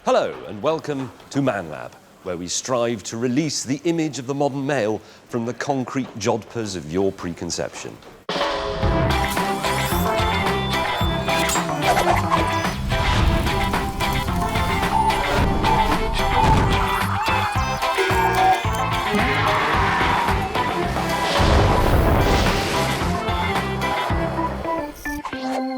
Hello and welcome to ManLab, where we strive to release the image of the modern male from the concrete jodhpurs of your preconception.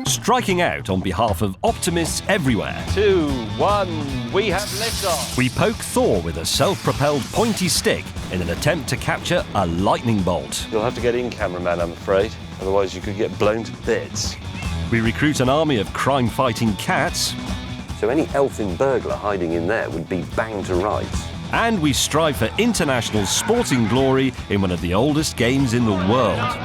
Striking out on behalf of optimists everywhere. 2, 1, we have liftoff. We poke Thor with a self-propelled pointy stick in an attempt to capture a lightning bolt. You'll have to get in, cameraman, I'm afraid. Otherwise you could get blown to bits. We recruit an army of crime-fighting cats. So any elfin burglar hiding in there would be banged to rights. And we strive for international sporting glory in one of the oldest games in the world.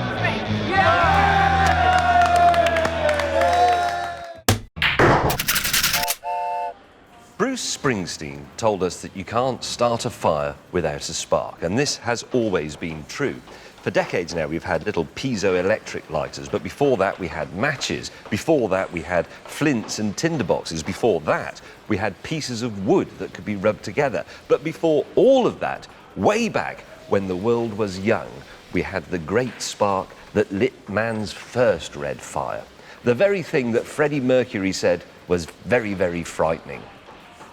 Bruce Springsteen told us that you can't start a fire without a spark, and this has always been true. For decades now we've had little piezoelectric lighters, but before that we had matches, before that we had flints and tinderboxes, before that we had pieces of wood that could be rubbed together. But before all of that, way back when the world was young, we had the great spark that lit man's first red fire. The very thing that Freddie Mercury said was very, very frightening.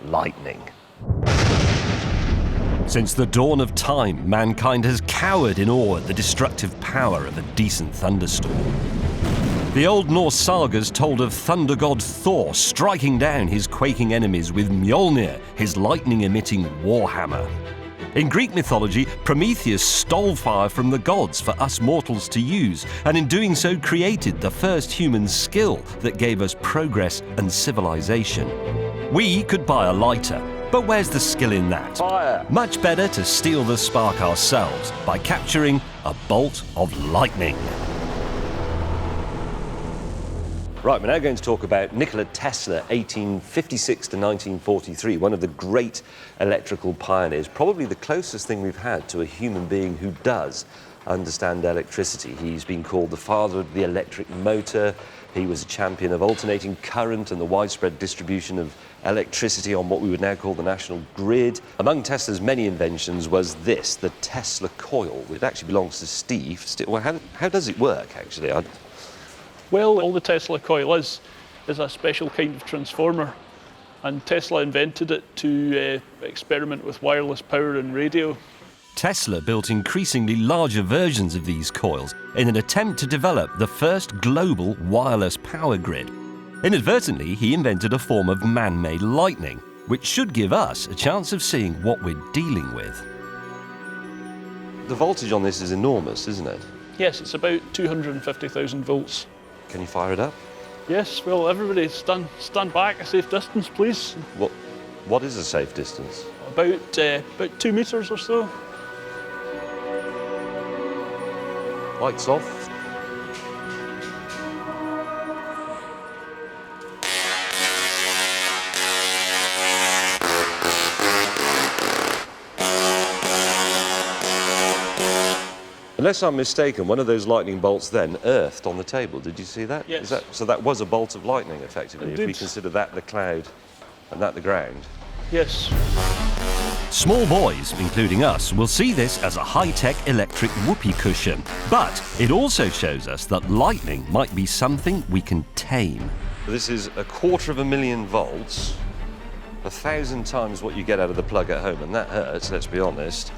Lightning. Since the dawn of time, mankind has cowered in awe at the destructive power of a decent thunderstorm. The Old Norse sagas told of thunder god Thor striking down his quaking enemies with Mjolnir, his lightning-emitting warhammer. In Greek mythology, Prometheus stole fire from the gods for us mortals to use, and in doing so created the first human skill that gave us progress and civilization. We could buy a lighter, but where's the skill in that? Fire! Much better to steal the spark ourselves by capturing a bolt of lightning. Right, we're now going to talk about Nikola Tesla, 1856 to 1943, one of the great electrical pioneers, probably the closest thing we've had to a human being who does understand electricity. He's been called the father of the electric motor. He was a champion of alternating current and the widespread distribution of electricity on what we would now call the national grid. Among Tesla's many inventions was this, the Tesla coil. It actually belongs to Steve. Well, how does it work, actually? Well, all the Tesla coil is a special kind of transformer, and Tesla invented it to experiment with wireless power and radio. Tesla built increasingly larger versions of these coils in an attempt to develop the first global wireless power grid. Inadvertently, he invented a form of man-made lightning, which should give us a chance of seeing what we're dealing with. The voltage on this is enormous, isn't it? Yes, it's about 250,000 volts. Can you fire it up? Yes, well, everybody stand back a safe distance, please. What is a safe distance? About 2 meters or so. Lights off. Unless I'm mistaken, one of those lightning bolts then earthed on the table. Did you see that? Yes. So that was a bolt of lightning, effectively, Indeed. if we consider that the cloud and that the ground. Yes. Small boys, including us, will see this as a high-tech electric whoopee cushion. But it also shows us that lightning might be something we can tame. This is 250,000 volts, 1,000 times what you get out of the plug at home, and that hurts, let's be honest.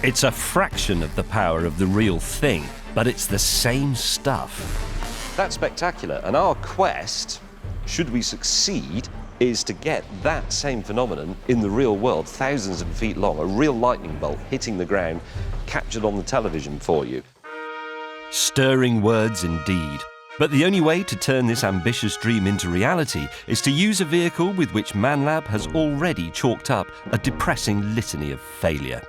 It's a fraction of the power of the real thing, but it's the same stuff. That's spectacular, and our quest, should we succeed, is to get that same phenomenon in the real world, thousands of feet long, a real lightning bolt hitting the ground, captured on the television for you. Stirring words indeed. But the only way to turn this ambitious dream into reality is to use a vehicle with which ManLab has already chalked up a depressing litany of failure.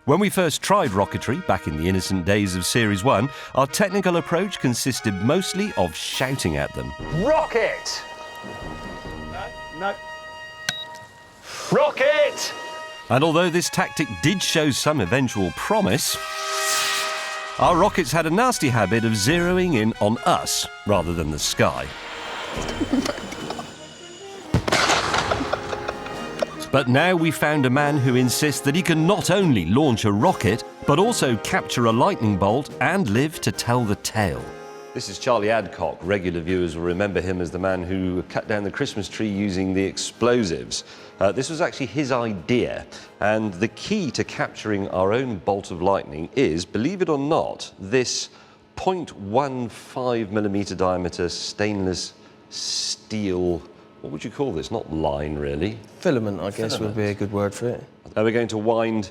When we first tried Rocketry, back in the innocent days of Series 1, our technical approach consisted mostly of shouting at them. Rocket! No. Rocket! And although this tactic did show some eventual promise, our rockets had a nasty habit of zeroing in on us rather than the sky. But now we found a man who insists that he can not only launch a rocket, but also capture a lightning bolt and live to tell the tale. This is Charlie Adcock. Regular viewers will remember him as the man who cut down the Christmas tree using the explosives. This was actually his idea, and the key to capturing our own bolt of lightning is, believe it or not, this 0.15mm diameter stainless steel, what would you call this? Not line, really. Filament, I guess, would be a good word for it. We're going to wind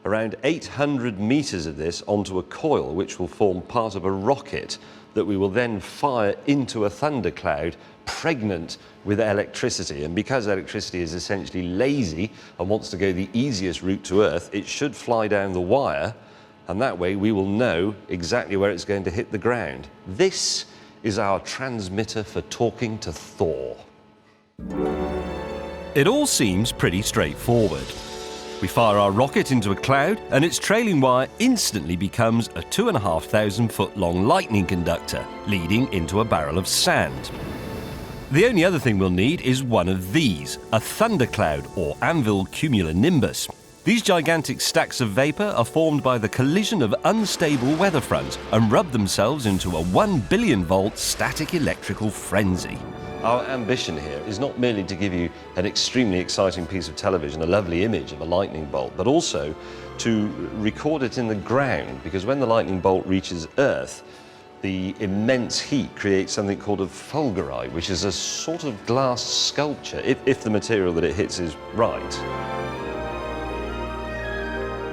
around 800 meters of this onto a coil, which will form part of a rocket that we will then fire into a thundercloud pregnant with electricity. And because electricity is essentially lazy and wants to go the easiest route to Earth, it should fly down the wire, and that way we will know exactly where it's going to hit the ground. This is our transmitter for talking to Thor. It all seems pretty straightforward. We fire our rocket into a cloud, and its trailing wire instantly becomes a 2,500 foot long lightning conductor, leading into a barrel of sand. The only other thing we'll need is one of these, a thundercloud or anvil cumulonimbus. These gigantic stacks of vapour are formed by the collision of unstable weather fronts and rub themselves into a 1 billion volt static electrical frenzy. Our ambition here is not merely to give you an extremely exciting piece of television, a lovely image of a lightning bolt, but also to record it in the ground, because when the lightning bolt reaches Earth, the immense heat creates something called a fulgurite, which is a sort of glass sculpture, if the material that it hits is right.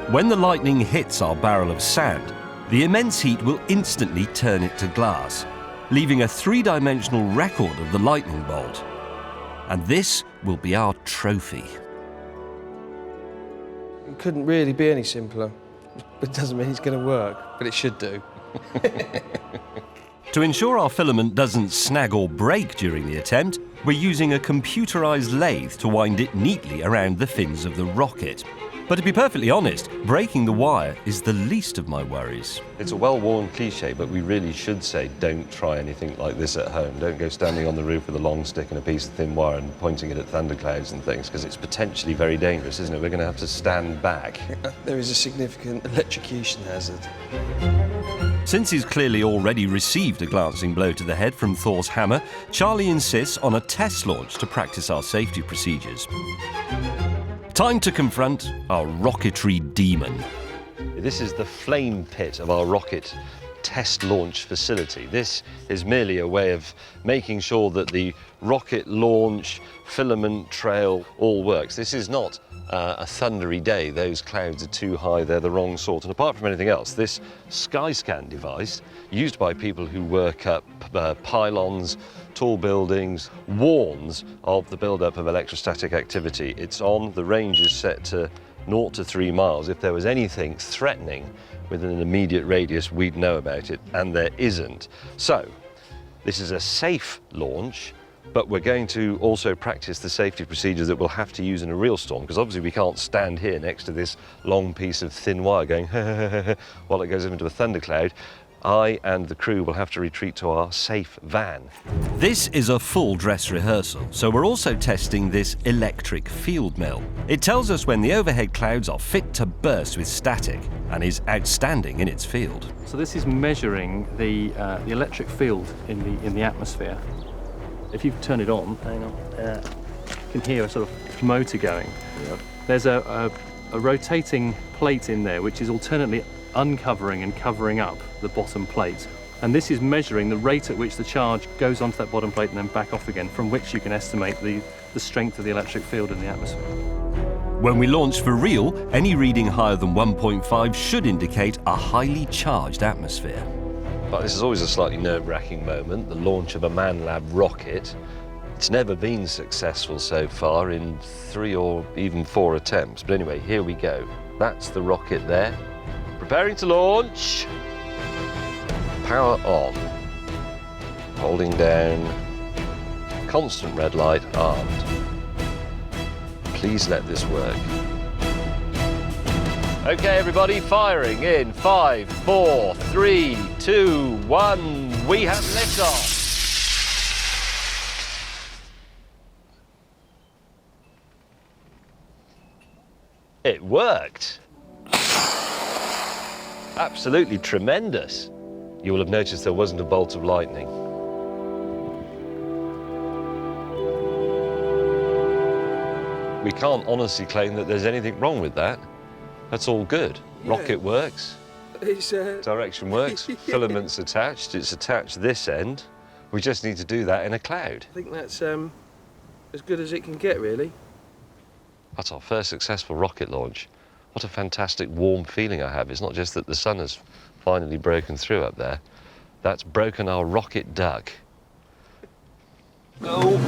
When the lightning hits our barrel of sand, the immense heat will instantly turn it to glass, leaving a three-dimensional record of the lightning bolt. And this will be our trophy. It couldn't really be any simpler. It doesn't mean it's going to work, but it should do. To ensure our filament doesn't snag or break during the attempt, we're using a computerized lathe to wind it neatly around the fins of the rocket. But to be perfectly honest, breaking the wire is the least of my worries. It's a well-worn cliche, but we really should say don't try anything like this at home. Don't go standing on the roof with a long stick and a piece of thin wire and pointing it at thunderclouds and things, because it's potentially very dangerous, isn't it? We're going to have to stand back. There is a significant electrocution hazard. Since he's clearly already received a glancing blow to the head from Thor's hammer, Charlie insists on a test launch to practice our safety procedures. Time to confront our rocketry demon. This is the flame pit of our rocket test launch facility. This is merely a way of making sure that the rocket launch, filament trail all works. This is not a thundery day. Those clouds are too high, they're the wrong sort. And apart from anything else, this SkyScan device, used by people who work up pylons, tall buildings, warns of the build-up of electrostatic activity. It's on, the range is set to 0 to 3 miles. If there was anything threatening within an immediate radius, we'd know about it, and there isn't. So, this is a safe launch, but we're going to also practice the safety procedures that we'll have to use in a real storm, because obviously we can't stand here next to this long piece of thin wire going while it goes into a thundercloud. I and the crew will have to retreat to our safe van. This is a full dress rehearsal, so we're also testing this electric field mill. It tells us when the overhead clouds are fit to burst with static and is outstanding in its field. So this is measuring the electric field in the atmosphere. If you turn it on, hang on, you can hear a sort of motor going. Yep. There's a rotating plate in there which is alternately uncovering and covering up the bottom plate. And this is measuring the rate at which the charge goes onto that bottom plate and then back off again, from which you can estimate the strength of the electric field in the atmosphere. When we launch for real, any reading higher than 1.5 should indicate a highly charged atmosphere. But this is always a slightly nerve-wracking moment, the launch of a ManLab rocket. It's never been successful so far in 3 or even 4 attempts. But anyway, here we go. That's the rocket there. Preparing to launch. Power on. Holding down. Constant red light, armed. Please let this work. Okay, everybody, firing in 5, 4, 3, 2, 1. We have liftoff. It worked. Absolutely tremendous. You will have noticed there wasn't a bolt of lightning. We can't honestly claim that there's anything wrong with that. That's all good. Yeah. Rocket works, It's, direction works, filaments attached, it's attached this end. We just need to do that in a cloud. I think that's as good as it can get, really. That's our first successful rocket launch. What a fantastic warm feeling I have. It's not just that the sun has finally broken through up there. That's broken our rocket duck. Go.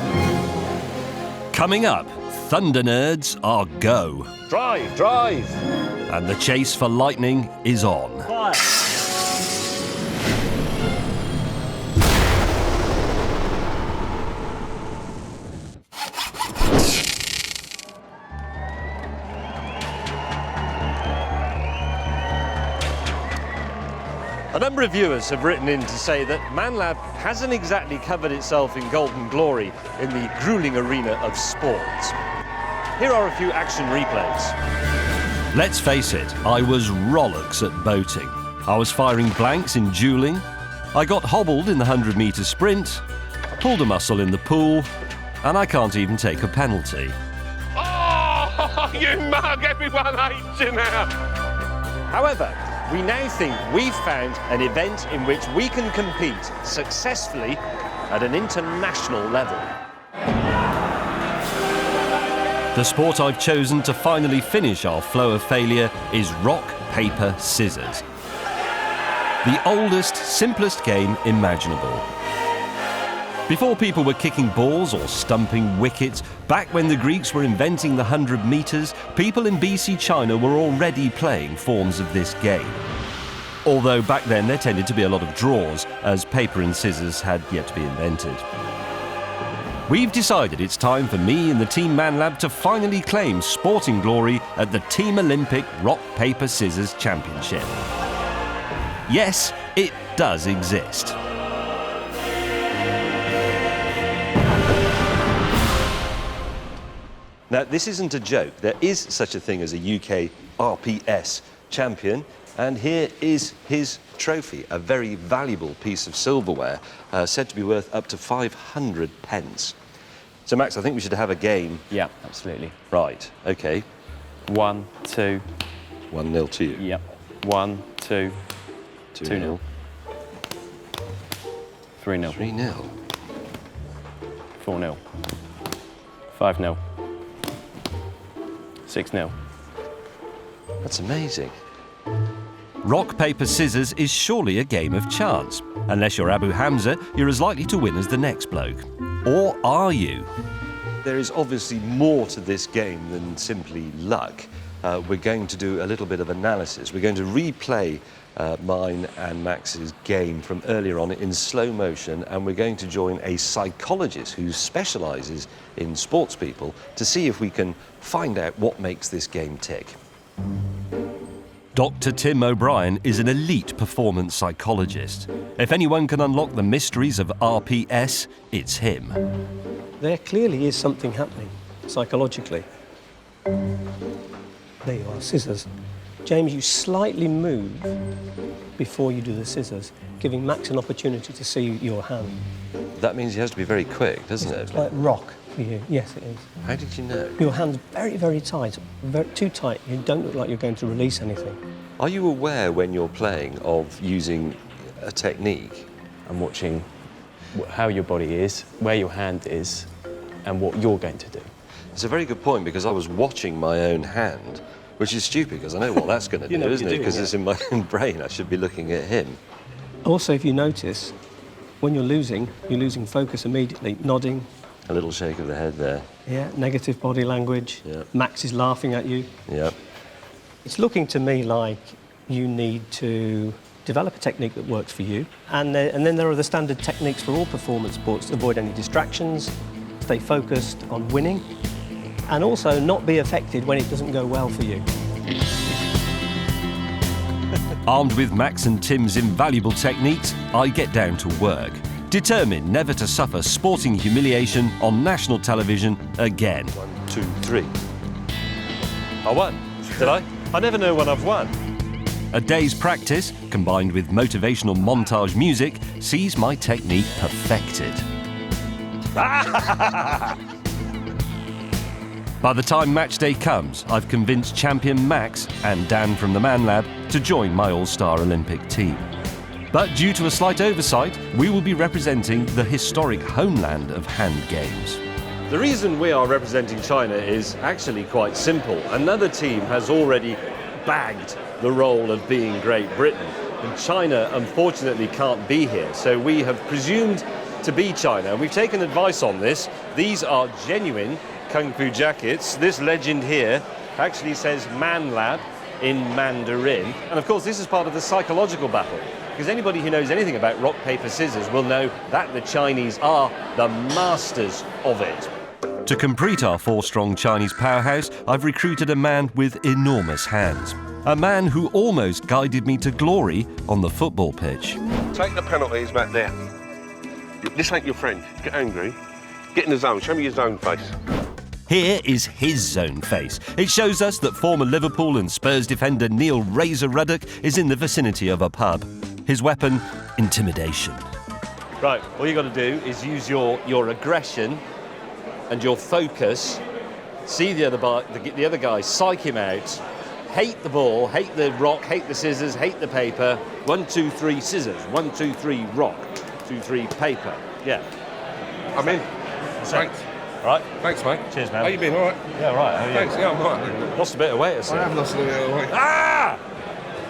Coming up, Thunder Nerds are go. Drive, drive! And the chase for lightning is on. Fire! A number of viewers have written in to say that ManLab hasn't exactly covered itself in golden glory in the grueling arena of sports. Here are a few action replays. Let's face it, I was rollicks at boating. I was firing blanks in dueling. I got hobbled in the 100-metre sprint, pulled a muscle in the pool, and I can't even take a penalty. Oh, you mug! Everyone hates you now! However, we now think we've found an event in which we can compete successfully at an international level. The sport I've chosen to finally finish our flow of failure is rock, paper, scissors. The oldest, simplest game imaginable. Before people were kicking balls or stumping wickets, back when the Greeks were inventing the 100 metres, people in BC China were already playing forms of this game. Although back then there tended to be a lot of draws, as paper and scissors had yet to be invented. We've decided it's time for me and the Team ManLab to finally claim sporting glory at the Team Olympic Rock, Paper, Scissors Championship. Yes, it does exist. Now, this isn't a joke. There is such a thing as a UK RPS champion, and here is his trophy, a very valuable piece of silverware, said to be worth up to 500 pence. So, Max, I think we should have a game. Yeah, absolutely. Right, OK. 1, 2. 1-0 to you. Yep. 1, 2. 2-0. 3-0. 3-0. 4-0. 5-0. 6-0. That's amazing. Rock, paper, scissors is surely a game of chance. Unless you're Abu Hamza, you're as likely to win as the next bloke. Or are you? There is obviously more to this game than simply luck. We're going to do a little bit of analysis. We're going to replay mine and Max's game from earlier on in slow motion, and we're going to join a psychologist who specialises in sports people to see if we can find out what makes this game tick. Dr. Tim O'Brien is an elite performance psychologist. If anyone can unlock the mysteries of RPS, it's him. There clearly is something happening psychologically. There you are, scissors. James, you slightly move before you do the scissors, giving Max an opportunity to see your hand. That means he has to be very quick, doesn't it? It's like rock for you. Yes, it is. How did you know? Your hand's very, very tight, too tight. You don't look like you're going to release anything. Are you aware when you're playing of using a technique? I'm watching how your body is, where your hand is, and what you're going to do. It's a very good point, because I was watching my own hand, which is stupid because I know what that's going to do, isn't it? Because it's in my own brain. I should be looking at him. Also, if you notice, when you're losing focus immediately, nodding. A little shake of the head there. Yeah, negative body language. Yeah. Max is laughing at you. Yeah. It's looking to me like you need to develop a technique that works for you. And then there are the standard techniques for all performance sports to avoid any distractions, stay focused on winning, and also not be affected when it doesn't go well for you. Armed with Max and Tim's invaluable techniques, I get down to work, determined never to suffer sporting humiliation on national television again. 1, 2, 3. I won. Did I? I never know when I've won. A day's practice, combined with motivational montage music, sees my technique perfected. By the time match day comes, I've convinced champion Max and Dan from the Man Lab to join my all-star Olympic team. But due to a slight oversight, we will be representing the historic homeland of hand games. The reason we are representing China is actually quite simple. Another team has already bagged the role of being Great Britain, and China unfortunately can't be here, so we have presumed to be China. And we've taken advice on this. These are genuine Kung Fu jackets. This legend here actually says Man Lab in Mandarin. And of course this is part of the psychological battle, because anybody who knows anything about rock, paper, scissors will know that the Chinese are the masters of it. To complete our four-strong Chinese powerhouse, I've recruited a man with enormous hands. A man who almost guided me to glory on the football pitch. Take the penalties back there. This ain't your friend. Get angry. Get in the zone. Show me your zone face. Here is his zone face. It shows us that former Liverpool and Spurs defender Neil Razor Ruddock is in the vicinity of a pub. His weapon, intimidation. Right, all you got to do is use your aggression and your focus. See the other guy, psych him out. Hate the ball, hate the rock, hate the scissors, hate the paper. 1, 2, 3 scissors. 1, 2, 3 rock. 2, 3 paper. Yeah. I'm in. Thanks. All right. Thanks, mate. Cheers, man. How you been? All right? Yeah, all right. How are you? Thanks. Yeah, I'm all right. Lost a bit of weight, I see. I have lost a little bit of weight. Ah!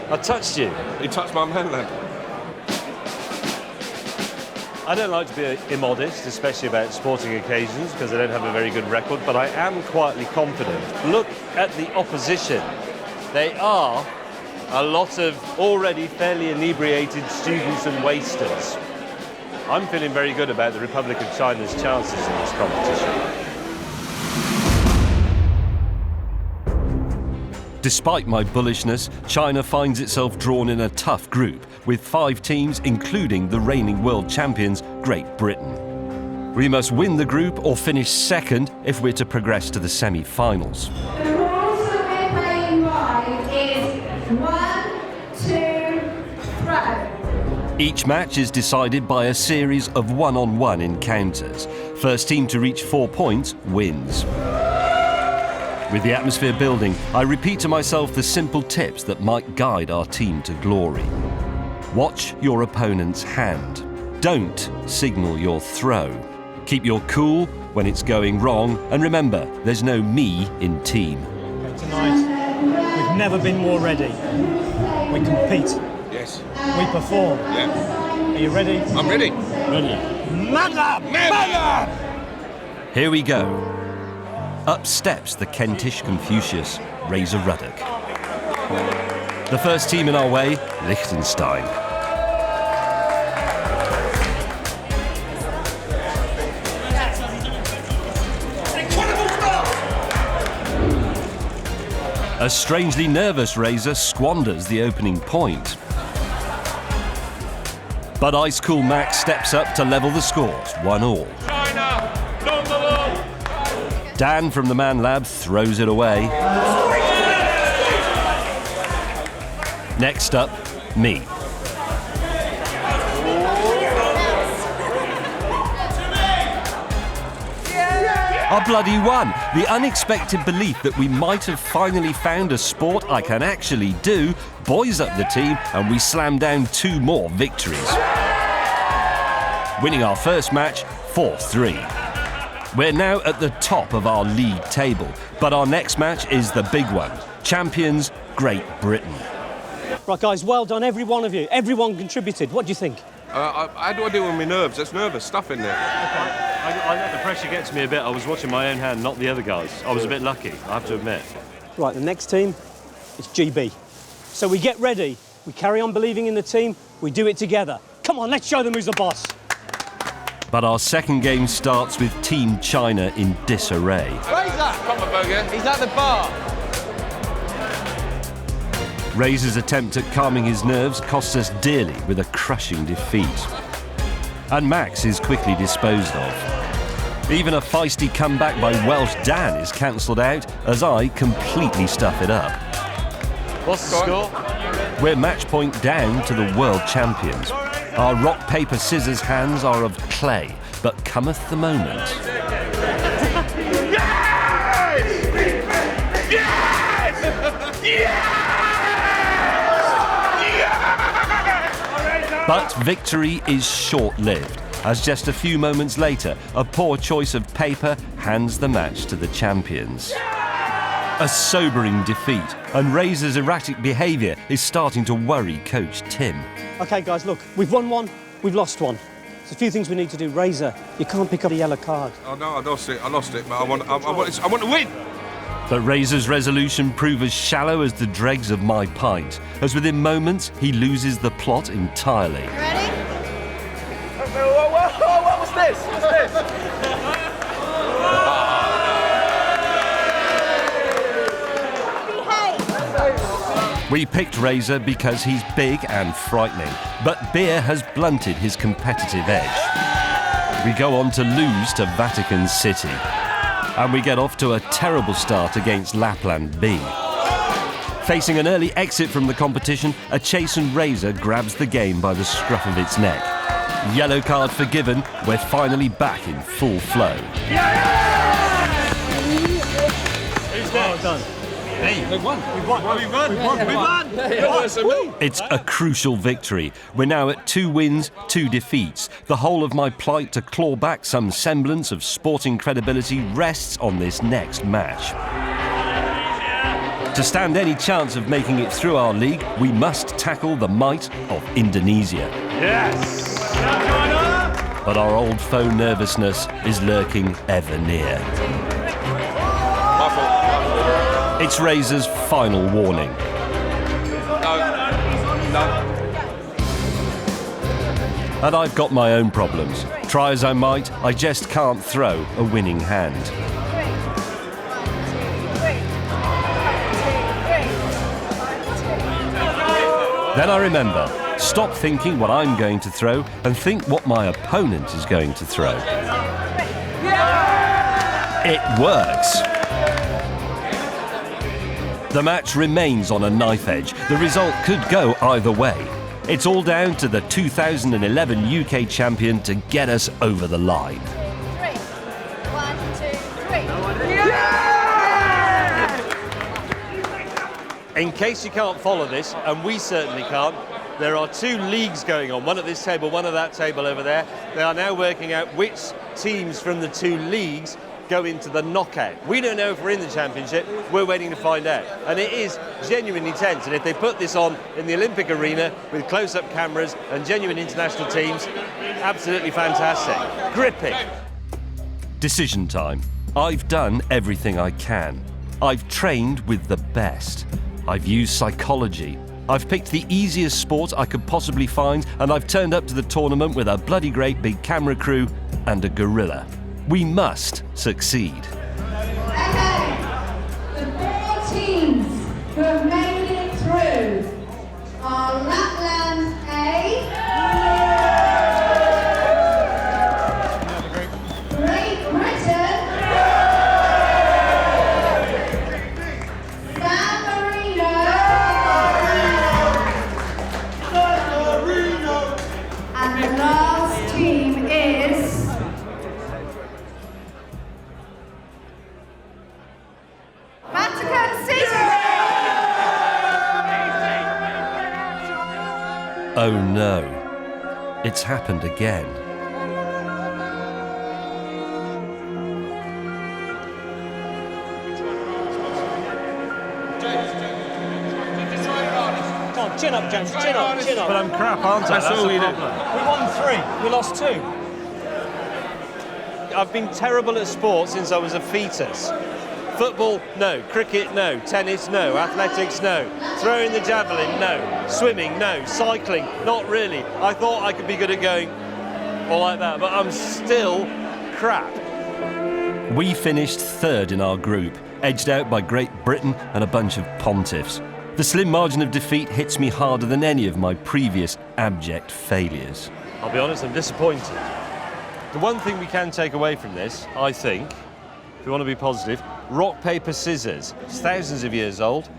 I touched you. You touched my man then. I don't like to be immodest, especially about sporting occasions, because I don't have a very good record, but I am quietly confident. Look at the opposition. They are a lot of already fairly inebriated students and wasters. I'm feeling very good about the Republic of China's chances in this competition. Despite my bullishness, China finds itself drawn in a tough group with 5 teams, including the reigning world champions, Great Britain. We must win the group or finish second if we're to progress to the semi-finals. The rules of playing live is 1, 2, throw. Each match is decided by a series of one-on-one encounters. First team to reach 4 points wins. With the atmosphere building, I repeat to myself the simple tips that might guide our team to glory. Watch your opponent's hand. Don't signal your throw. Keep your cool when it's going wrong, and remember, there's no me in team. Tonight, we've never been more ready. We compete. Yes. We perform. Yeah. Are you ready? I'm ready. Ready. Mother! Mother! Here we go. Up steps the Kentish Confucius, Razor Ruddock. The first team in our way, Liechtenstein. A strangely nervous Razor squanders the opening point. But Ice Cool Max steps up to level the scores, 1-1. China, number 1. Dan from the Man Lab throws it away. Next up, me. I bloody won! The unexpected belief that we might have finally found a sport I can actually do buoys up the team, and we slam down 2 more victories. Winning our first match, 4-3. We're now at the top of our league table, but our next match is the big one. Champions, Great Britain. Right, guys, well done, every one of you. Everyone contributed. What do you think? How do I deal with my nerves? There's nervous stuff in there. I let the pressure get to me a bit. I was watching my own hand, not the other guys. I was a bit lucky, I have to admit. Right, the next team is GB. So we get ready, we carry on believing in the team, we do it together. Come on, let's show them who's the boss. But our second game starts with Team China in disarray. He's at the bar. Razor's attempt at calming his nerves costs us dearly with a crushing defeat. And Max is quickly disposed of. Even a feisty comeback by Welsh Dan is cancelled out as I completely stuff it up. What's the score? We're match point down to the world champions. Our rock, paper, scissors hands are of clay, but cometh the moment. But victory is short-lived, as just a few moments later, a poor choice of paper hands the match to the champions. A sobering defeat, and Razor's erratic behaviour is starting to worry Coach Tim. OK, guys, look, we've won one, we've lost one. There's a few things we need to do. Razor, you can't pick up a yellow card. Oh no, I lost it, but I want to win. But Razor's resolution proved as shallow as the dregs of my pint, as within moments he loses the plot entirely. Ready? What was this? What's this? We picked Razor because he's big and frightening, but beer has blunted his competitive edge. We go on to lose to Vatican City, and we get off to a terrible start against Lapland B. Facing an early exit from the competition, a chastened Razor grabs the game by the scruff of its neck. Yellow card forgiven, we're finally back in full flow. Who's well done. Hey, We've won. it's a crucial victory. We're now at 2 wins, 2 defeats. The whole of my plight to claw back some semblance of sporting credibility rests on this next match. To stand any chance of making it through our league, we must tackle the might of Indonesia. Yes! But our old foe nervousness is lurking ever near. It's Razor's final warning. No. And I've got my own problems. Try as I might, I just can't throw a winning hand. Then I remember, stop thinking what I'm going to throw and think what my opponent is going to throw. It works. The match remains on a knife edge. The result could go either way. It's all down to the 2011 UK champion to get us over the line. 3. 1, 2, 3. In case you can't follow this, and we certainly can't, there are 2 leagues going on, one at this table, one at that table over there. They are now working out which teams from the 2 leagues go into the knockout. We don't know if we're in the championship, we're waiting to find out. And it is genuinely tense, and if they put this on in the Olympic arena with close-up cameras and genuine international teams, absolutely fantastic. Gripping. Decision time. I've done everything I can. I've trained with the best. I've used psychology. I've picked the easiest sport I could possibly find, and I've turned up to the tournament with a bloody great big camera crew and a gorilla. We must succeed. Okay. The 4 teams who have made it through are Lapland A, Great Britain, San Marino, and the last team is Vatican City! Oh no, it's happened again. Come on, chin up, James. Chin up, chin up. But I'm crap, aren't I? That's all we do. We won 3. We lost 2. I've been terrible at sport since I was a fetus. Football, no. Cricket, no. Tennis, no. Athletics, no. Throwing the javelin, no. Swimming, no. Cycling, not really. I thought I could be good at going all like that, but I'm still crap. We finished 3rd in our group, edged out by Great Britain and a bunch of pontiffs. The slim margin of defeat hits me harder than any of my previous abject failures. I'll be honest, I'm disappointed. The one thing we can take away from this, I think, if we want to be positive, rock, paper, scissors. It's thousands of years old.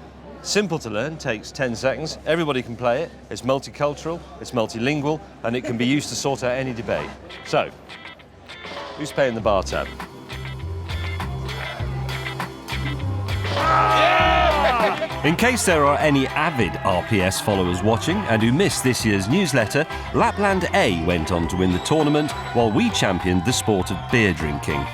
Simple to learn, takes 10 seconds. Everybody can play it. It's multicultural, it's multilingual, and it can be used to sort out any debate. So, who's paying the bar tab? In case there are any avid RPS followers watching and who missed this year's newsletter, Lapland A went on to win the tournament while we championed the sport of beer drinking.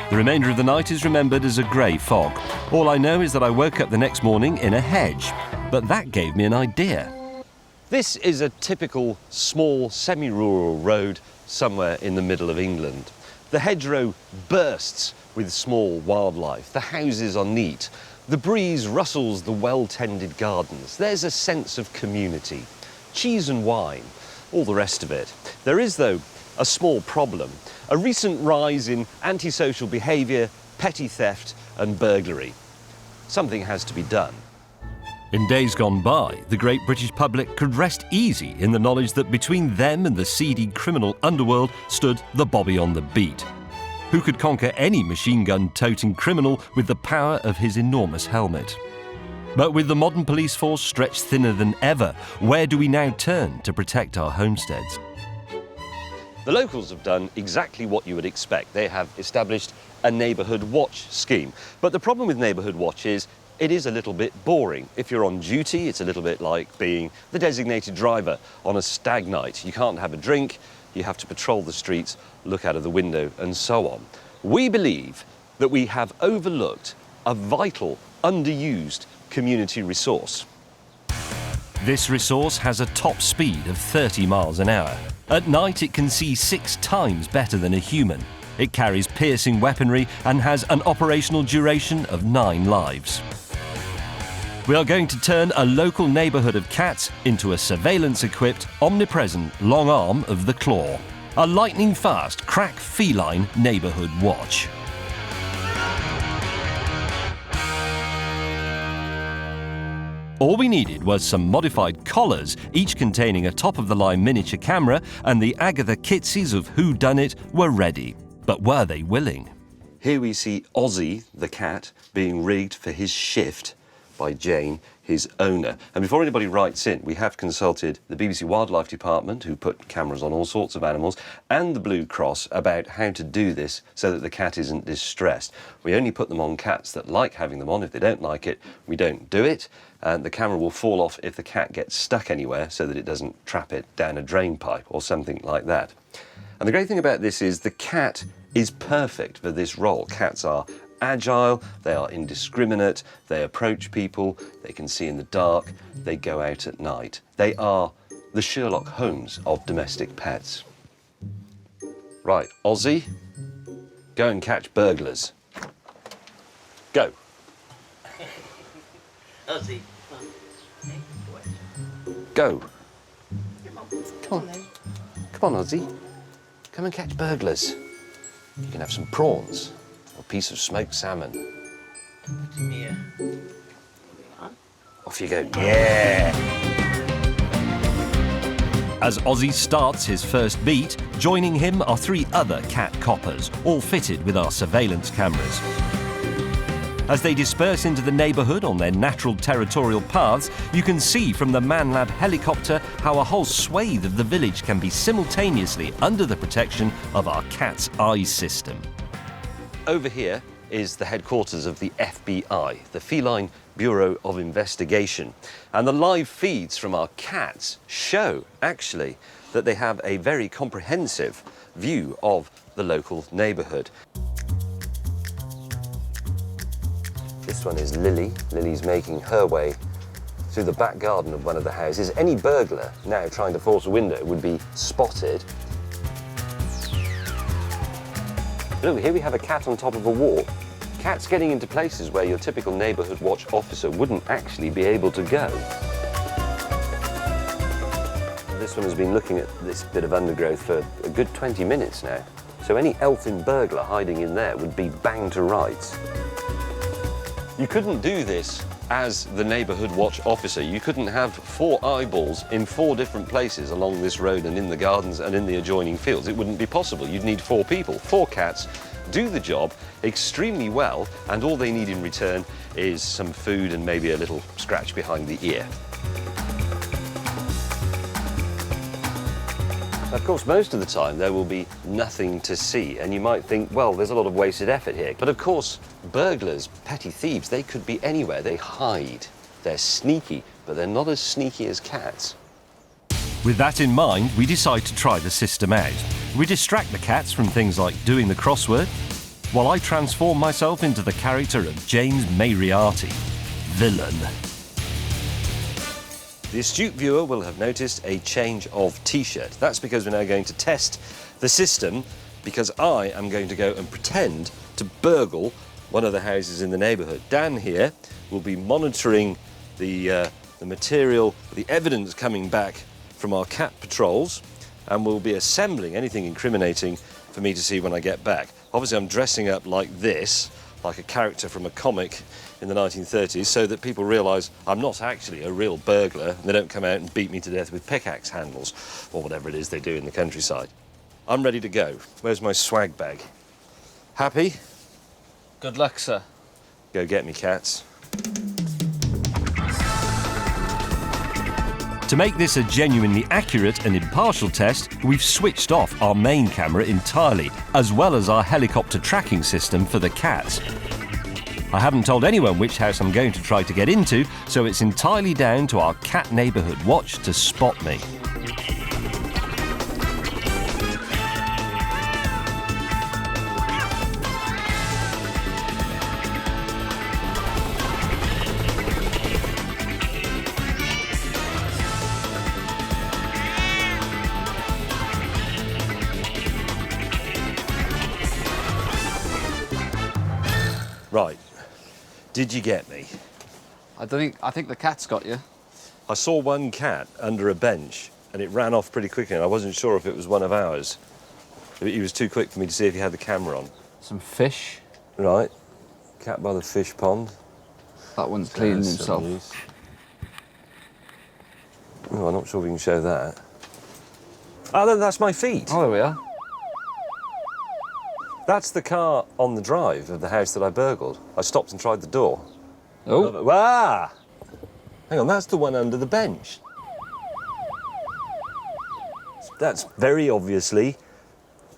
The remainder of the night is remembered as a grey fog. All I know is that I woke up the next morning in a hedge, but that gave me an idea. This is a typical small semi-rural road somewhere in the middle of England. The hedgerow bursts with small wildlife. The houses are neat. The breeze rustles the well-tended gardens. There's a sense of community. Cheese and wine, all the rest of it. There is, though, a small problem. A recent rise in antisocial behaviour, petty theft and burglary. Something has to be done. In days gone by, the great British public could rest easy in the knowledge that between them and the seedy criminal underworld stood the Bobby on the beat, who could conquer any machine gun-toting criminal with the power of his enormous helmet. But with the modern police force stretched thinner than ever, where do we now turn to protect our homesteads? The locals have done exactly what you would expect. They have established a neighbourhood watch scheme. But the problem with neighbourhood watch is it is a little bit boring. If you're on duty, it's a little bit like being the designated driver on a stag night. You can't have a drink, you have to patrol the streets, look out of the window, and so on. We believe that we have overlooked a vital, underused community resource. This resource has a top speed of 30 miles an hour. At night, it can see 6 times better than a human. It carries piercing weaponry and has an operational duration of 9 lives. We are going to turn a local neighbourhood of cats into a surveillance-equipped, omnipresent long arm of the claw. A lightning-fast, crack feline neighbourhood watch. All we needed was some modified collars, each containing a top-of-the-line miniature camera, and the Agatha Kitsies of Who Done It were ready. But were they willing? Here we see Ozzy, the cat, being rigged for his shift by Jane, his owner. And before anybody writes in, we have consulted the BBC Wildlife Department, who put cameras on all sorts of animals, and the Blue Cross about how to do this so that the cat isn't distressed. We only put them on cats that like having them on. If they don't like it, we don't do it. And the camera will fall off if the cat gets stuck anywhere so that it doesn't trap it down a drain pipe or something like that. And the great thing about this is the cat is perfect for this role. Cats are agile, they are indiscriminate, they approach people, they can see in the dark, they go out at night. They are the Sherlock Holmes of domestic pets. Right, Ozzy, go and catch burglars. Go. Ozzy. Go. Come on. Come on, Ozzy. Come and catch burglars. You can have some prawns or a piece of smoked salmon. Yeah. Off you go. Yeah! As Ozzy starts his first beat, joining him are 3 other cat coppers, all fitted with our surveillance cameras. As they disperse into the neighbourhood on their natural territorial paths, you can see from the ManLab helicopter how a whole swathe of the village can be simultaneously under the protection of our cat's eye system. Over here is the headquarters of the FBI, the Feline Bureau of Investigation. And the live feeds from our cats show, actually, that they have a very comprehensive view of the local neighbourhood. This one is Lily. Lily's making her way through the back garden of one of the houses. Any burglar now trying to force a window would be spotted. Look, here we have a cat on top of a wall. Cats getting into places where your typical neighbourhood watch officer wouldn't actually be able to go. This one has been looking at this bit of undergrowth for a good 20 minutes now. So any elfin burglar hiding in there would be banged to rights. You couldn't do this as the neighbourhood watch officer. You couldn't have 4 eyeballs in 4 different places along this road and in the gardens and in the adjoining fields. It wouldn't be possible. You'd need 4 people, 4 cats do the job extremely well, and all they need in return is some food and maybe a little scratch behind the ear. Of course, most of the time there will be nothing to see, and you might think, well, there's a lot of wasted effort here. But of course, burglars, petty thieves, they could be anywhere. They hide. They're sneaky, but they're not as sneaky as cats. With that in mind, we decide to try the system out. We distract the cats from things like doing the crossword, while I transform myself into the character of James Moriarty, villain. The astute viewer will have noticed a change of T-shirt. That's because we're now going to test the system, because I am going to go and pretend to burgle one of the houses in the neighbourhood. Dan here will be monitoring the material, the evidence coming back from our cat patrols, and we'll be assembling anything incriminating for me to see when I get back. Obviously, I'm dressing up like this, like a character from a comic in the 1930s, so that people realise I'm not actually a real burglar and they don't come out and beat me to death with pickaxe handles or whatever it is they do in the countryside. I'm ready to go. Where's my swag bag? Happy? Good luck, sir. Go get me, cats. To make this a genuinely accurate and impartial test, we've switched off our main camera entirely, as well as our helicopter tracking system for the cats. I haven't told anyone which house I'm going to try to get into, so it's entirely down to our cat neighbourhood watch to spot me. Right. Did you get me? I think the cat's got you. I saw one cat under a bench and it ran off pretty quickly, and I wasn't sure if it was one of ours. He was too quick for me to see if he had the camera on. Some fish. Right. Cat by the fish pond. That one's cleaning himself. Oh, I'm not sure we can show that. Oh, no, that's my feet. Oh, there we are. That's the car on the drive of the house that I burgled. I stopped and tried the door. Oh. Ah! Hang on, that's the one under the bench. That's very obviously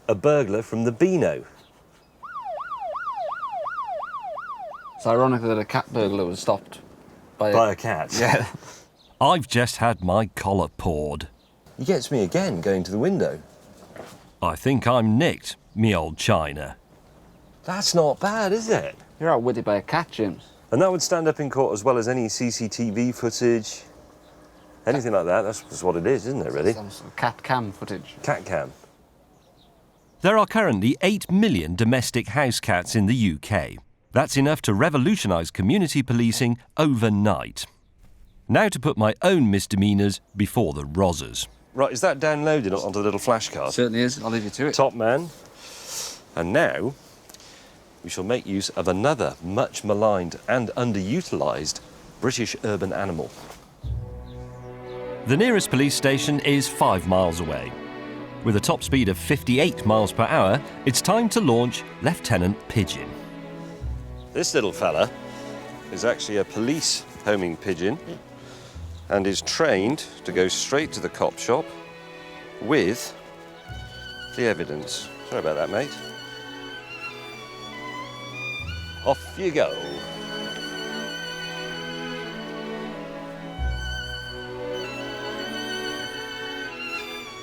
a burglar from the Beano. It's ironic that a cat burglar was stopped by a cat. Yeah. I've just had my collar pawed. He gets me again going to the window. I think I'm nicked, me old china. That's not bad, is it? You're outwitted by a cat, James. And that would stand up in court as well as any CCTV footage, anything like that. That's what it is, isn't it, really? Some sort of cat cam footage. Cat cam. There are currently 8 million domestic house cats in the UK. That's enough to revolutionise community policing overnight. Now to put my own misdemeanours before the rozzers. Right, is that downloaded onto the little flashcard? Certainly is. I'll leave you to it. Top man. And now we shall make use of another much maligned and underutilised British urban animal. The nearest police station is 5 miles away. With a top speed of 58 miles per hour, it's time to launch Lieutenant Pigeon. This little fella is actually a police homing pigeon and is trained to go straight to the cop shop with the evidence. Sorry about that, mate. Off you go.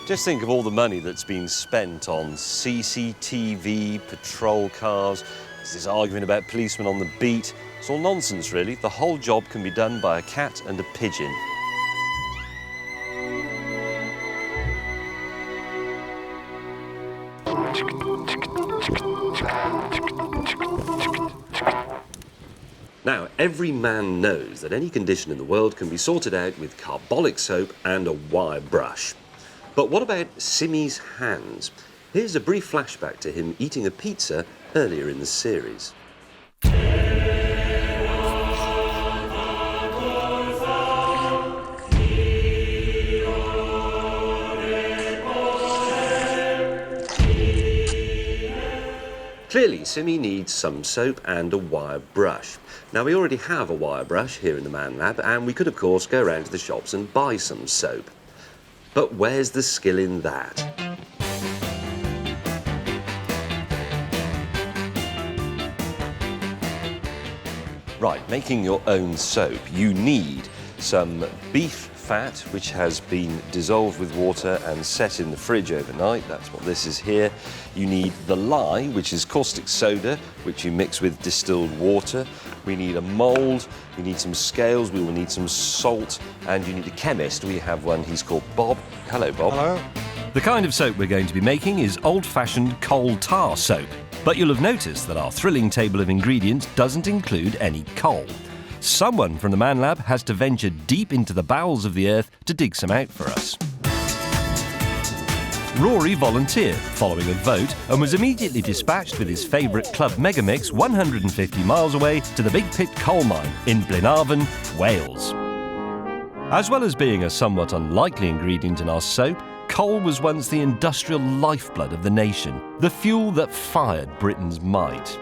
Just think of all the money that's been spent on CCTV, patrol cars. There's this argument about policemen on the beat. It's all nonsense, really. The whole job can be done by a cat and a pigeon. Now, every man knows that any condition in the world can be sorted out with carbolic soap and a wire brush. But what about Simmy's hands? Here's a brief flashback to him eating a pizza earlier in the series. Clearly, Simi needs some soap and a wire brush. Now, we already have a wire brush here in the Man Lab, and we could, of course, go around to the shops and buy some soap. But where's the skill in that? Right, making your own soap, you need some beef fat, which has been dissolved with water and set in the fridge overnight. That's what this is here. You need the lye, which is caustic soda, which you mix with distilled water. We need a mould, we need some scales, we will need some salt, and you need a chemist. We have one, he's called Bob. Hello, Bob. Hello. The kind of soap we're going to be making is old-fashioned coal tar soap. But you'll have noticed that our thrilling table of ingredients doesn't include any coal. Someone from the Man Lab has to venture deep into the bowels of the earth to dig some out for us. Rory volunteered following a vote and was immediately dispatched with his favourite club megamix 150 miles away to the Big Pit coal mine in Glenarvan, Wales. As well as being a somewhat unlikely ingredient in our soap, coal was once the industrial lifeblood of the nation, the fuel that fired Britain's might.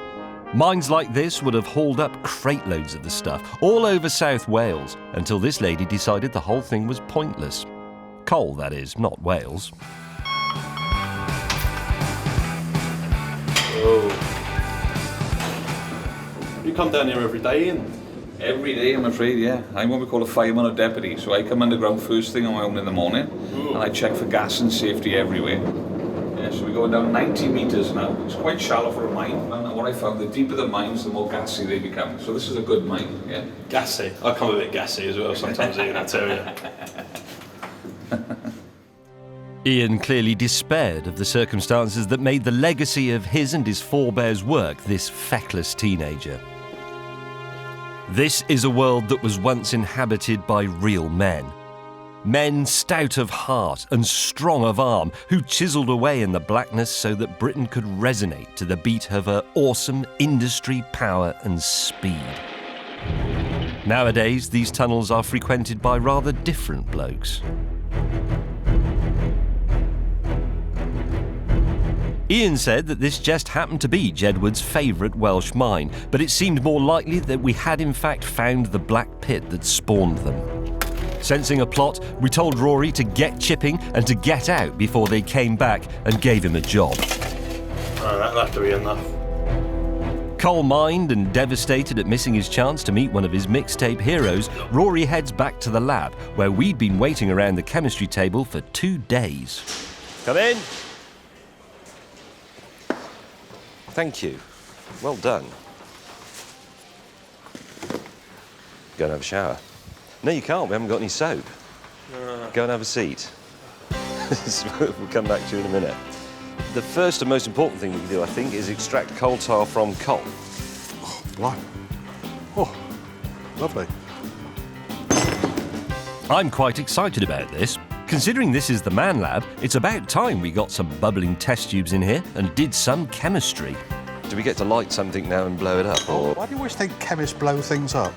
Mines like this would have hauled up crate loads of the stuff all over South Wales until this lady decided the whole thing was pointless. Coal, that is, not Wales. Oh. You come down here every day, Ian? Every day, I'm afraid, yeah. I'm what we call a fireman or deputy, so I come underground first thing on my own in the morning, and I check for gas and safety everywhere. Yeah, so we're going down 90 metres now. It's quite shallow for a mine, and what I found, the deeper the mines, the more gassy they become. So this is a good mine, yeah. Gassy? I come a bit gassy as well sometimes, Ian, I tell you. Ian clearly despaired of the circumstances that made the legacy of his and his forebears' work this feckless teenager. This is a world that was once inhabited by real men. Men stout of heart and strong of arm, who chiselled away in the blackness so that Britain could resonate to the beat of her awesome industry, power and speed. Nowadays, these tunnels are frequented by rather different blokes. Ian said that this just happened to be Jedward's favourite Welsh mine, but it seemed more likely that we had in fact found the black pit that spawned them. Sensing a plot, we told Rory to get chipping and to get out before they came back and gave him a job. That'll have to be enough. Coal-mined and devastated at missing his chance to meet one of his mixtape heroes, Rory heads back to the lab, where we'd been waiting around the chemistry table for 2 days. Come in. Thank you. Well done. Go and have a shower. No, you can't. We haven't got any soap. Go and have a seat. We'll come back to you in a minute. The first and most important thing we can do, I think, is extract coal tar from coal. Oh, blimey. Oh, lovely. I'm quite excited about this. Considering this is the Man Lab, it's about time we got some bubbling test tubes in here and did some chemistry. Do we get to light something now and blow it up? Or... Why do you always think chemists blow things up?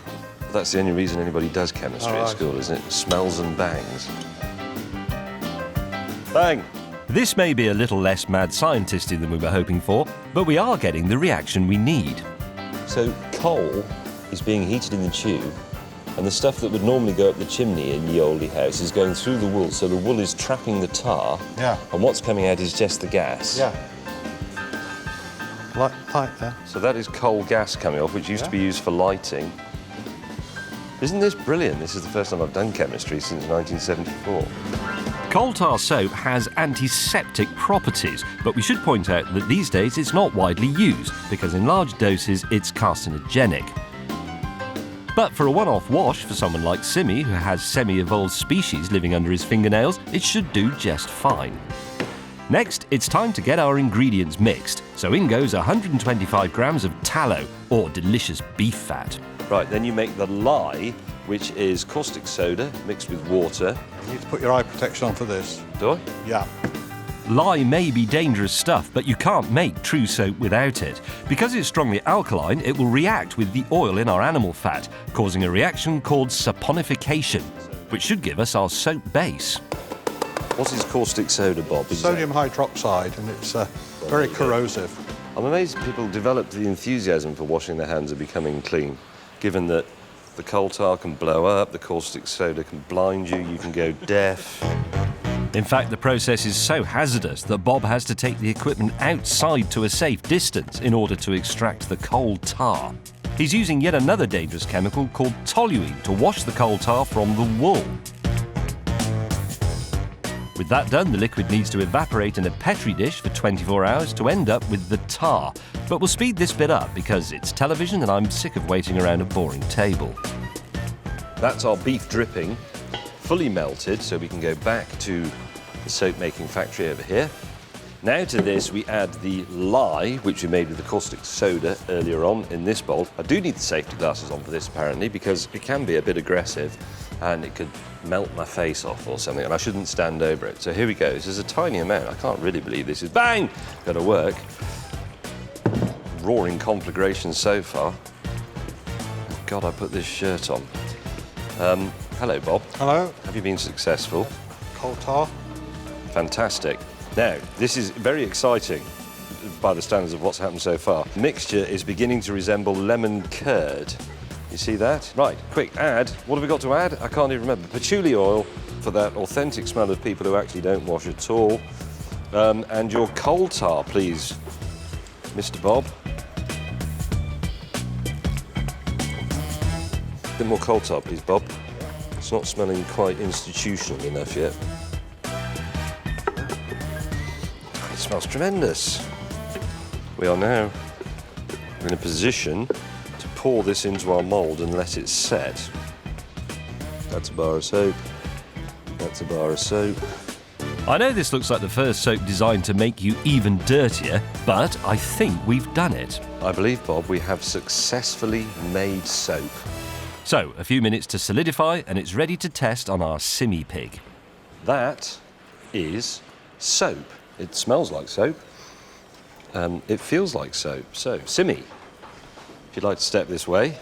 That's the only reason anybody does chemistry at school, isn't it? Smells and bangs. Bang! This may be a little less mad scientisty than we were hoping for, but we are getting the reaction we need. So coal is being heated in the tube, and the stuff that would normally go up the chimney in the oldie house is going through the wool, so the wool is trapping the tar. Yeah. And what's coming out is just the gas. Yeah. Light there. So that is coal gas coming off, which used to be used for lighting. Isn't this brilliant? This is the first time I've done chemistry since 1974. Coal tar soap has antiseptic properties, but we should point out that these days it's not widely used because in large doses it's carcinogenic. But for a one-off wash for someone like Simi, who has semi-evolved species living under his fingernails, it should do just fine. Next, it's time to get our ingredients mixed. So in goes 125 grams of tallow, or delicious beef fat. Right, then you make the lye, which is caustic soda mixed with water. You need to put your eye protection on for this. Do I? Yeah. Lye may be dangerous stuff, but you can't make true soap without it. Because it's strongly alkaline, it will react with the oil in our animal fat, causing a reaction called saponification, which should give us our soap base. What is caustic soda, Bob? Sodium hydroxide, and it's very corrosive. I'm amazed people developed the enthusiasm for washing their hands and becoming clean, given that the coal tar can blow up, the caustic soda can blind you, you can go deaf. In fact, the process is so hazardous that Bob has to take the equipment outside to a safe distance in order to extract the coal tar. He's using yet another dangerous chemical called toluene to wash the coal tar from the wool. With that done, the liquid needs to evaporate in a Petri dish for 24 hours to end up with the tar. But we'll speed this bit up because it's television and I'm sick of waiting around a boring table. That's our beef dripping, fully melted, so we can go back to the soap-making factory over here. Now to this, we add the lye, which we made with the caustic soda earlier on in this bowl. I do need the safety glasses on for this, apparently, because it can be a bit aggressive and it could melt my face off or something, and I shouldn't stand over it. So here we go. This is a tiny amount. I can't really believe this is, bang, gonna work. Roaring conflagration so far. God, I put this shirt on. Hello, Bob. Hello. Have you been successful? Coal tar. Fantastic. Now, this is very exciting by the standards of what's happened so far. The mixture is beginning to resemble lemon curd. You see that? Right, quick, add. What have we got to add? I can't even remember. Patchouli oil for that authentic smell of people who actually don't wash at all. And your coal tar, please, Mr. Bob. A bit more coal tar, please, Bob. It's not smelling quite institutional enough yet. It smells tremendous. We are now in a position to pour this into our mould and let it set. That's a bar of soap. That's a bar of soap. I know this looks like the first soap designed to make you even dirtier, but I think we've done it. I believe, Bob, we have successfully made soap. So, a few minutes to solidify and it's ready to test on our Simmy pig. That is soap. It smells like soap. It feels like soap. So, Simmy, if you'd like to step this way.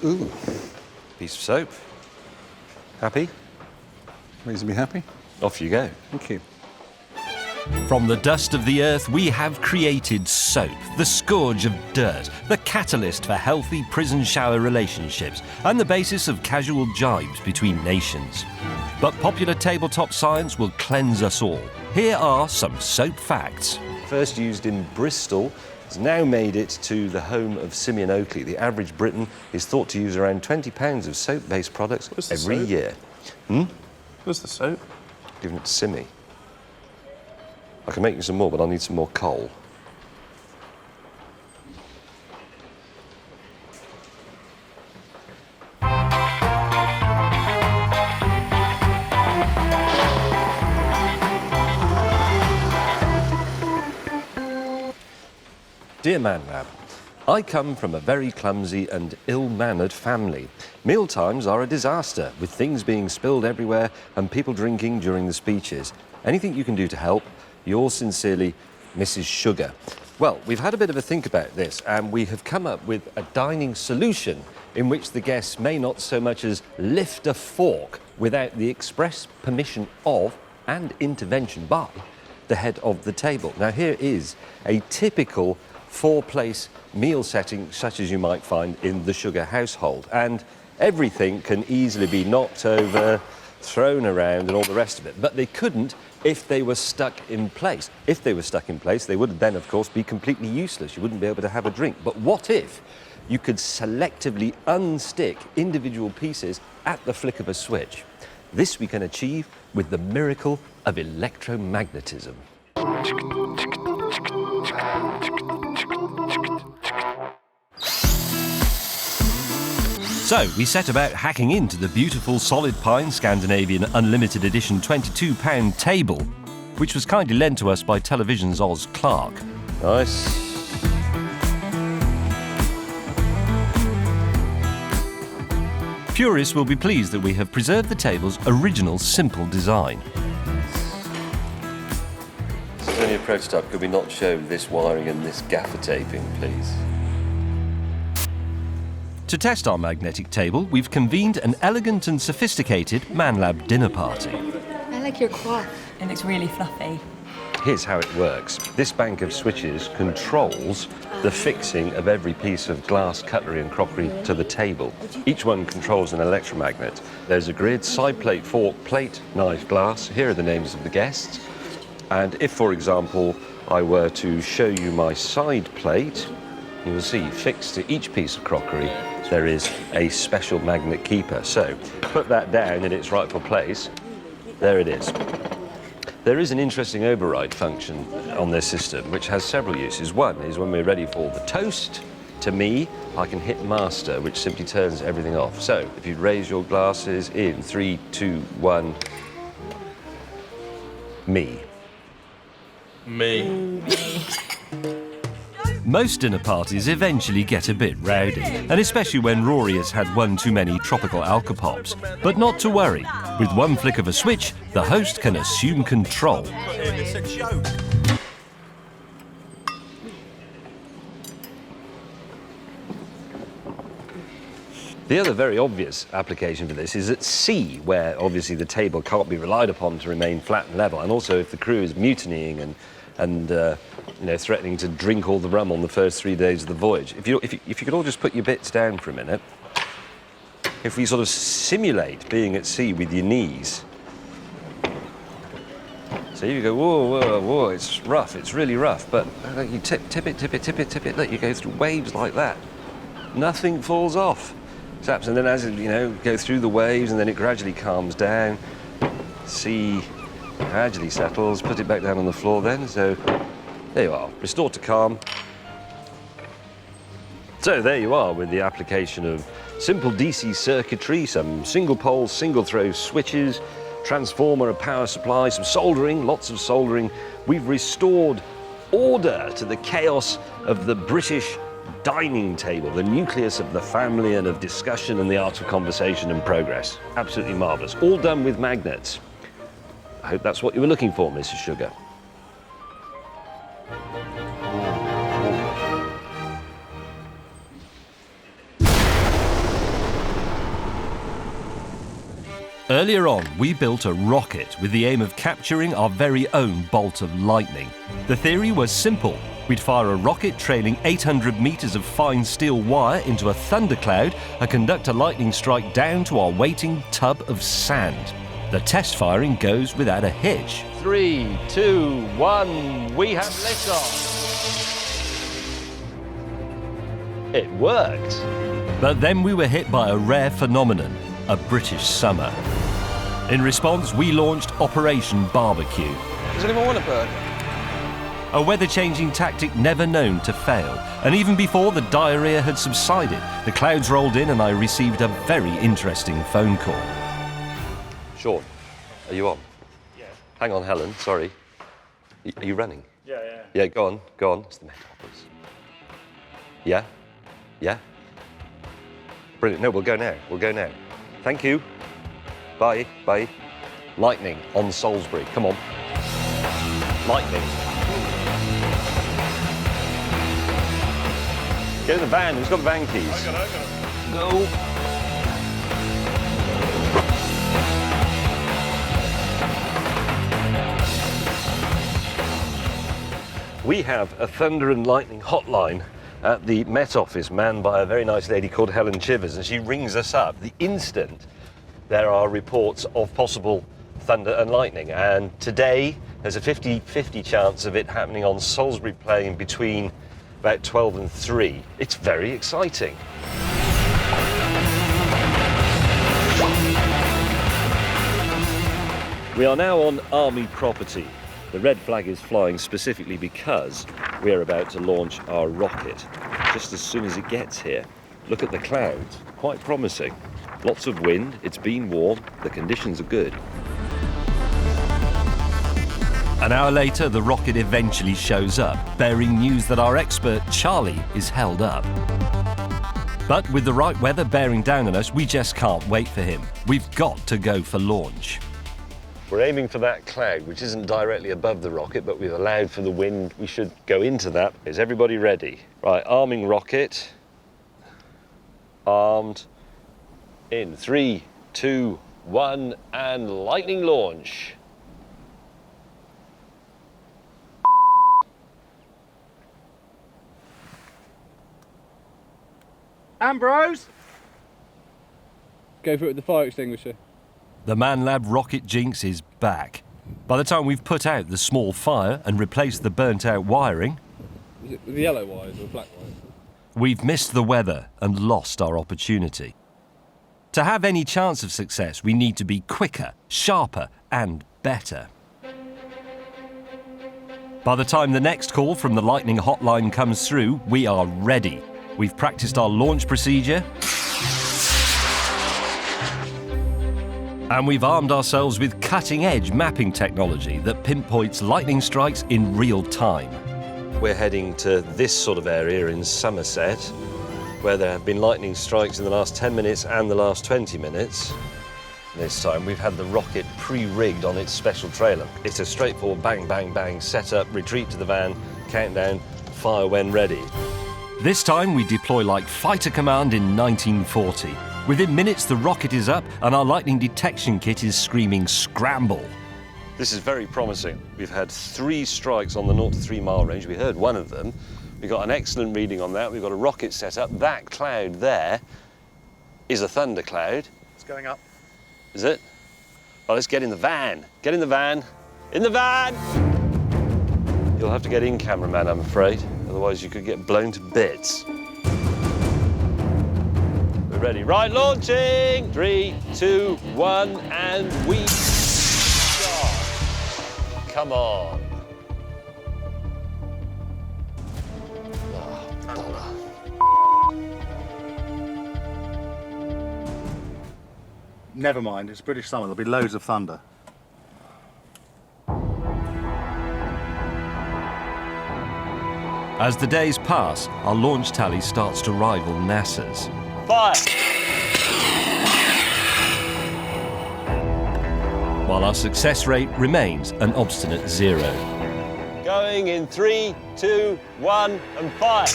Ooh, piece of soap. Happy? Reasonably happy. Off you go. Thank you. From the dust of the earth, we have created soap, the scourge of dirt, the catalyst for healthy prison shower relationships, and the basis of casual jibes between nations. But popular tabletop science will cleanse us all. Here are some soap facts. First used in Bristol, has now made it to the home of Simeon Oakley. The average Briton is thought to use around 20 pounds of soap-based products every year. Where's the soap? Giving it to Simmy. I can make you some more, but I'll need some more coal. Dear ManLab, I come from a very clumsy and ill-mannered family. Mealtimes are a disaster, with things being spilled everywhere and people drinking during the speeches. Anything you can do to help? Yours sincerely, Mrs. Sugar. Well, we've had a bit of a think about this and we have come up with a dining solution in which the guests may not so much as lift a fork without the express permission of and intervention by the head of the table. Now here is a typical four-place meal setting such as you might find in the Sugar household, and everything can easily be knocked over, thrown around and all the rest of it, but they couldn't if they were stuck in place. If they were stuck in place, they would then, of course, be completely useless. You wouldn't be able to have a drink. But what if you could selectively unstick individual pieces at the flick of a switch? This we can achieve with the miracle of electromagnetism. So, we set about hacking into the beautiful solid pine Scandinavian Unlimited Edition £22 table, which was kindly lent to us by Television's Oz Clark. Nice. Purists will be pleased that we have preserved the table's original simple design. This is only a prototype. Could we not show this wiring and this gaffer taping, please? To test our magnetic table, we've convened an elegant and sophisticated ManLab dinner party. I like your coif. It looks really fluffy. Here's how it works. This bank of switches controls the fixing of every piece of glass, cutlery and crockery to the table. Each one controls an electromagnet. There's a grid: side plate, fork, plate, knife, glass. Here are the names of the guests. And if, for example, I were to show you my side plate, you will see fixed to each piece of crockery there is a special magnet keeper. So put that down in its rightful place. There it is. There is an interesting override function on this system which has several uses. One is when we're ready for the toast. To me, I can hit master, which simply turns everything off. So if you'd raise your glasses in 3, 2, 1, me. Me. Most dinner parties eventually get a bit rowdy, and especially when Rory has had one too many tropical alcopops. But not to worry. With one flick of a switch, the host can assume control. It's a joke. The other very obvious application for this is at sea, where obviously the table can't be relied upon to remain flat and level, and also if the crew is mutinying and you know, threatening to drink all the rum on the first 3 days of the voyage. If you could all just put your bits down for a minute. If we sort of simulate being at sea with your knees. So you go, whoa, whoa, whoa, it's rough, it's really rough, but you tip it, let you go through waves like that. Nothing falls off. And then as it, you know, go through the waves and then it gradually calms down. Sea gradually settles, put it back down on the floor then. So there you are, restored to calm. So there you are with the application of simple DC circuitry, some single pole, single throw switches, transformer, a power supply, some soldering, lots of soldering. We've restored order to the chaos of the British dining table, the nucleus of the family and of discussion and the art of conversation and progress. Absolutely marvellous. All done with magnets. I hope that's what you were looking for, Mrs. Sugar. Earlier on, we built a rocket with the aim of capturing our very own bolt of lightning. The theory was simple. We'd fire a rocket trailing 800 metres of fine steel wire into a thundercloud and conduct a lightning strike down to our waiting tub of sand. The test firing goes without a hitch. 3, 2, 1, we have liftoff. It worked. But then we were hit by a rare phenomenon, a British summer. In response, we launched Operation Barbecue. Does anyone want a burger? A weather-changing tactic never known to fail. And even before the diarrhea had subsided, the clouds rolled in and I received a very interesting phone call. Sean, are you on? Yeah. Hang on, Helen, sorry. Are you running? Yeah. Yeah, go on. It's the Metropolis. Yeah? Yeah? Brilliant. No, we'll go now. Thank you. Bye. Lightning on Salisbury. Come on. Lightning. Get in the van. Who's got the van keys? I got it. Go. We have a thunder and lightning hotline at the Met Office, manned by a very nice lady called Helen Chivers, and she rings us up the instant there are reports of possible thunder and lightning. And today there's a 50-50 chance of it happening on Salisbury Plain between about 12 and 3. It's very exciting. We are now on Army property. The red flag is flying specifically because we're about to launch our rocket. Just as soon as it gets here, look at the clouds, quite promising. Lots of wind, it's been warm, the conditions are good. An hour later, the rocket eventually shows up, bearing news that our expert Charlie is held up. But with the right weather bearing down on us, we just can't wait for him. We've got to go for launch. We're aiming for that cloud, which isn't directly above the rocket, but we've allowed for the wind. We should go into that. Is everybody ready? Right, arming rocket. Armed. In 3, 2, 1, and lightning launch. Ambrose! Go for it with the fire extinguisher. The ManLab rocket jinx is back. By the time we've put out the small fire and replaced the burnt-out wiring, Is it with the yellow wires or black wires? we've missed the weather and lost our opportunity. To have any chance of success, we need to be quicker, sharper, and better. By the time the next call from the Lightning hotline comes through, we are ready. We've practiced our launch procedure, and we've armed ourselves with cutting-edge mapping technology that pinpoints lightning strikes in real time. We're heading to this sort of area in Somerset, where there have been lightning strikes in the last 10 minutes and the last 20 minutes. This time we've had the rocket pre-rigged on its special trailer. It's a straightforward bang, bang, bang, set up, retreat to the van, countdown, fire when ready. This time we deploy like Fighter Command in 1940. Within minutes the rocket is up and our lightning detection kit is screaming scramble. This is very promising. We've had 3 strikes on the 0 to 3 mile range. We heard one of them. We got an excellent reading on that. We've got a rocket set up. That cloud there is a thundercloud. It's going up. Is it? Well, let's get in the van. Get in the van. In the van! You'll have to get in, cameraman, I'm afraid. Otherwise you could get blown to bits. We're ready. Right, launching! 3, 2, 1, and we start. Come on. Never mind, it's British summer, there'll be loads of thunder. As the days pass, our launch tally starts to rival NASA's. Fire! While our success rate remains an obstinate 0. Going in 3, 2, 1, and fire!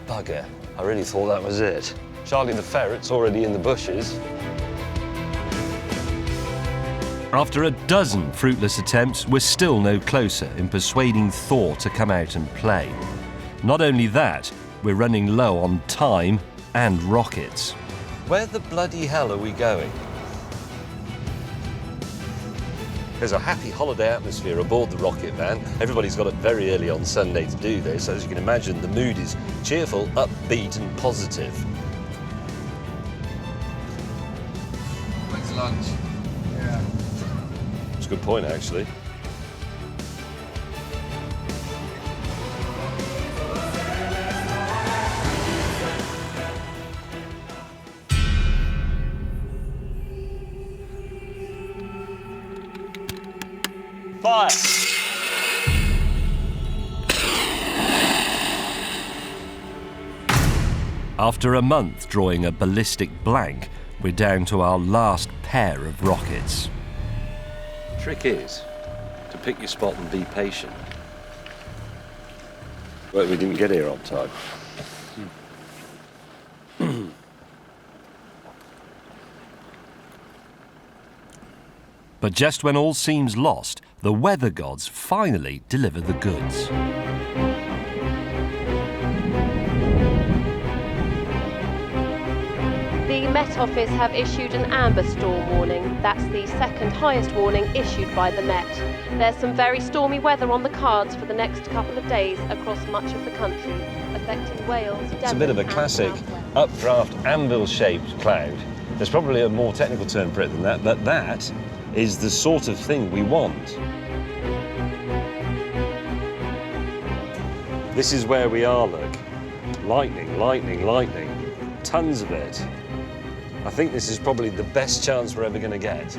Bugger, I really thought that was it. Charlie the ferret's already in the bushes. After a dozen fruitless attempts, we're still no closer in persuading Thor to come out and play. Not only that, we're running low on time and rockets. Where the bloody hell are we going? There's a happy holiday atmosphere aboard the rocket van. Everybody's got up very early on Sunday to do this. As you can imagine, the mood is cheerful, upbeat and positive. When's lunch? Yeah. It's a good point, actually. Fire! After a month drawing a ballistic blank, we're down to our last pair of rockets. Trick is to pick your spot and be patient. Well, we didn't get here on time. But just when all seems lost, the weather gods finally deliver the goods. The Met Office have issued an amber storm warning. That's the second highest warning issued by the Met. There's some very stormy weather on the cards for the next couple of days across much of the country, affecting Wales, Devon, It's a bit of a classic updraft anvil-shaped cloud. There's probably a more technical term for it than that, but that is the sort of thing we want. This is where we are, look. Lightning, lightning, lightning. Tons of it. I think this is probably the best chance we're ever going to get.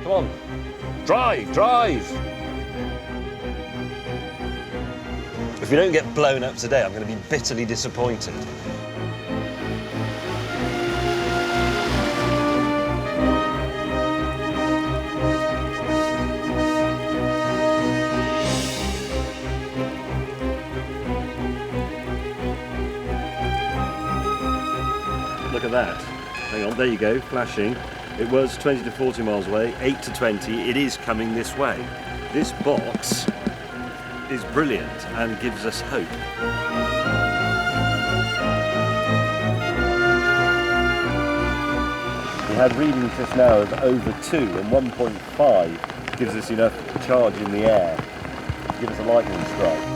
Come on. Drive, drive! If we don't get blown up today, I'm going to be bitterly disappointed. Look at that. Hang on, there you go, flashing. It was 20 to 40 miles away, 8 to 20. It is coming this way. This box is brilliant and gives us hope. We had readings just now of over 2, and 1.5 gives us enough charge in the air to give us a lightning strike.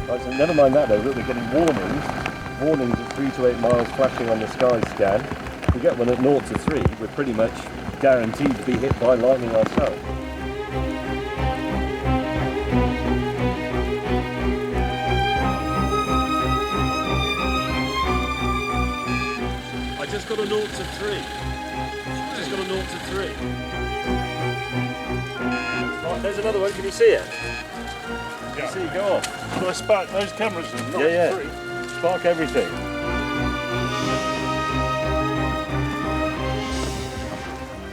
Right, so never mind that though, look, we're getting warnings of 3 to 8 miles flashing on the sky scan. If we get one at 0 to 3, we're pretty much guaranteed to be hit by lightning ourselves. I just got a 0 to 3. Just got a 0 to 3. Oh, there's another one, can you see it? Yeah. See it go off. So I spark those cameras in, not Yeah. three. Spark everything.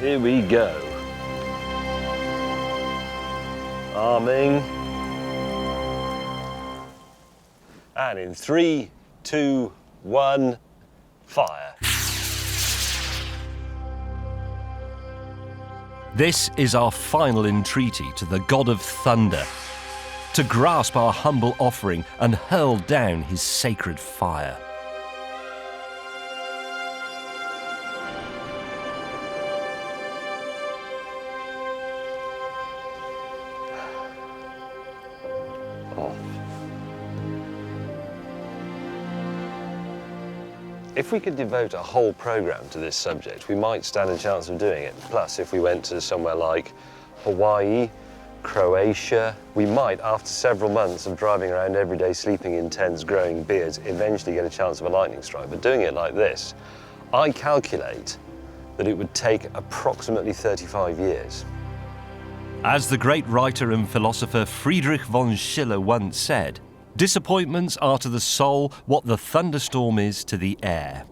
Here we go. Arming. And in 3, 2, 1, fire. This is our final entreaty to the god of thunder, to grasp our humble offering and hurl down his sacred fire. If we could devote a whole programme to this subject, we might stand a chance of doing it. Plus, if we went to somewhere like Hawaii, Croatia, we might, after several months of driving around every day, sleeping in tents, growing beards, eventually get a chance of a lightning strike. But doing it like this, I calculate that it would take approximately 35 years. As the great writer and philosopher Friedrich von Schiller once said, disappointments are to the soul what the thunderstorm is to the air.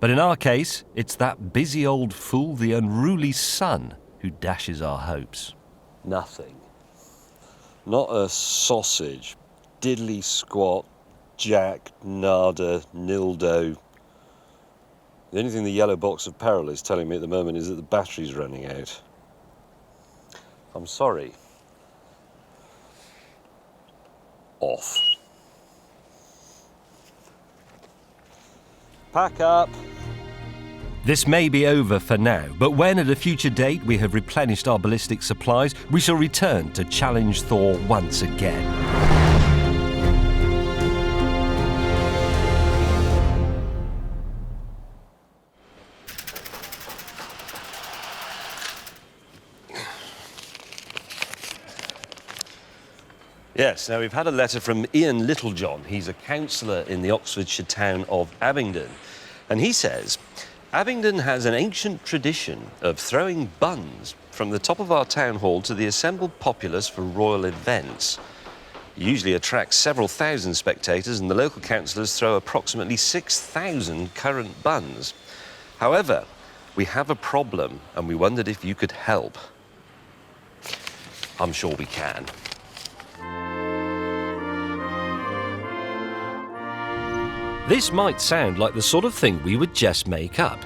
But in our case, it's that busy old fool, the unruly sun, who dashes our hopes. Nothing. Not a sausage, diddly squat, jack, nada, nildo. The only thing the yellow box of peril is telling me at the moment is that the battery's running out. I'm sorry. Off. Pack up. This may be over for now, but when at a future date we have replenished our ballistic supplies, we shall return to challenge Thor once again. Yes, now we've had a letter from Ian Littlejohn. He's a councillor in the Oxfordshire town of Abingdon. And he says, Abingdon has an ancient tradition of throwing buns from the top of our town hall to the assembled populace for royal events. It usually attracts several thousand spectators, and the local councillors throw approximately 6,000 currant buns. However, we have a problem, and we wondered if you could help. I'm sure we can. This might sound like the sort of thing we would just make up.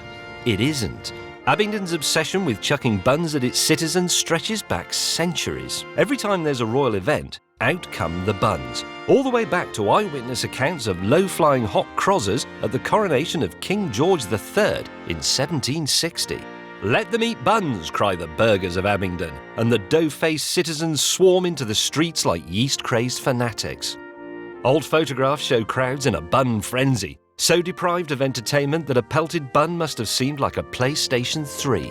It isn't. Abingdon's obsession with chucking buns at its citizens stretches back centuries. Every time there's a royal event, out come the buns. All the way back to eyewitness accounts of low-flying hot crossers at the coronation of King George III in 1760. Let them eat buns, cry the burghers of Abingdon, and the dough-faced citizens swarm into the streets like yeast-crazed fanatics. Old photographs show crowds in a bun frenzy, so deprived of entertainment that a pelted bun must have seemed like a PlayStation 3.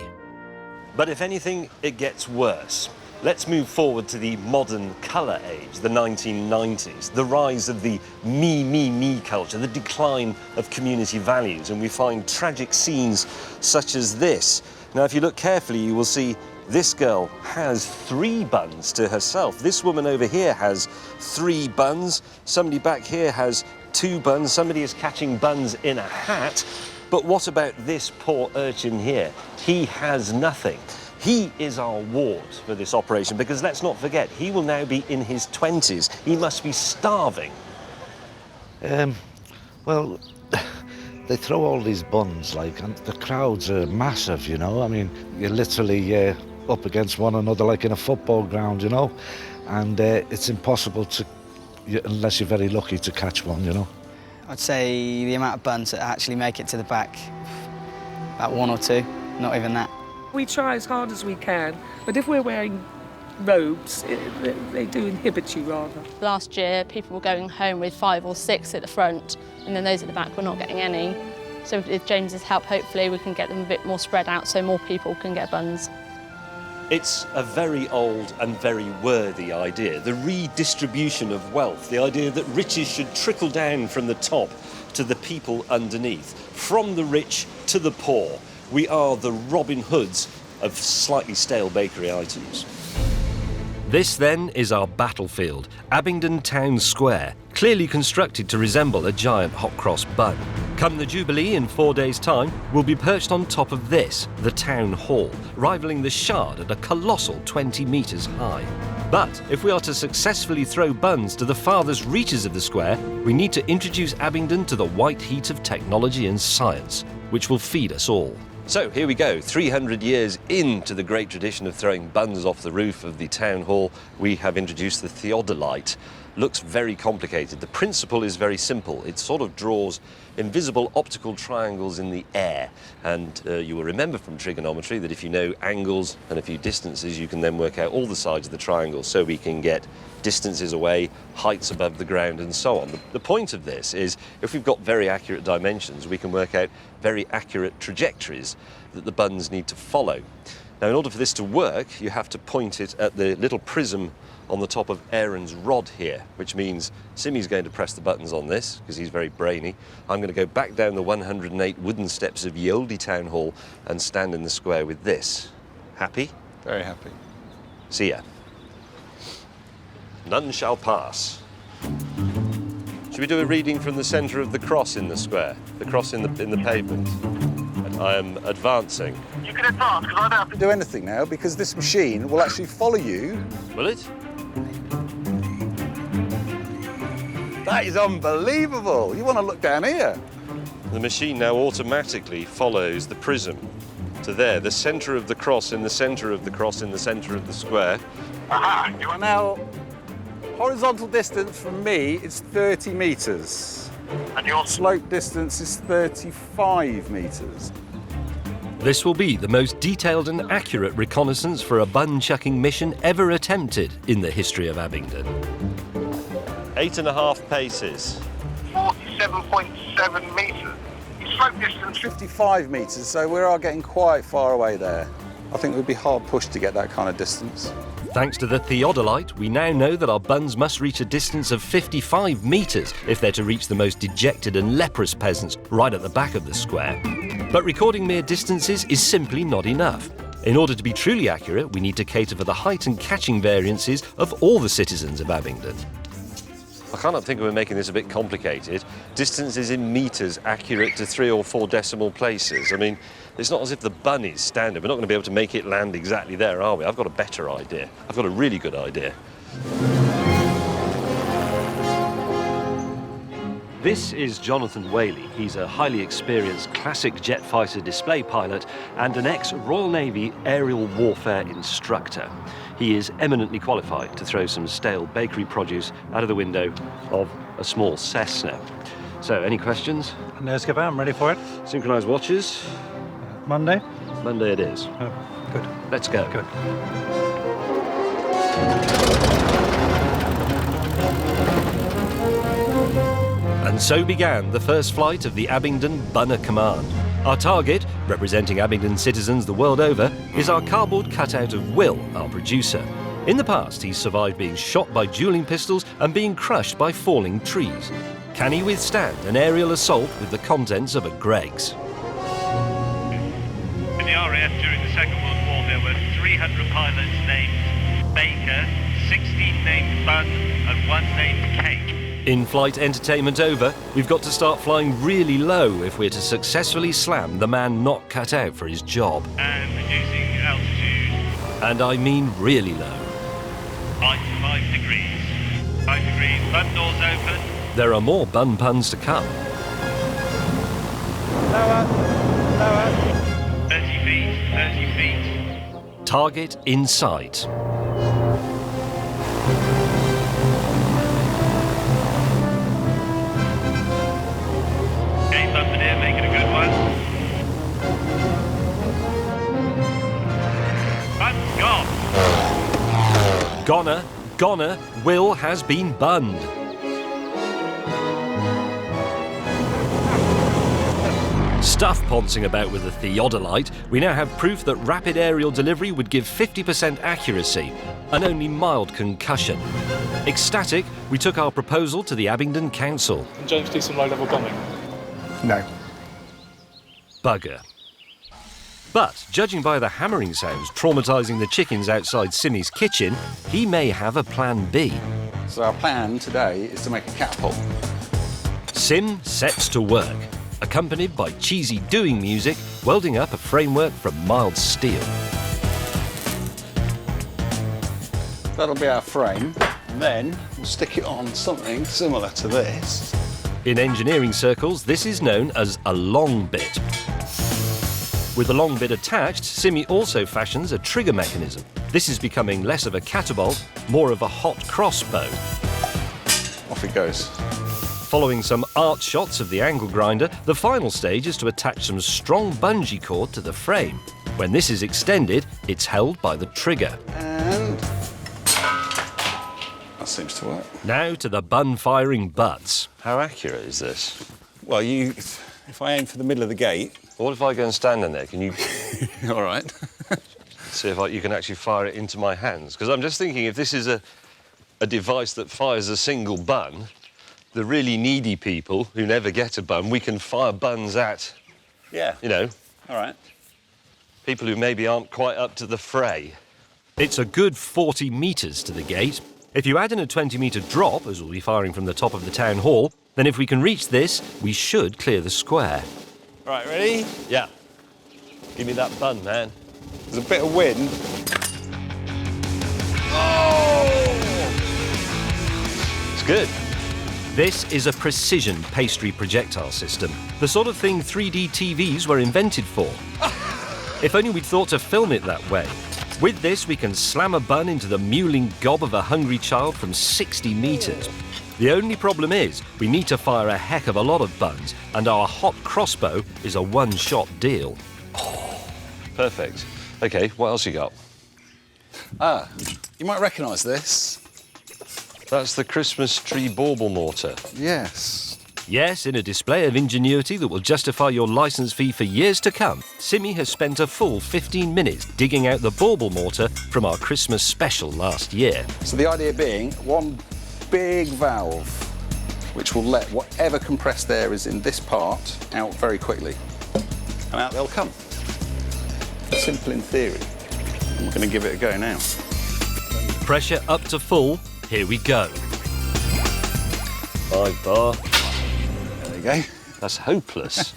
But if anything, it gets worse. Let's move forward to the modern colour age, the 1990s, the rise of the me culture, the decline of community values, and we find tragic scenes such as this. Now, if you look carefully, you will see this girl has 3 buns to herself. This woman over here has 3 buns. Somebody back here has 2 buns. Somebody is catching buns in a hat. But what about this poor urchin here? He has nothing. He is our ward for this operation, because let's not forget, he will now be in his 20s. He must be starving. Well, They throw all these buns, like, and the crowds are massive, you know. I mean, you're literally up against one another like in a football ground, you know. And it's impossible to, unless you're very lucky, to catch one, you know. I'd say the amount of buns that actually make it to the back, about 1 or 2, not even that. We try as hard as we can, but if we're wearing robes, they do inhibit you rather. Last year, people were going home with 5 or 6 at the front, and then those at the back were not getting any. So with James's help, hopefully we can get them a bit more spread out so more people can get buns. It's a very old and very worthy idea, the redistribution of wealth, the idea that riches should trickle down from the top to the people underneath, from the rich to the poor. We are the Robin Hoods of slightly stale bakery items. This then is our battlefield, Abingdon Town Square, clearly constructed to resemble a giant hot cross bun. Come the Jubilee in 4 days' time, we'll be perched on top of this, the Town Hall, rivaling the Shard at a colossal 20 metres high. But if we are to successfully throw buns to the farthest reaches of the square, we need to introduce Abingdon to the white heat of technology and science, which will feed us all. So here we go, 300 years into the great tradition of throwing buns off the roof of the town hall, we have introduced the theodolite. Looks very complicated. The principle is very simple. It sort of draws invisible optical triangles in the air. And you will remember from trigonometry that if you know angles and a few distances, you can then work out all the sides of the triangle, so we can get distances away, heights above the ground, and so on. The point of this is, if we've got very accurate dimensions, we can work out very accurate trajectories that the buns need to follow. Now, in order for this to work, you have to point it at the little prism on the top of Aaron's rod here, which means Simmy's going to press the buttons on this, because he's very brainy. I'm going to go back down the 108 wooden steps of Ye Olde Town Hall and stand in the square with this. Happy? Very happy. See ya. None shall pass. Should we do a reading from the centre of the cross in the square? The cross in the pavement? And I am advancing. You can advance, because I don't have to do anything now, because this machine will actually follow you. Will it? That is unbelievable. You want to look down here. The machine now automatically follows the prism to there, the centre of the cross in the centre of the cross in the centre of the square. Aha! You are now horizontal distance from me is 30 metres. And your slope distance is 35 metres. This will be the most detailed and accurate reconnaissance for a bun-chucking mission ever attempted in the history of Abingdon. 8.5 paces. 47.7 metres. Slope distance 55 metres, so we are getting quite far away there. I think we'd be hard pushed to get that kind of distance. Thanks to the theodolite, we now know that our buns must reach a distance of 55 metres if they're to reach the most dejected and leprous peasants right at the back of the square. But recording mere distances is simply not enough. In order to be truly accurate, we need to cater for the height and catching variances of all the citizens of Abingdon. I cannot think of it making this a bit complicated. Distances in metres accurate to 3 or 4 decimal places. I mean, it's not as if the bun is standard. We're not going to be able to make it land exactly there, are we? I've got a better idea. I've got a really good idea. This is Jonathan Whaley. He's a highly experienced classic jet fighter display pilot and an ex-Royal Navy aerial warfare instructor. He is eminently qualified to throw some stale bakery produce out of the window of a small Cessna. So, any questions? No, Skipper, I'm ready for it. Synchronised watches. Monday? Monday it is. Oh, good. Let's go. Good. And so began the first flight of the Abingdon Bunner Command. Our target, representing Abingdon citizens the world over, is our cardboard cutout of Will, our producer. In the past, he's survived being shot by dueling pistols and being crushed by falling trees. Can he withstand an aerial assault with the contents of a Greggs? In the RAF during the Second World War, there were 300 pilots named Baker, 16 named Bun, and 1 named Cake. In-flight entertainment over, we've got to start flying really low if we're to successfully slam the man not cut out for his job. And reducing altitude. And I mean really low. 95 degrees. 5 degrees, bun doors open. There are more bun puns to come. Lower. 30 feet, 30 feet. Target in sight. Okay, Bombardier, make it a good one. Bun's gone. Goner, Will has been bunned. Stuff poncing about with the theodolite, we now have proof that rapid aerial delivery would give 50% accuracy and only mild concussion. Ecstatic, we took our proposal to the Abingdon Council. Can James do some low-level bombing? No. Bugger. But, judging by the hammering sounds traumatising the chickens outside Simmy's kitchen, he may have a plan B. So our plan today is to make a catapult. Sim sets to work, accompanied by cheesy doing music, welding up a framework from mild steel. That'll be our frame, and then we'll stick it on something similar to this. In engineering circles, this is known as a long bit. With the long bit attached, Simmy also fashions a trigger mechanism. This is becoming less of a catapult, more of a hot crossbow. Off it goes. Following some art shots of the angle grinder, the final stage is to attach some strong bungee cord to the frame. When this is extended, it's held by the trigger. And that seems to work. Now to the bun-firing butts. How accurate is this? Well, if I aim for the middle of the gate... What if I go and stand in there? Can you... All right. See if you can actually fire it into my hands? Because I'm just thinking, if this is a device that fires a single bun, the really needy people who never get a bun, we can fire buns at, Yeah. you know, All right. people who maybe aren't quite up to the fray. It's a good 40 metres to the gate. If you add in a 20-metre drop, as we'll be firing from the top of the town hall, then if we can reach this, we should clear the square. Right, ready? Yeah. Give me that bun, man. There's a bit of wind. It's good. This is a precision pastry projectile system, the sort of thing 3D TVs were invented for. If only we'd thought to film it that way. With this, we can slam a bun into the mewling gob of a hungry child from 60 metres. The only problem is, we need to fire a heck of a lot of buns, and our hot crossbow is a one-shot deal. Perfect. OK, what else you got? You might recognise this. That's the Christmas tree bauble mortar. Yes. Yes, in a display of ingenuity that will justify your licence fee for years to come, Simmy has spent a full 15 minutes digging out the bauble mortar from our Christmas special last year. So the idea being one big valve which will let whatever compressed air is in this part out very quickly. And out they'll come. Simple in theory. And we're going to give it a go now. Pressure up to full. Here we go. 5 bar. There you go. That's hopeless.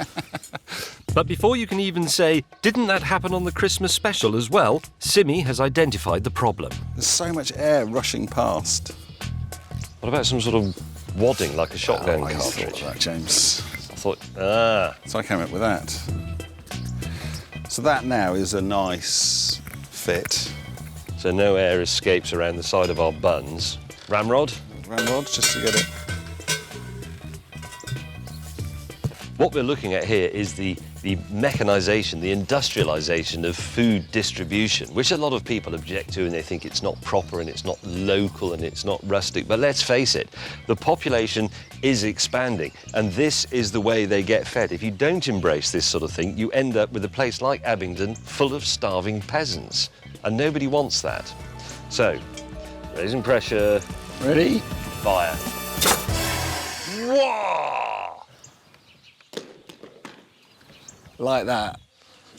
But before you can even say, didn't that happen on the Christmas special as well, Simmy has identified the problem. There's so much air rushing past. What about some sort of wadding, like a shotgun I cartridge? thought of that, James. I thought, So I came up with that. So that now is a nice fit. So no air escapes around the side of our buns. Ramrod? Ramrod, just to get it. What we're looking at here is the mechanisation, the industrialisation of food distribution, which a lot of people object to and they think it's not proper and it's not local and it's not rustic. But let's face it, the population is expanding and this is the way they get fed. If you don't embrace this sort of thing, you end up with a place like Abingdon full of starving peasants. And nobody wants that. So, raising pressure. Ready? Fire. Whoa! Like that.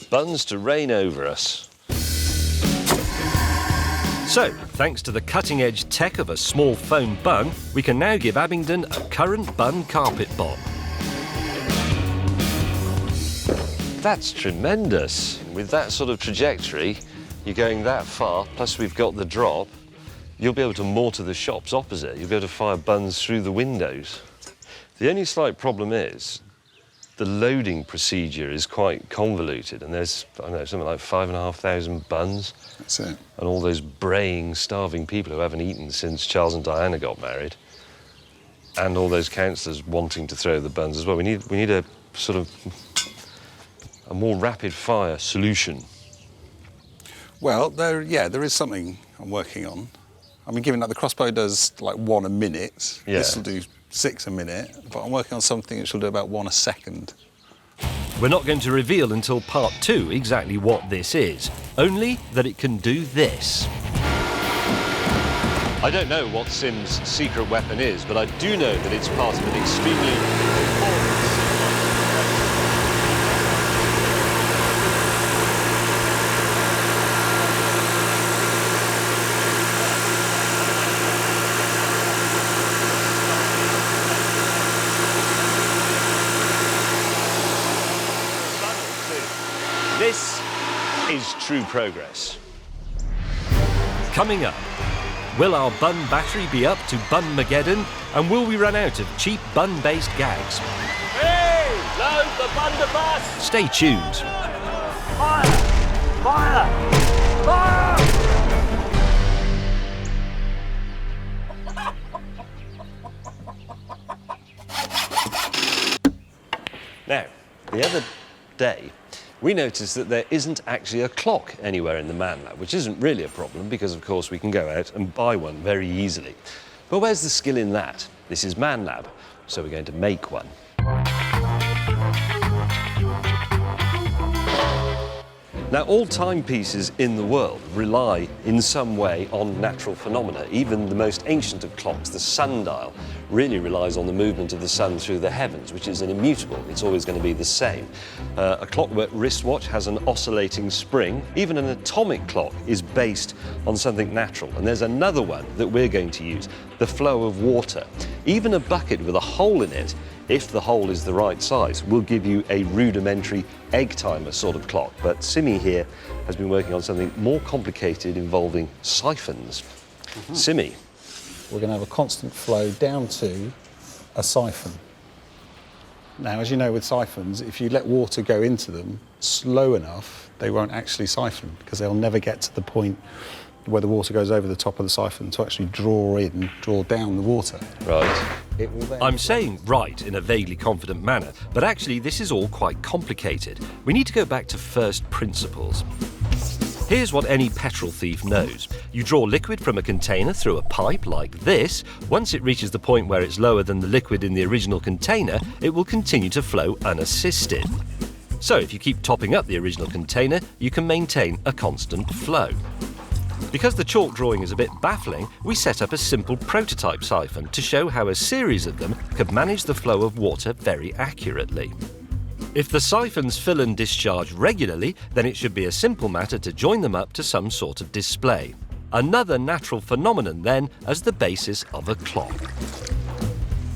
Buns to reign over us. So, thanks to the cutting-edge tech of a small foam bun, we can now give Abingdon a current bun carpet bomb. That's tremendous. With that sort of trajectory, you're going that far, plus we've got the drop, you'll be able to mortar the shops opposite. You'll be able to fire buns through the windows. The only slight problem is, the loading procedure is quite convoluted, and there's, I don't know, something like 5,500 buns. That's it. And all those braying, starving people who haven't eaten since Charles and Diana got married. And all those councillors wanting to throw the buns as well. We need a sort of a more rapid-fire solution. Well, there is something I'm working on. I mean, given that the crossbow does like 1 a minute, Yeah. this will do 6 a minute, but I'm working on something which will do about 1 a second. We're not going to reveal until part 2 exactly what this is, only that it can do this. I don't know what Sim's secret weapon is, but I do know that it's part of an extremely important... This is true progress. Coming up, will our bun battery be up to Bun-mageddon? And will we run out of cheap bun-based gags? Hey! Load the blunderbuss! Stay tuned. Fire! Fire! Fire! Now, the other day, we noticed that there isn't actually a clock anywhere in the Man Lab, which isn't really a problem because, of course, we can go out and buy one very easily. But where's the skill in that? This is Man Lab, so we're going to make one. Now, all timepieces in the world rely in some way on natural phenomena. Even the most ancient of clocks, the sundial, really relies on the movement of the sun through the heavens, which is an immutable. It's always going to be the same. A clockwork wristwatch has an oscillating spring. Even an atomic clock is based on something natural. And there's another one that we're going to use, the flow of water. Even a bucket with a hole in it, if the hole is the right size, will give you a rudimentary egg timer sort of clock. But Simi here has been working on something more complicated involving siphons. Simi. We're going to have a constant flow down to a siphon. Now, as you know with siphons, if you let water go into them slow enough, they won't actually siphon because they'll never get to the point where the water goes over the top of the siphon to actually draw down the water. Right. I'm saying right in a vaguely confident manner, but actually this is all quite complicated. We need to go back to first principles. Here's what any petrol thief knows. You draw liquid from a container through a pipe like this. Once it reaches the point where it's lower than the liquid in the original container, it will continue to flow unassisted. So if you keep topping up the original container, you can maintain a constant flow. Because the chalk drawing is a bit baffling, we set up a simple prototype siphon to show how a series of them could manage the flow of water very accurately. If the siphons fill and discharge regularly, then it should be a simple matter to join them up to some sort of display. Another natural phenomenon, then, as the basis of a clock.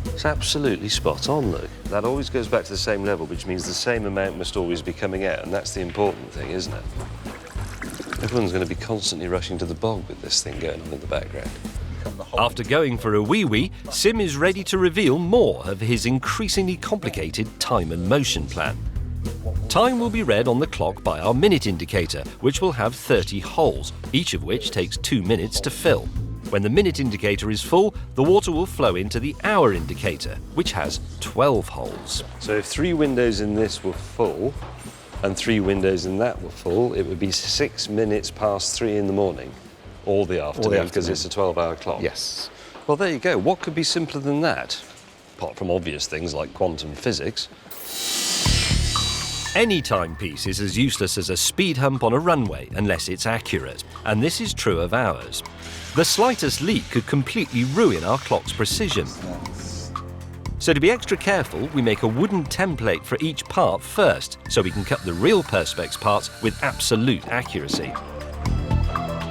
It's absolutely spot on, look. That always goes back to the same level, which means the same amount must always be coming out, and that's the important thing, isn't it? Everyone's going to be constantly rushing to the bog with this thing going on in the background. After going for a wee-wee, Sim is ready to reveal more of his increasingly complicated time and motion plan. Time will be read on the clock by our minute indicator, which will have 30 holes, each of which takes 2 minutes to fill. When the minute indicator is full, the water will flow into the hour indicator, which has 12 holes. So if 3 windows in this were full, and 3 windows in that were full, it would be 6 minutes past 3 in the morning. All the afternoon, because it's a 12-hour clock. Yes. Well, there you go. What could be simpler than that? Apart from obvious things like quantum physics. Any timepiece is as useless as a speed hump on a runway unless it's accurate, and this is true of ours. The slightest leak could completely ruin our clock's precision. So to be extra careful, we make a wooden template for each part first, so we can cut the real Perspex parts with absolute accuracy.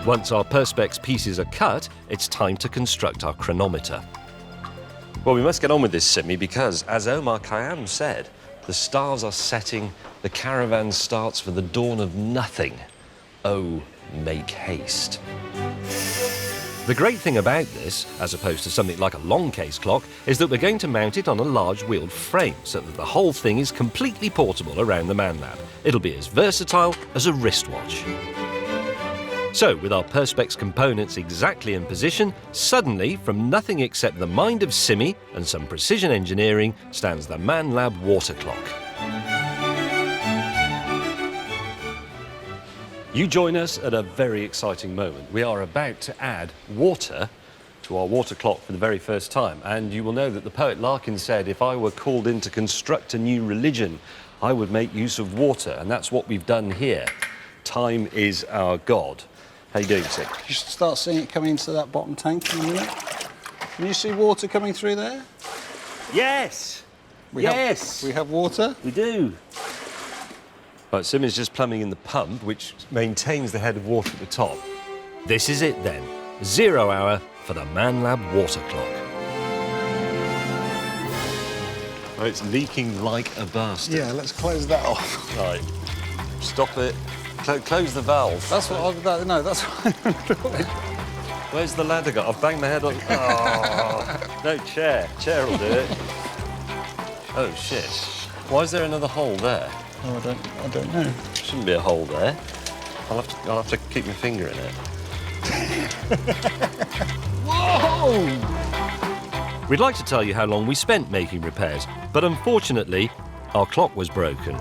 Once our Perspex pieces are cut, it's time to construct our chronometer. Well, we must get on with this, Simi, because, as Omar Khayyam said, the stars are setting, the caravan starts for the dawn of nothing. Oh, make haste. The great thing about this, as opposed to something like a long case clock, is that we're going to mount it on a large wheeled frame so that the whole thing is completely portable around the Man Lab. It'll be as versatile as a wristwatch. So, with our Perspex components exactly in position, suddenly, from nothing except the mind of Simi and some precision engineering, stands the Man Lab water clock. You join us at a very exciting moment. We are about to add water to our water clock for the very first time. And you will know that the poet Larkin said, if I were called in to construct a new religion, I would make use of water. And that's what we've done here. Time is our God. How you doing, Sid? You should start seeing it coming into that bottom tank in a minute. Can you see water coming through there? Yes! We have water? We do. Right, Simi's just plumbing in the pump, which maintains the head of water at the top. This is it then. 0 hour for the Man Lab water clock. Oh, it's leaking like a bastard. Yeah, let's close that off. Right. Stop it. Close the valve. That's what that's what I'm doing. Where's the ladder got? I've banged my head on. Oh. No, chair. Chair will do it. Oh, shit. Why is there another hole there? Oh, I don't know. Shouldn't be a hole there. I'll have to keep my finger in it. Whoa! We'd like to tell you how long we spent making repairs, but unfortunately, our clock was broken.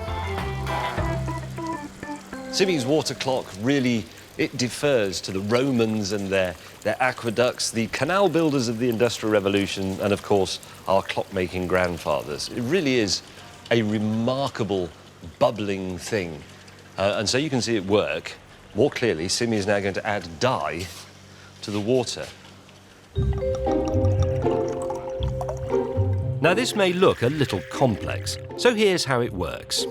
Simi's water clock really, it defers to the Romans and their aqueducts, the canal builders of the Industrial Revolution, and of course, our clock-making grandfathers. It really is a remarkable, bubbling thing. And so you can see it work more clearly. Simi is now going to add dye to the water. Now, this may look a little complex, so here's how it works.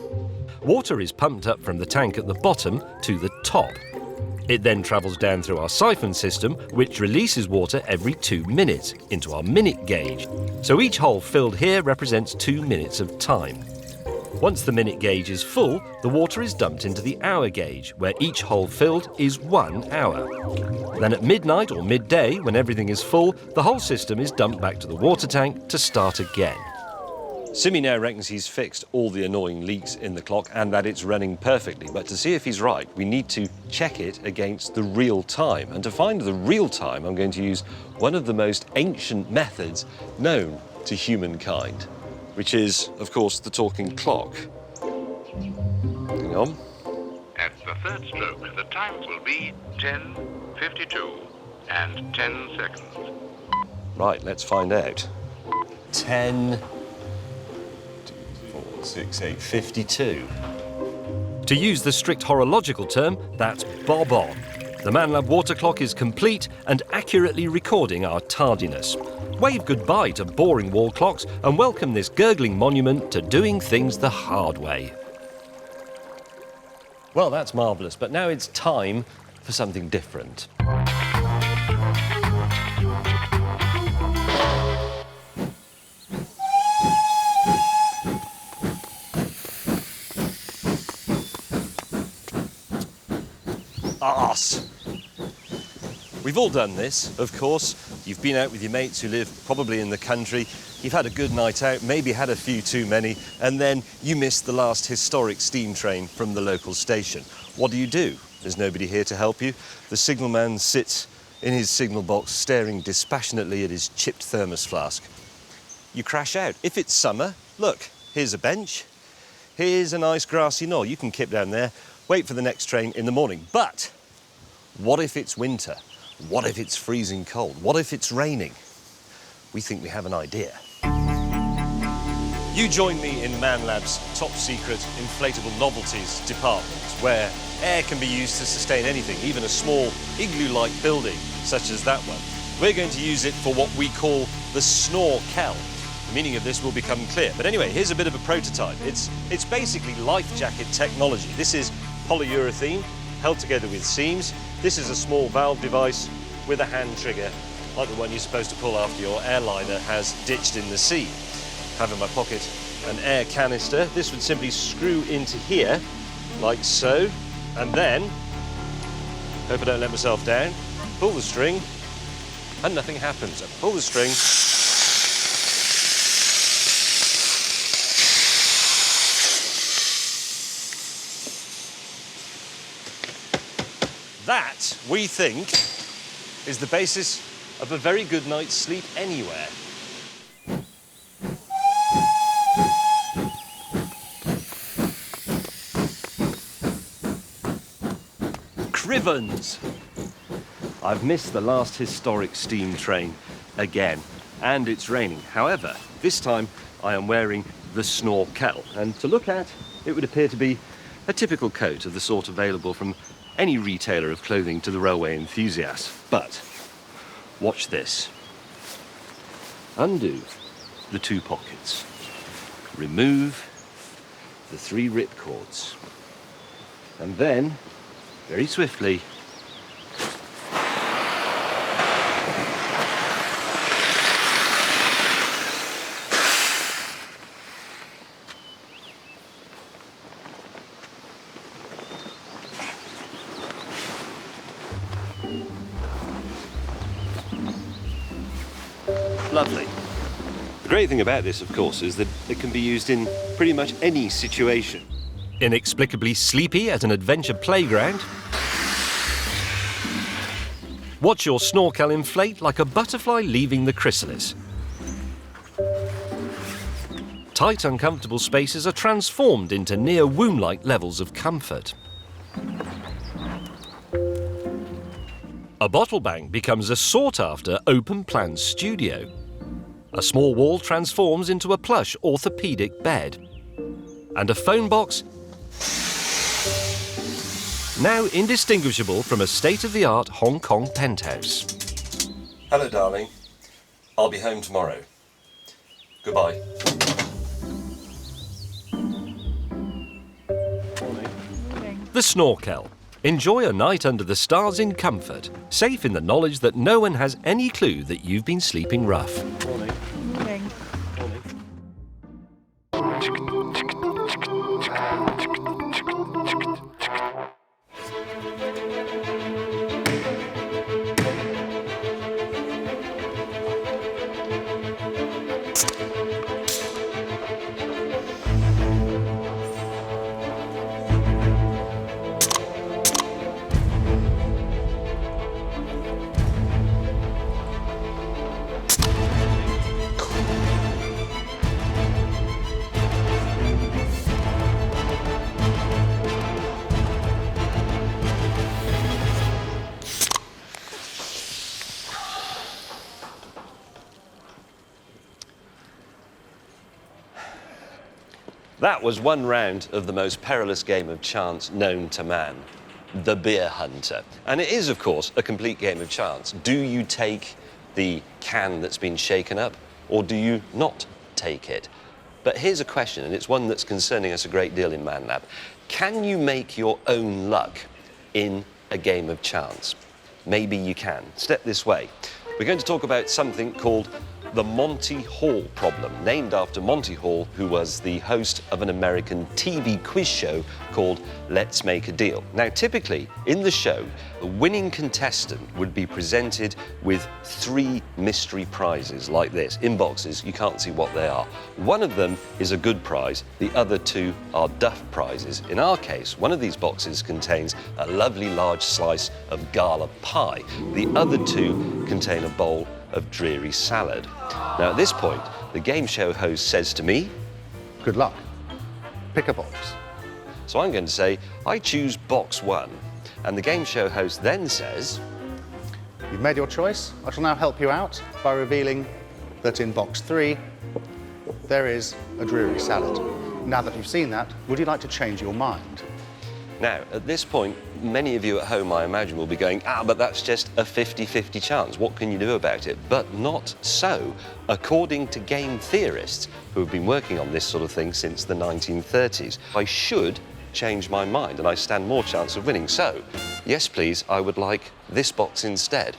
Water is pumped up from the tank at the bottom to the top. It then travels down through our siphon system, which releases water every 2 minutes into our minute gauge. So each hole filled here represents 2 minutes of time. Once the minute gauge is full, the water is dumped into the hour gauge, where each hole filled is 1 hour. Then at midnight or midday, when everything is full, the whole system is dumped back to the water tank to start again. Simi now reckons he's fixed all the annoying leaks in the clock and that it's running perfectly. But to see if he's right, we need to check it against the real time. And to find the real time, I'm going to use one of the most ancient methods known to humankind, which is, of course, the talking clock. Hang on. At the third stroke, the times will be 10:52 and 10 seconds. Right, let's find out. 10, 6, 8, 52. To use the strict horological term, that's bob on. The Man Lab water clock is complete and accurately recording our tardiness. Wave goodbye to boring wall clocks and welcome this gurgling monument to doing things the hard way. Well, that's marvellous, but now it's time for something different. Arse. We've all done this, of course. You've been out with your mates who live probably in the country. You've had a good night out, maybe had a few too many, and then you missed the last historic steam train from the local station. What do? There's nobody here to help you. The signalman sits in his signal box staring dispassionately at his chipped thermos flask. You crash out. If it's summer, look, here's a bench. Here's a nice grassy knoll. You can kip down there, wait for the next train in the morning. But what if it's winter? What if it's freezing cold? What if it's raining? We think we have an idea. You join me in Man Lab's top secret inflatable novelties department, where air can be used to sustain anything, even a small igloo-like building such as that one. We're going to use it for what we call the snorkel. The meaning of this will become clear. But anyway, here's a bit of a prototype. It's basically life jacket technology. This is polyurethane held together with seams. This is a small valve device with a hand trigger, like the one you're supposed to pull after your airliner has ditched in the sea. Have in my pocket an air canister. This would simply screw into here, like so, and then, hope I don't let myself down, pull the string, and nothing happens. I pull the string. That, we think, is the basis of a very good night's sleep anywhere. Crivens! I've missed the last historic steam train again, and it's raining. However, this time I am wearing the snorkel, and to look at, it would appear to be a typical coat of the sort available from any retailer of clothing to the railway enthusiast. But watch this. Undo the 2 pockets. Remove the 3 rip cords. And then, very swiftly, lovely. The great thing about this, of course, is that it can be used in pretty much any situation. Inexplicably sleepy at an adventure playground? Watch your snorkel inflate like a butterfly leaving the chrysalis. Tight, uncomfortable spaces are transformed into near womb-like levels of comfort. A bottle bank becomes a sought-after open-plan studio. A small wall transforms into a plush orthopedic bed. And a phone box, now indistinguishable from a state-of-the-art Hong Kong penthouse. Hello, darling. I'll be home tomorrow. Goodbye. The snorkel. Enjoy a night under the stars in comfort, safe in the knowledge that no one has any clue that you've been sleeping rough. Morning. That was one round of the most perilous game of chance known to man, the beer hunter. And it is, of course, a complete game of chance. Do you take the can that's been shaken up, or do you not take it? But here's a question, and it's one that's concerning us a great deal in Man Lab. Can you make your own luck in a game of chance? Maybe you can. Step this way. We're going to talk about something called the Monty Hall problem, named after Monty Hall, who was the host of an American TV quiz show called Let's Make a Deal. Now, typically, in the show, the winning contestant would be presented with 3 mystery prizes like this, in boxes. You can't see what they are. One of them is a good prize, the other 2 are duff prizes. In our case, one of these boxes contains a lovely large slice of gala pie. The other 2 contain a bowl of dreary salad. Now, at this point, the game show host says to me, "Good luck. Pick a box." So I'm going to say, I choose box 1. And the game show host then says, "You've made your choice. I shall now help you out by revealing that in box 3, there is a dreary salad. Now that you've seen that, would you like to change your mind?" Now, at this point, many of you at home, I imagine, will be going, but that's just a 50-50 chance. What can you do about it? But not so, according to game theorists who have been working on this sort of thing since the 1930s. I should change my mind and I stand more chance of winning. So, yes, please, I would like this box instead.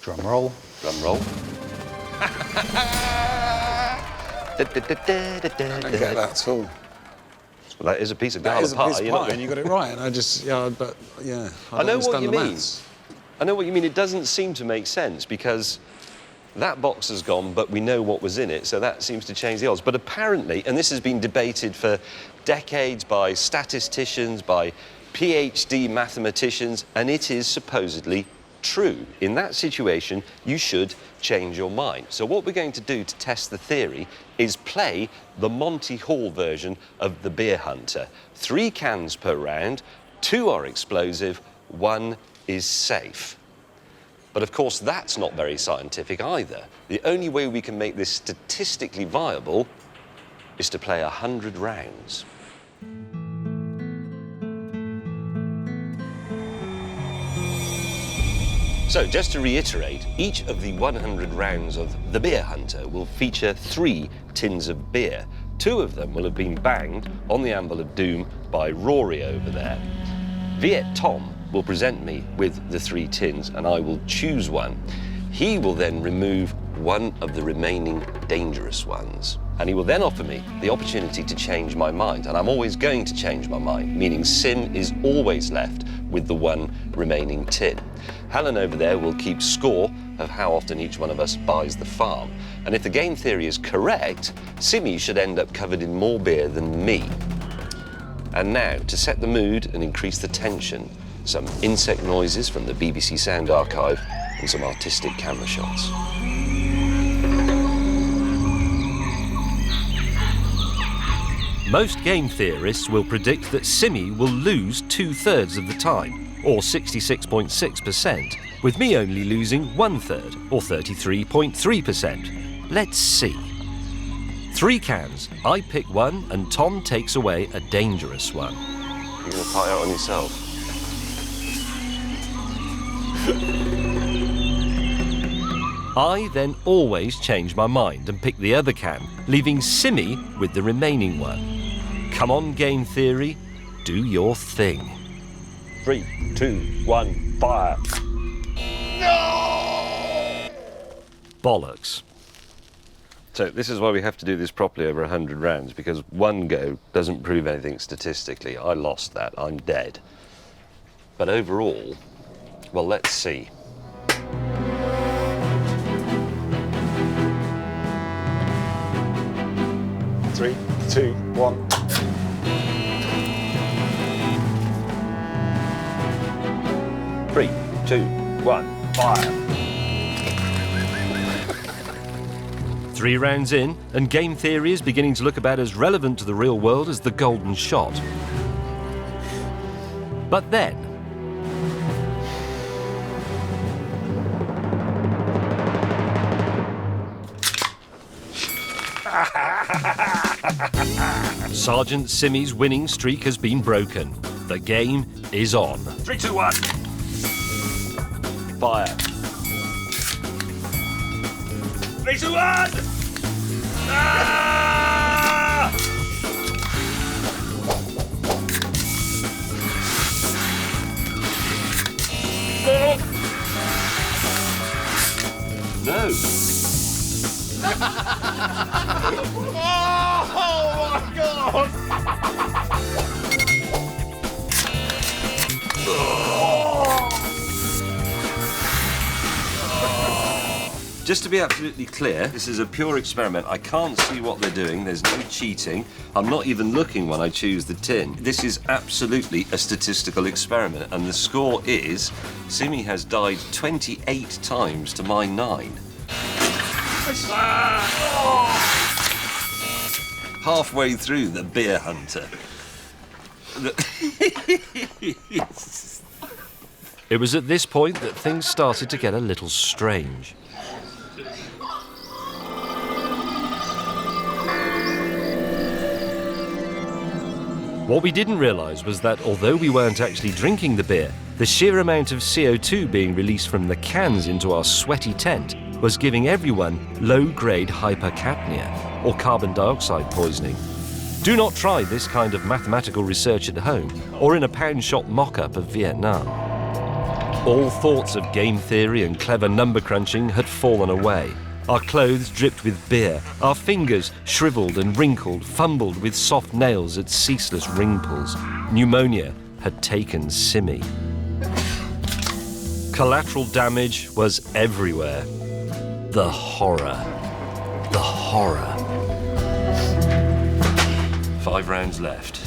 Drum roll. Drum roll. I don't get that at all. Well, that is a piece of gala pie. That is a piece of pie, and you got it right. And I just, I know what you mean. I know what you mean. It doesn't seem to make sense because that box has gone, but we know what was in it, so that seems to change the odds. But apparently, and this has been debated for decades by statisticians, by PhD mathematicians, and it is supposedly true. In that situation, you should change your mind. So what we're going to do to test the theory is play the Monty Hall version of the Beer Hunter. 3 cans per round, 2 are explosive, 1 is safe. But of course, that's not very scientific either. The only way we can make this statistically viable is to play 100 rounds. So, just to reiterate, each of the 100 rounds of the Beer Hunter will feature 3 tins of beer. 2 of them will have been banged on the anvil of doom by Rory over there. Viet Tom will present me with the 3 tins and I will choose one. He will then remove one of the remaining dangerous ones. And he will then offer me the opportunity to change my mind. And I'm always going to change my mind, meaning Sim is always left with the 1 remaining tin. Helen over there will keep score of how often each one of us buys the farm. And if the game theory is correct, Simmy should end up covered in more beer than me. And now, to set the mood and increase the tension, some insect noises from the BBC Sound Archive and some artistic camera shots. Most game theorists will predict that Simmy will lose 2/3 of the time, or 66.6%, with me only losing 1/3, or 33.3%. Let's see. 3 cans. I pick one and Tom takes away a dangerous one. You're going to pie out on yourself. I then always change my mind and pick the other can, leaving Simmy with the remaining one. Come on, game theory, do your thing. 3, 2, 1, fire. No! Bollocks. So this is why we have to do this properly over 100 rounds, because one go doesn't prove anything statistically. I lost that, I'm dead. But overall, well, let's see. Three, 2, 1. Three, 2, 1, fire. 3 rounds in, and game theory is beginning to look about as relevant to the real world as the golden shot. But then, Sergeant Simmy's winning streak has been broken. The game is on. 3, 2, 1. Fire. 3, 2, 1! Ah! No. Oh my God! Just to be absolutely clear, this is a pure experiment. I can't see what they're doing. There's no cheating. I'm not even looking when I choose the tin. This is absolutely a statistical experiment, and the score is Simmy has died 28 times to my 9. Halfway through the Beer Hunter. It was at this point that things started to get a little strange. What we didn't realise was that although we weren't actually drinking the beer, the sheer amount of CO2 being released from the cans into our sweaty tent was giving everyone low-grade hypercapnia, or carbon dioxide poisoning. Do not try this kind of mathematical research at home, or in a pound-shop mock-up of Vietnam. All thoughts of game theory and clever number crunching had fallen away. Our clothes dripped with beer, our fingers shriveled and wrinkled, fumbled with soft nails at ceaseless ring pulls. Pneumonia had taken Simmy. Collateral damage was everywhere. The horror. The horror. 5 rounds left.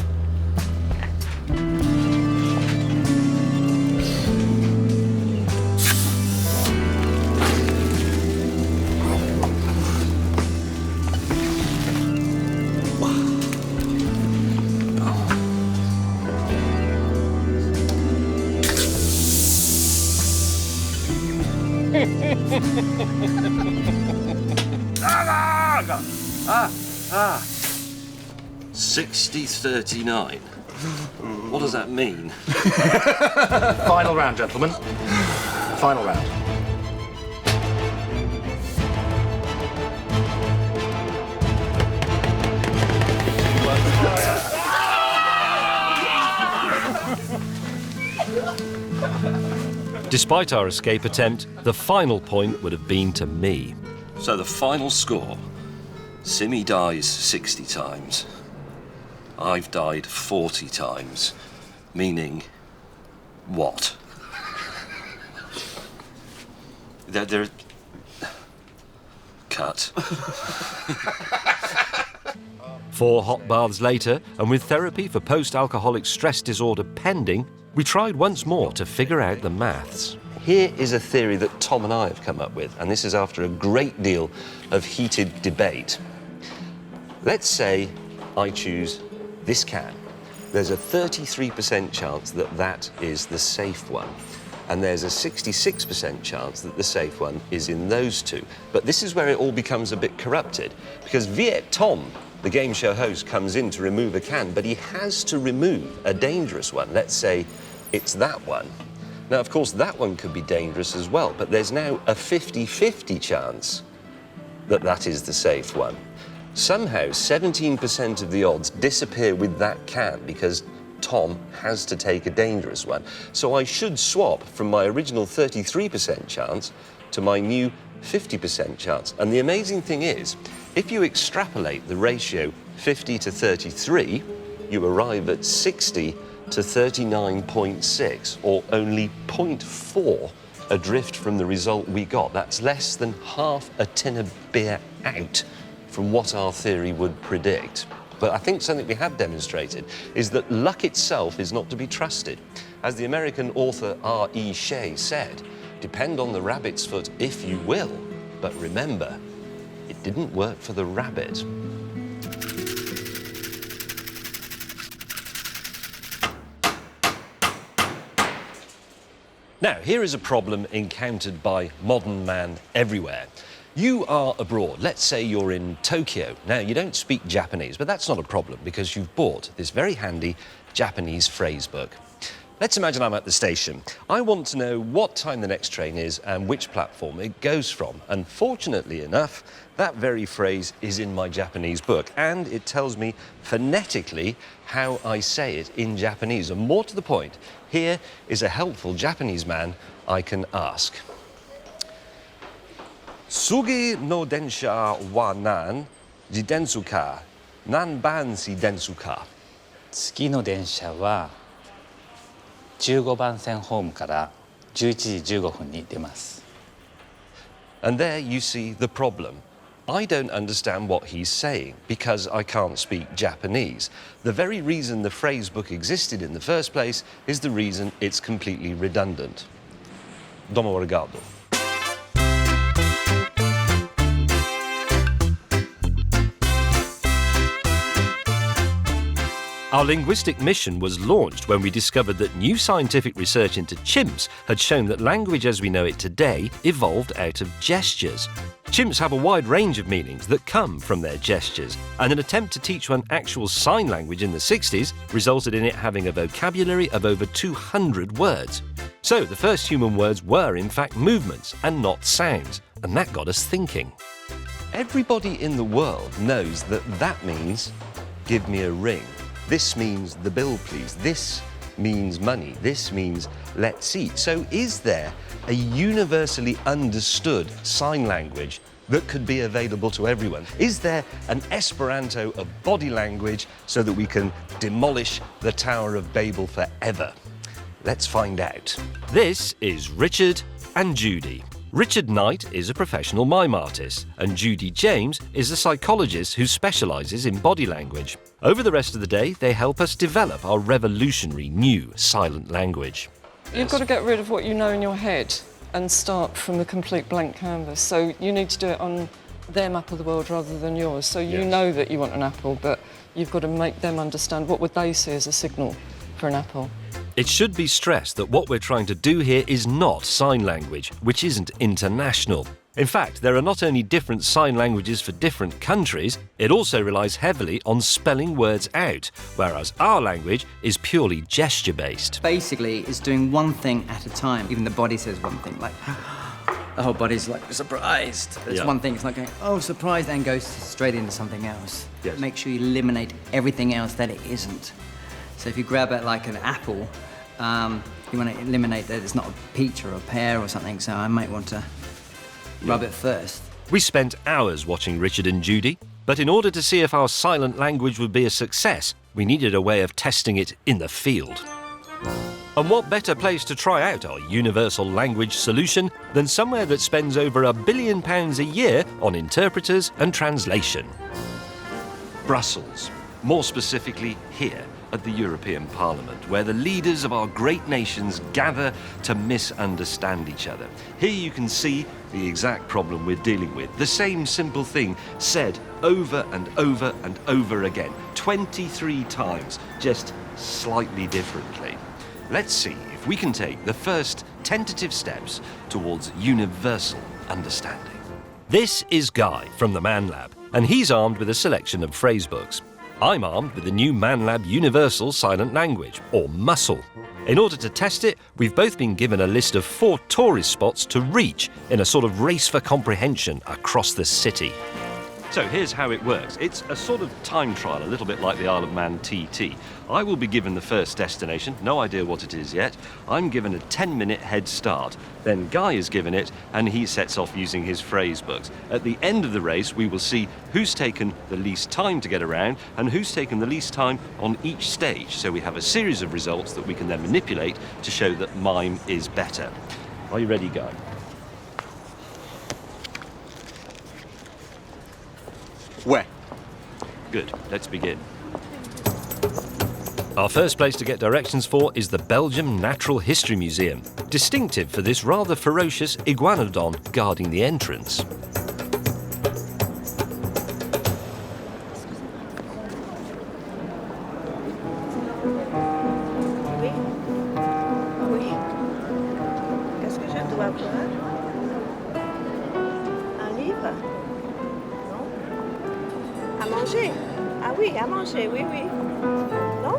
Ah! 60-39. What does that mean? Final round, gentlemen. Final round. Despite our escape attempt, the final point would have been to me. So the final score. Simi dies 60 times. I've died 40 times. Meaning, what? They're... Cut. 4 hot baths later, and with therapy for post-alcoholic stress disorder pending, we tried once more to figure out the maths. Here is a theory that Tom and I have come up with, and this is after a great deal of heated debate. Let's say I choose this can. There's a 33% chance that that is the safe one. And there's a 66% chance that the safe one is in those two. But this is where it all becomes a bit corrupted, because Viet Tom, the game show host, comes in to remove a can, but he has to remove a dangerous one. Let's say it's that one. Now, of course, that one could be dangerous as well, but there's now a 50-50 chance that that is the safe one. Somehow, 17% of the odds disappear with that can because Tom has to take a dangerous one. So I should swap from my original 33% chance to my new 50% chance. And the amazing thing is, if you extrapolate the ratio 50 to 33, you arrive at 60 to 39.6, or only 0.4 adrift from the result we got. That's less than half a tin of beer out from what our theory would predict. But I think something we have demonstrated is that luck itself is not to be trusted. As the American author R.E. Shea said, depend on the rabbit's foot if you will, but remember, it didn't work for the rabbit. Now, here is a problem encountered by modern man everywhere. You are abroad. Let's say you're in Tokyo. Now, you don't speak Japanese, but that's not a problem because you've bought this very handy Japanese phrase book. Let's imagine I'm at the station. I want to know what time the next train is and which platform it goes from. And fortunately enough, that very phrase is in my Japanese book, and it tells me phonetically how I say it in Japanese. And more to the point, here is a helpful Japanese man I can ask. Sugi no densha wa nan jidensu ka? Nan ban si densu ka? 次の電車は15番線ホームから11時15分に出ます。 And there you see the problem. I don't understand what he's saying because I can't speak Japanese. The very reason the phrase book existed in the first place is the reason it's completely redundant. Domo arigato. Our linguistic mission was launched when we discovered that new scientific research into chimps had shown that language as we know it today evolved out of gestures. Chimps have a wide range of meanings that come from their gestures, and an attempt to teach one actual sign language in the 60s resulted in it having a vocabulary of over 200 words. So the first human words were in fact movements and not sounds, and that got us thinking. Everybody in the world knows that that means give me a ring. This means the bill, please. This means money. This means let's eat. So is there a universally understood sign language that could be available to everyone? Is there an Esperanto of body language so that we can demolish the Tower of Babel forever? Let's find out. This is Richard and Judy. Richard Knight is a professional mime artist, and Judy James is a psychologist who specialises in body language. Over the rest of the day, they help us develop our revolutionary new silent language. You've got to get rid of what you know in your head and start from a complete blank canvas. So you need to do it on their map of the world rather than yours. So you know that you want an apple, but you've got to make them understand what would they see as a signal for an apple. It should be stressed that what we're trying to do here is not sign language, which isn't international. In fact, there are not only different sign languages for different countries, it also relies heavily on spelling words out, whereas our language is purely gesture-based. Basically, it's doing one thing at a time. Even the body says one thing, like the whole body's like surprised. It's one thing, it's not going, oh, surprised, and goes straight into something else. Yes. Make sure you eliminate everything else that it isn't. So if you grab it like an apple, you want to eliminate that it's not a peach or a pear or something, so I might want to rub it first. We spent hours watching Richard and Judy, but in order to see if our silent language would be a success, we needed a way of testing it in the field. And what better place to try out our universal language solution than somewhere that spends over £1 billion a year on interpreters and translation? Brussels, more specifically here at the European Parliament, where the leaders of our great nations gather to misunderstand each other. Here you can see the exact problem we're dealing with. The same simple thing said over and over and over again, 23 times, just slightly differently. Let's see if we can take the first tentative steps towards universal understanding. This is Guy from the Man Lab, and he's armed with a selection of phrase books. I'm armed with the new Man Lab Universal Silent Language, or MUSCLE. In order to test it, we've both been given a list of 4 tourist spots to reach in a sort of race for comprehension across the city. So here's how it works. It's a sort of time trial, a little bit like the Isle of Man TT. I will be given the first destination, no idea what it is yet. I'm given a 10-minute head start. Then Guy is given it, and he sets off using his phrase books. At the end of the race, we will see who's taken the least time to get around and who's taken the least time on each stage. So we have a series of results that we can then manipulate to show that mime is better. Are you ready, Guy? Where? Good, let's begin. Our first place to get directions for is the Belgium Natural History Museum, distinctive for this rather ferocious iguanodon guarding the entrance. Oui. Qu'est-ce que je dois voir? Un livre? Non? À manger? Ah oui, à manger, oui, oui. Non?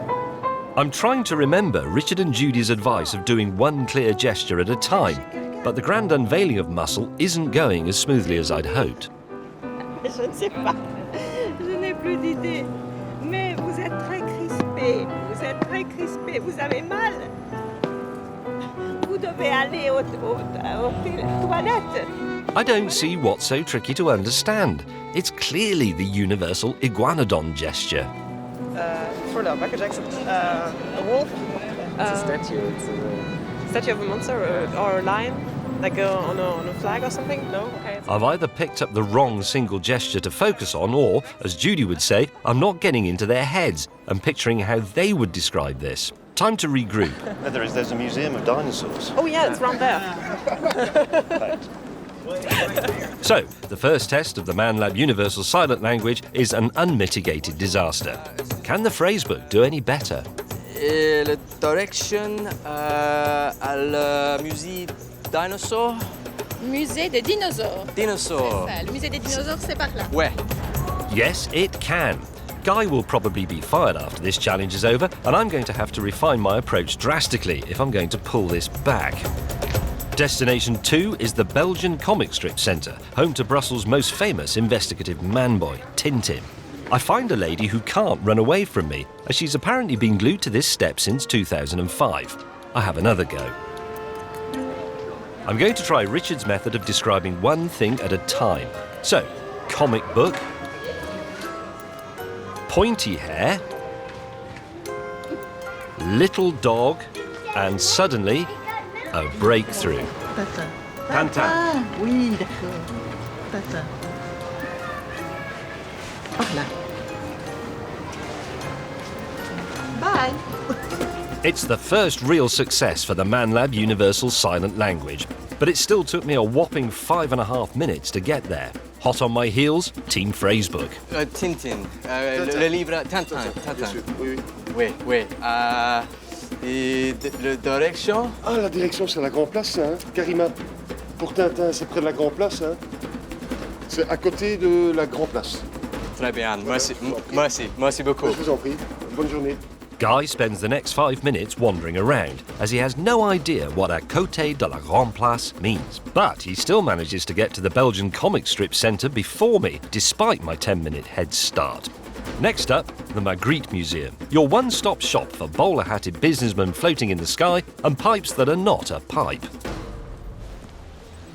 I'm trying to remember Richard and Judy's advice of doing one clear gesture at a time, but the grand unveiling of MUSCLE isn't going as smoothly as I'd hoped. Je ne sais pas. Je n'ai plus d'idée. Mais vous êtes très crispé. Vous êtes très crispé. Vous avez mal. Vous devez aller aux toilettes. I don't see what's so tricky to understand. It's clearly the universal iguanodon gesture. Thriller, Michael Jackson. A wolf. It's a statue. It's a statue of a monster or a lion, like on a flag or something. No? Okay. I've either picked up the wrong single gesture to focus on, or, as Judy would say, I'm not getting into their heads and picturing how they would describe this. Time to regroup. There's a museum of dinosaurs. Oh yeah, it's around there. Thanks. So, the first test of the Man Lab Universal Silent Language is an unmitigated disaster. Can the phrasebook do any better? Le direction à musée dinosaure. Musée des dinosaures. Dinosaures. C'est ça. Le musée des dinosaures, c'est par là. Ouais. Yes, it can. Guy will probably be fired after this challenge is over, and I'm going to have to refine my approach drastically if I'm going to pull this back. Destination 2 is the Belgian Comic Strip Centre, home to Brussels' most famous investigative man-boy, Tintin. I find a lady who can't run away from me, as she's apparently been glued to this step since 2005. I have another go. I'm going to try Richard's method of describing one thing at a time. So, comic book, pointy hair, little dog, And suddenly, a breakthrough. Tata. Tintin. Ah, oui, d'accord. Tata. Voilà. Bye. It's the first real success for the ManLab Universal Silent Language, but it still took me a whopping 5.5 minutes to get there. Hot on my heels, Team Phrasebook. Tintin. Le livre Tintin. Tintin. Oui, oui. Oui. Et la direction? Ah, la direction, c'est la Grand Place, hein, Karima. Pour Tintin, c'est près de la Grand Place, hein. C'est à côté de la Grand Place. Très bien. Merci beaucoup. Je vous en prie. Bonne journée. Guy spends the next 5 minutes wandering around, as he has no idea what a Côté de la Grande Place means. But he still manages to get to the Belgian comic strip centre before me, despite my 10-minute head start. Next up, the Magritte Museum, your one-stop shop for bowler-hatted businessmen floating in the sky and pipes that are not a pipe.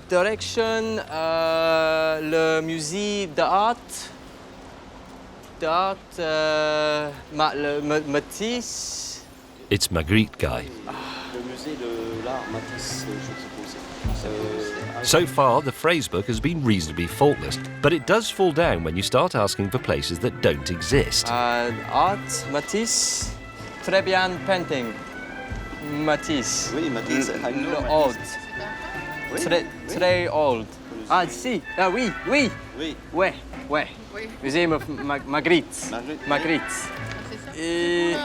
Direction, le musée d'art. Matisse. It's Magritte, Guy. Le musée de l'art Matisse, je suppose. So far, the phrasebook has been reasonably faultless, but it does fall down when you start asking for places that don't exist. Art, Matisse. Très bien painting. Matisse. Oui, Matisse. Old. Très old. Ah, si. Ah, oui. Oui. Ouais. Museum of Magritte. Magritte. Il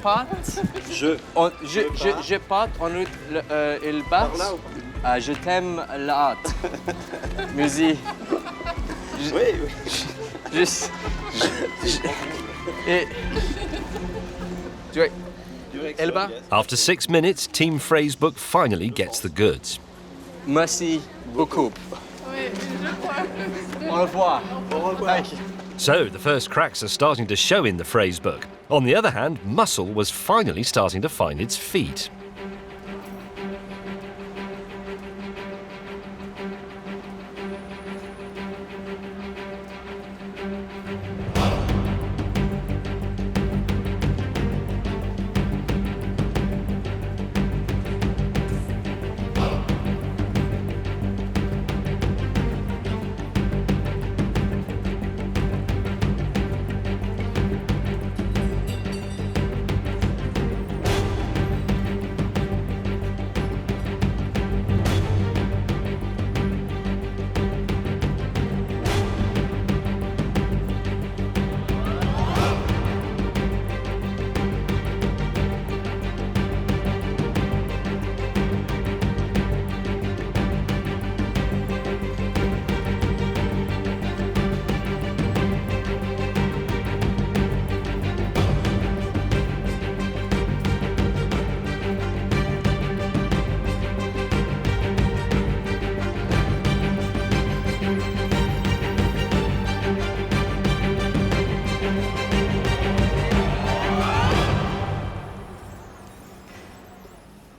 part. Je part en route. Il part. Je t'aime l'art. Musée. Oui. After 6 minutes, Team Phrasebook finally gets the goods. Merci beaucoup. Au revoir. Thank you. So, the first cracks are starting to show in the phrasebook. On the other hand, muscle was finally starting to find its feet.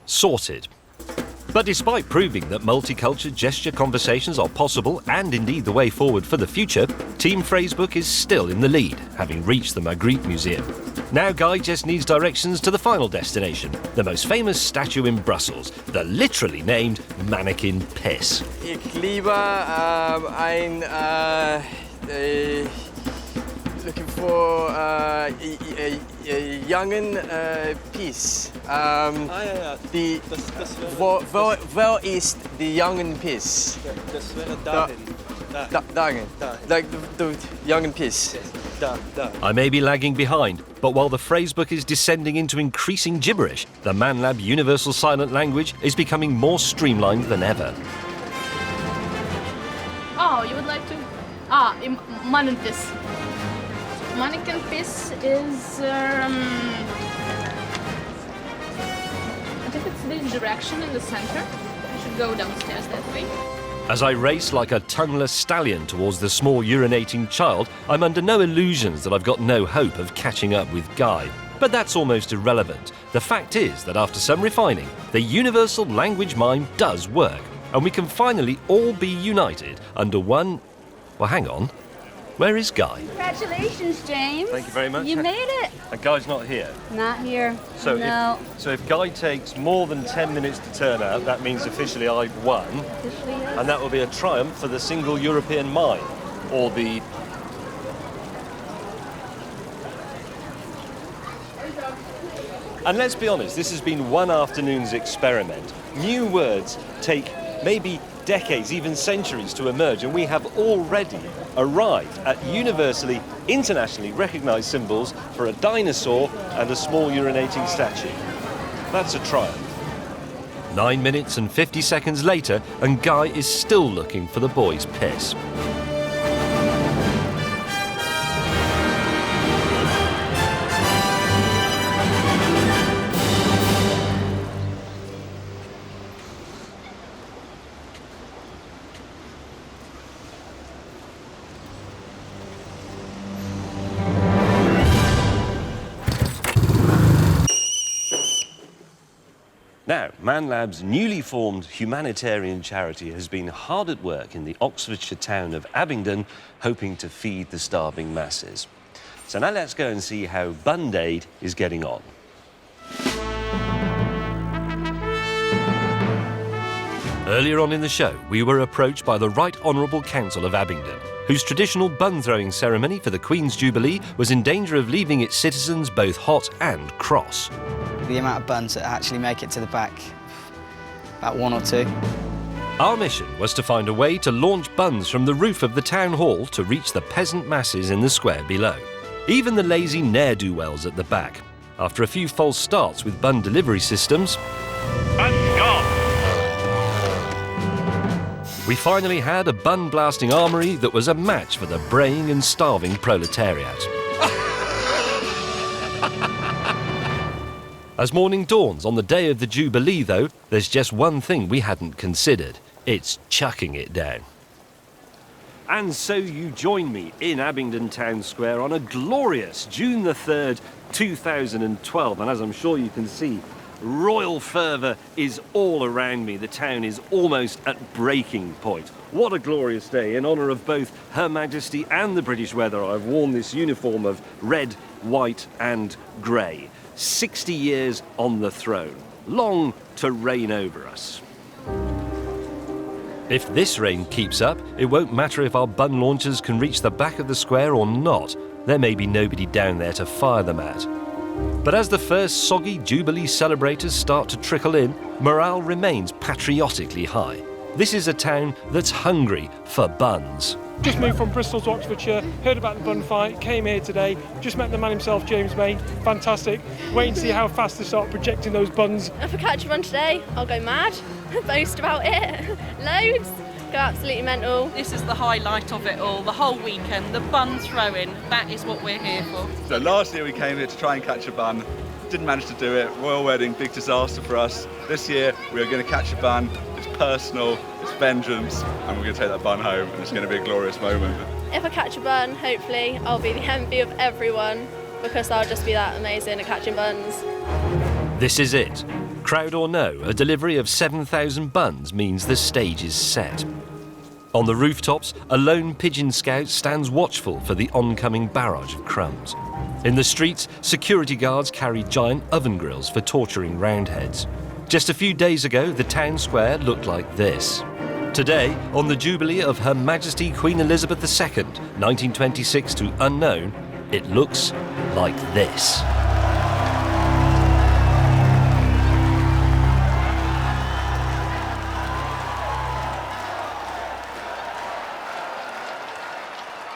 Sorted. But despite proving that multicultural gesture conversations are possible and indeed the way forward for the future, Team Phrasebook is still in the lead, having reached the Magritte Museum. Now Guy just needs directions to the final destination, the most famous statue in Brussels, the literally named Mannequin Piss. Ich liebe looking for a young piece. Where is the young piece? Das wäre dahin. Dahin. Like the young piece. I may be lagging behind, but while the phrasebook is descending into increasing gibberish, the ManLab Universal Silent Language is becoming more streamlined than ever. Oh, you would like to? Mannequin piece. Mannequin piece is. I think it's the direction in the center. You should go downstairs that way. As I race like a tongueless stallion towards the small urinating child, I'm under no illusions that I've got no hope of catching up with Guy. But that's almost irrelevant. The fact is that after some refining, the universal language mime does work, and we can finally all be united under one... Well, hang on. Where is Guy? Congratulations, James. Thank you very much. You made it. And Guy's not here. Not here. So, no. if Guy takes more than 10 minutes to turn out, that means officially I've won. Officially, yes. And that will be a triumph for the single European mine, or the... And let's be honest, this has been one afternoon's experiment. New words take maybe decades, even centuries to emerge, and we have already arrived at universally, internationally recognised symbols for a dinosaur and a small urinating statue. That's a triumph. 9 minutes and 50 seconds later, and Guy is still looking for the boy's piss. Now, ManLab's newly formed humanitarian charity has been hard at work in the Oxfordshire town of Abingdon, hoping to feed the starving masses. So now let's go and see how Band-Aid is getting on. Earlier on in the show, we were approached by the Right Honourable Council of Abingdon, whose traditional bun-throwing ceremony for the Queen's Jubilee was in danger of leaving its citizens both hot and cross. The amount of buns that actually make it to the back, about 1 or 2. Our mission was to find a way to launch buns from the roof of the town hall to reach the peasant masses in the square below. Even the lazy ne'er-do-wells at the back. After a few false starts with bun delivery systems, Bun's gone. we finally had a bun-blasting armoury that was a match for the braying and starving proletariat. As morning dawns on the day of the Jubilee, though, there's just one thing we hadn't considered. It's chucking it down. And so you join me in Abingdon Town Square on a glorious June the 3rd, 2012. And as I'm sure you can see, royal fervour is all around me. The town is almost at breaking point. What a glorious day. In honour of both Her Majesty and the British weather, I've worn this uniform of red, white and grey. 60 years on the throne, long to reign over us. If this rain keeps up, it won't matter if our bun launchers can reach the back of the square or not. There may be nobody down there to fire them at. But as the first soggy Jubilee celebrators start to trickle in, morale remains patriotically high. This is a town that's hungry for buns. Just moved from Bristol to Oxfordshire, heard about the bun fight, came here today, just met the man himself, James May, fantastic. Waiting to see how fast they start projecting those buns. If I catch a bun today, I'll go mad, boast about it, loads, go absolutely mental. This is the highlight of it all, the whole weekend, the bun throwing, that is what we're here for. So last year we came here to try and catch a bun, didn't manage to do it, royal wedding, big disaster for us. This year we are going to catch a bun, it's personal, it's vengeance, and we're going to take that bun home, and it's going to be a glorious moment. If I catch a bun, hopefully I'll be the envy of everyone, because I'll just be that amazing at catching buns. This is it. Crowd or no, a delivery of 7,000 buns means the stage is set. On the rooftops, a lone pigeon scout stands watchful for the oncoming barrage of crumbs. In the streets, security guards carry giant oven grills for torturing roundheads. Just a few days ago, the town square looked like this. Today, on the Jubilee of Her Majesty Queen Elizabeth II, 1926 to unknown, it looks like this.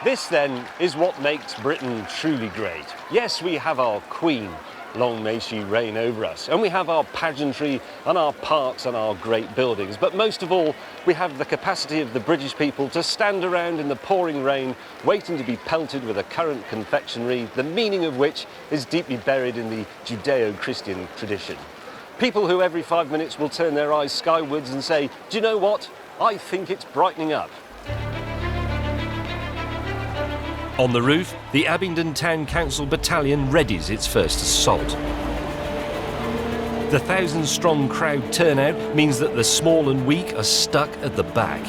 This, then, is what makes Britain truly great. Yes, we have our Queen, long may she reign over us, and we have our pageantry and our parks and our great buildings, but most of all, we have the capacity of the British people to stand around in the pouring rain, waiting to be pelted with a currant confectionery, the meaning of which is deeply buried in the Judeo-Christian tradition. People who every 5 minutes will turn their eyes skywards and say, "Do you know what? I think it's brightening up." On the roof, the Abingdon Town Council Battalion readies its first assault. The 1,000-strong crowd turnout means that the small and weak are stuck at the back.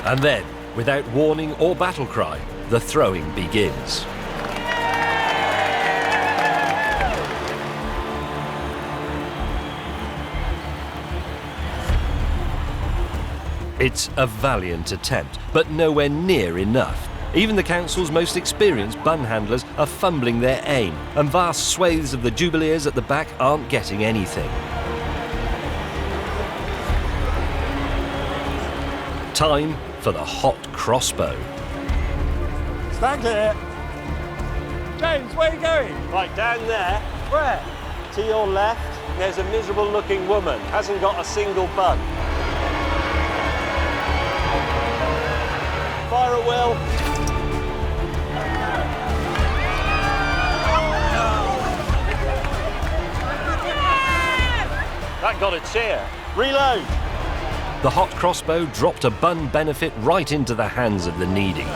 And then, without warning or battle cry, the throwing begins. It's a valiant attempt, but nowhere near enough. Even the council's most experienced bun handlers are fumbling their aim, and vast swathes of the Jubileers at the back aren't getting anything. Time for the hot crossbow. Stand clear. James, where are you going? Right, down there. Where? To your left, there's a miserable looking woman. Hasn't got a single bun. Fire at will. That got a cheer. Reload. The hot crossbow dropped a bun benefit right into the hands of the needy.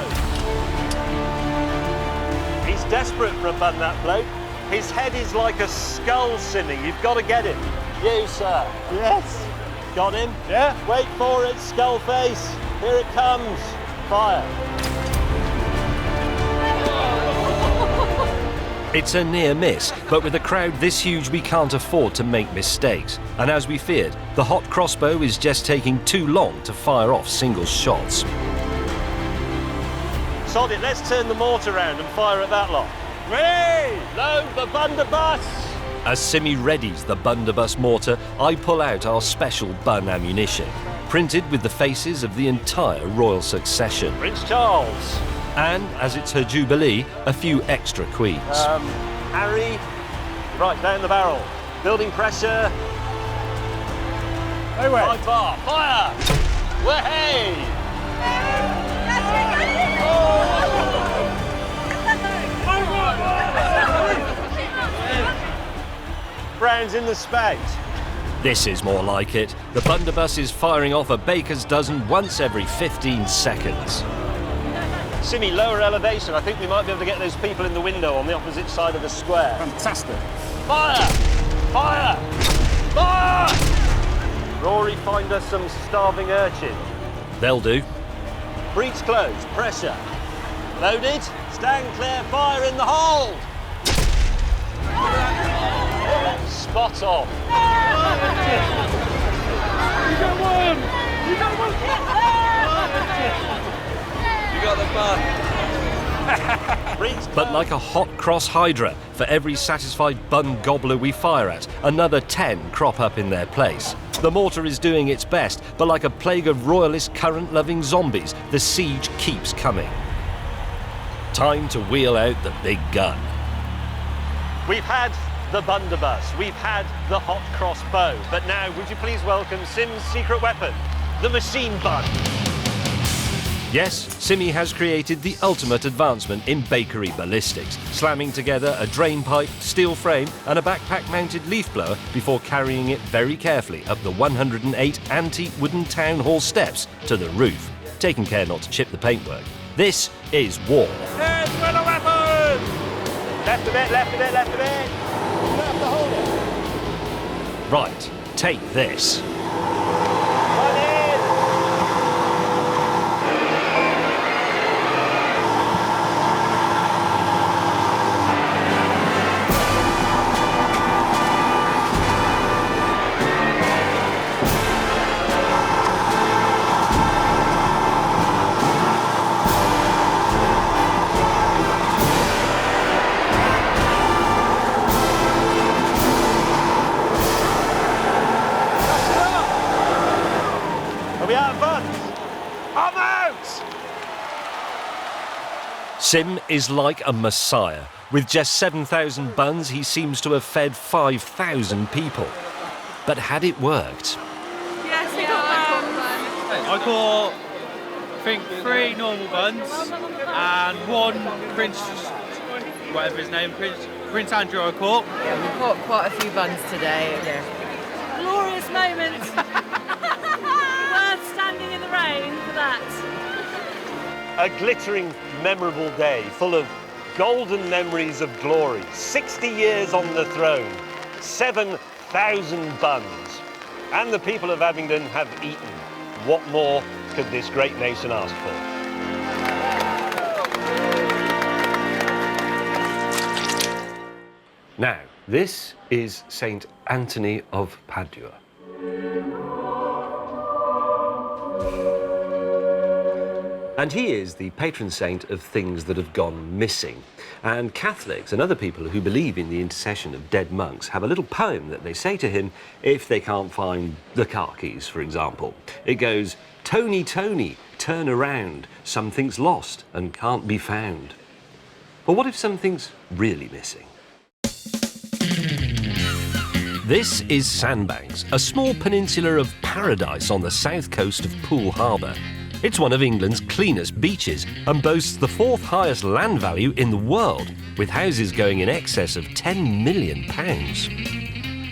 He's desperate for a bun, that bloke. His head is like a skull, Simmy. You've got to get him. You, sir. Yes. Got him? Yeah. Wait for it, skull face. Here it comes. Fire. It's a near miss, but with a crowd this huge we can't afford to make mistakes. And as we feared, the hot crossbow is just taking too long to fire off single shots. Sod it, let's turn the mortar round and fire at that lot. Ready! Load the blunderbuss! As Simmy readies the blunderbuss mortar, I pull out our special bun ammunition, printed with the faces of the entire royal succession. Prince Charles. And, as it's her Jubilee, a few extra queens. Harry. Right, down the barrel. Building pressure. Anyway. High bar. Fire! Way! Rounds in the spout. This is more like it. The blunderbuss is firing off a baker's dozen once every 15 seconds. Simmy, lower elevation. I think we might be able to get those people in the window on the opposite side of the square. Fantastic. Fire! Fire! Fire! Rory, find us some starving urchin. They'll do. Breach closed. Pressure. Loaded. Stand clear. Fire in the hold. Spot on. You got one! You got one! You got the bun. But like a hot cross hydra, for every satisfied bun gobbler we fire at, another 10 crop up in their place. The mortar is doing its best, but like a plague of royalist current-loving zombies, the siege keeps coming. Time to wheel out the big gun. We've had the blunderbuss, we've had the hot crossbow, but now would you please welcome Sim's secret weapon, the machine bun. Yes, Simmy has created the ultimate advancement in bakery ballistics, slamming together a drain pipe, steel frame and a backpack-mounted leaf blower before carrying it very carefully up the 108 antique wooden town hall steps to the roof, taking care not to chip the paintwork. This is war. Here's for the weapon! Left a bit, left a bit, left a bit. You have to hold it. Right, take this. Sim is like a messiah. With just 7,000 buns, he seems to have fed 5,000 people. But had it worked? Yes, I caught, I think, 3 normal buns and 1 Prince, whatever his name, Prince Andrew I caught. Yeah, we caught quite a few buns today. Yeah. Glorious moment. Worth standing in the rain for that. A glittering, memorable day full of golden memories of glory. 60 years on the throne, 7,000 buns. And the people of Abingdon have eaten. What more could this great mason ask for? Now, this is Saint Anthony of Padua. And he is the patron saint of things that have gone missing. And Catholics and other people who believe in the intercession of dead monks have a little poem that they say to him if they can't find the car keys, for example. It goes, "Tony, Tony, turn around, something's lost and can't be found." But what if something's really missing? This is Sandbanks, a small peninsula of paradise on the south coast of Poole Harbour. It's one of England's cleanest beaches and boasts the 4th highest land value in the world, with houses going in excess of £10 million.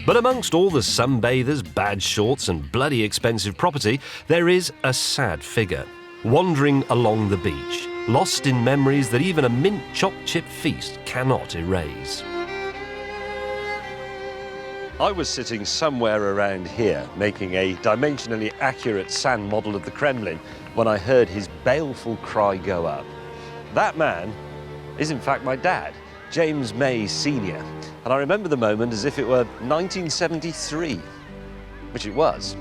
But amongst all the sunbathers, bad shorts and bloody expensive property, there is a sad figure, wandering along the beach, lost in memories that even a mint chopped chip feast cannot erase. I was sitting somewhere around here, making a dimensionally accurate sand model of the Kremlin, when I heard his baleful cry go up. That man is in fact my dad, James May Sr., and I remember the moment as if it were 1973, which it was.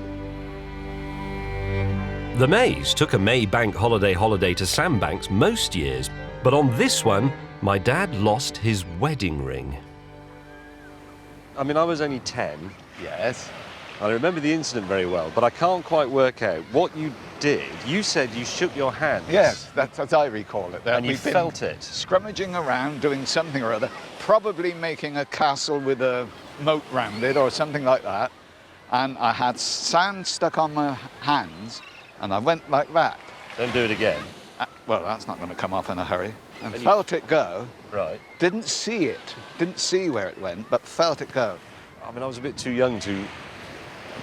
The Mays took a May bank holiday to Sandbanks most years, but on this one, my dad lost his wedding ring. I mean, I was only 10, yes. I remember the incident very well, but I can't quite work out what you did. You said you shook your hand. Yes, that's as I recall it. And you We've been felt it. Scrummaging around, doing something or other, probably making a castle with a moat round it or something like that. And I had sand stuck on my hands, and I went like that. Don't do it again. Well, that's not going to come off in a hurry. And felt it go. Right. Didn't see it. Didn't see where it went, but felt it go. I mean, I was a bit too young to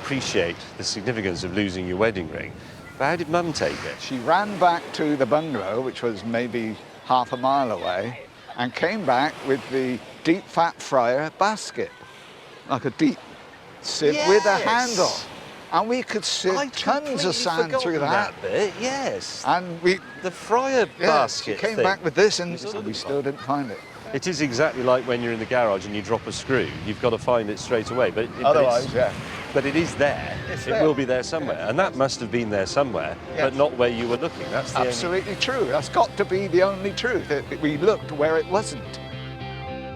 appreciate the significance of losing your wedding ring. But how did Mum take it? She ran back to the bungalow, which was maybe half a mile away, and came back with the deep fat fryer basket, like a deep sieve with a handle. And we could sieve tons of sand through that bit, yes. And the fryer basket. She came back with this, and we still didn't find it. It is exactly like when you're in the garage and you drop a screw. You've got to find it straight away. But Otherwise, But it is there. It will be there somewhere. And that must have been there somewhere, but not where you were looking. That's the absolutely true. That's got to be the only truth. We looked where it wasn't.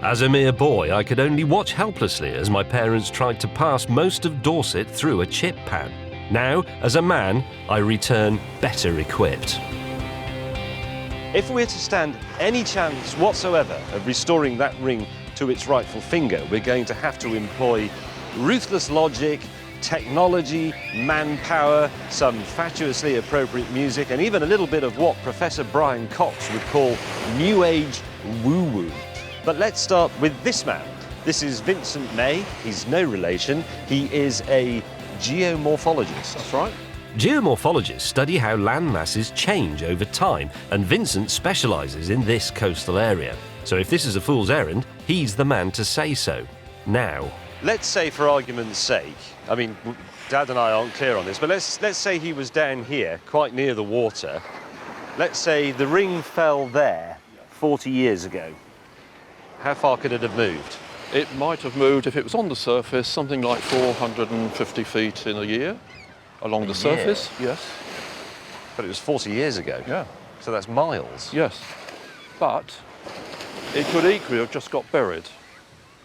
As a mere boy, I could only watch helplessly as my parents tried to pass most of Dorset through a chip pan. Now, as a man, I return better equipped. If we're to stand any chance whatsoever of restoring that ring to its rightful finger, we're going to have to employ ruthless logic, technology, manpower, some fatuously appropriate music, and even a little bit of what Professor Brian Cox would call New Age woo-woo. But let's start with this man. This is Vincent May. He's no relation. He is a geomorphologist. That's right. Geomorphologists study how land masses change over time, and Vincent specialises in this coastal area. So if this is a fool's errand, he's the man to say so. Now. Let's say, for argument's sake, I mean, Dad and I aren't clear on this, but let's say he was down here, quite near the water. Let's say the ring fell there 40 years ago. How far could it have moved? It might have moved, if it was on the surface, something like 450 feet in a year. Along the surface, yes. But it was 40 years ago. Yeah. So that's miles. Yes. But it could equally have just got buried.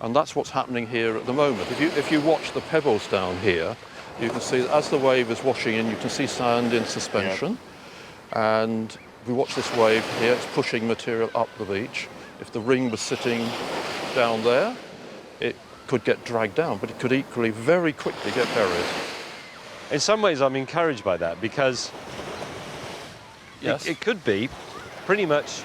And that's what's happening here at the moment. If you watch the pebbles down here, you can see that as the wave is washing in, you can see sand in suspension. Yeah. And if we watch this wave here, it's pushing material up the beach. If the ring was sitting down there, it could get dragged down, but it could equally very quickly get buried. In some ways, I'm encouraged by that because it could be pretty much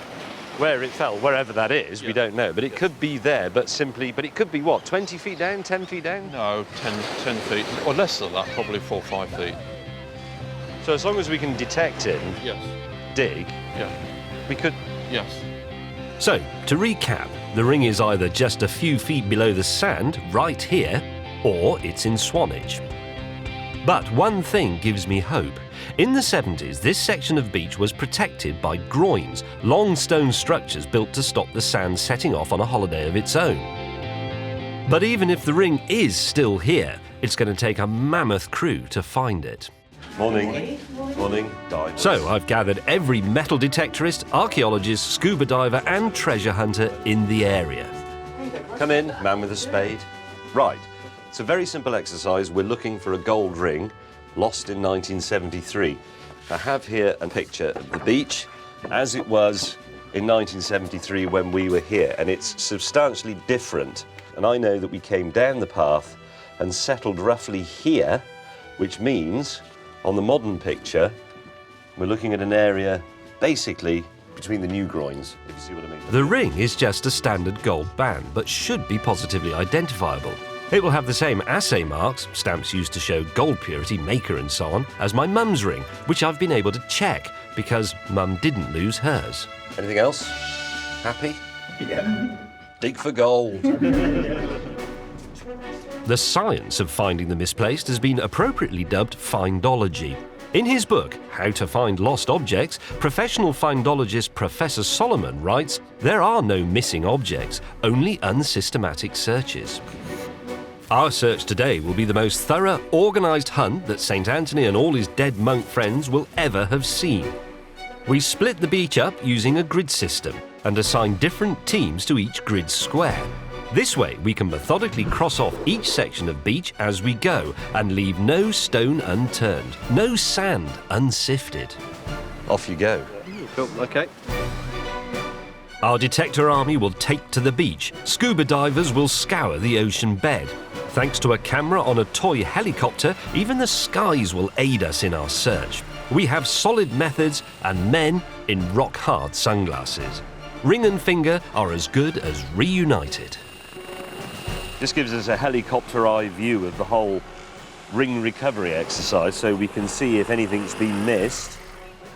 where it fell, wherever that is, we don't know. But it could be there, but it could be what, 20 feet down, 10 feet down? No, 10 feet, or less than that, probably 4 or 5 feet. So as long as we can detect it and dig, we could... Yes. So, to recap, the ring is either just a few feet below the sand, right here, or it's in Swanage. But one thing gives me hope. In the 70s, this section of beach was protected by groins, long stone structures built to stop the sand setting off on a holiday of its own. But even if the ring is still here, it's going to take a mammoth crew to find it. Morning. Morning, divers. So I've gathered every metal detectorist, archaeologist, scuba diver and treasure hunter in the area. Come in, man with a spade. Right, it's a very simple exercise. We're looking for a gold ring lost in 1973. I have here a picture of the beach as it was in 1973 when we were here, and it's substantially different. And I know that we came down the path and settled roughly here, which means on the modern picture, we're looking at an area basically between the new groins, if you see what I mean. The ring is just a standard gold band, but should be positively identifiable. It will have the same assay marks, stamps used to show gold purity, maker and so on, as my mum's ring, which I've been able to check because Mum didn't lose hers. Anything else? Happy? Yeah. Dig for gold. The science of finding the misplaced has been appropriately dubbed findology. In his book, How to Find Lost Objects, professional findologist Professor Solomon writes, there are no missing objects, only unsystematic searches. Our search today will be the most thorough, organised hunt that St. Anthony and all his dead monk friends will ever have seen. We split the beach up using a grid system and assign different teams to each grid square. This way, we can methodically cross off each section of beach as we go and leave no stone unturned, no sand unsifted. Off you go. Cool, okay. Our detector army will take to the beach. Scuba divers will scour the ocean bed. Thanks to a camera on a toy helicopter, even the skies will aid us in our search. We have solid methods and men in rock-hard sunglasses. Ring and finger are as good as reunited. This gives us a helicopter eye view of the whole ring recovery exercise, so we can see if anything's been missed.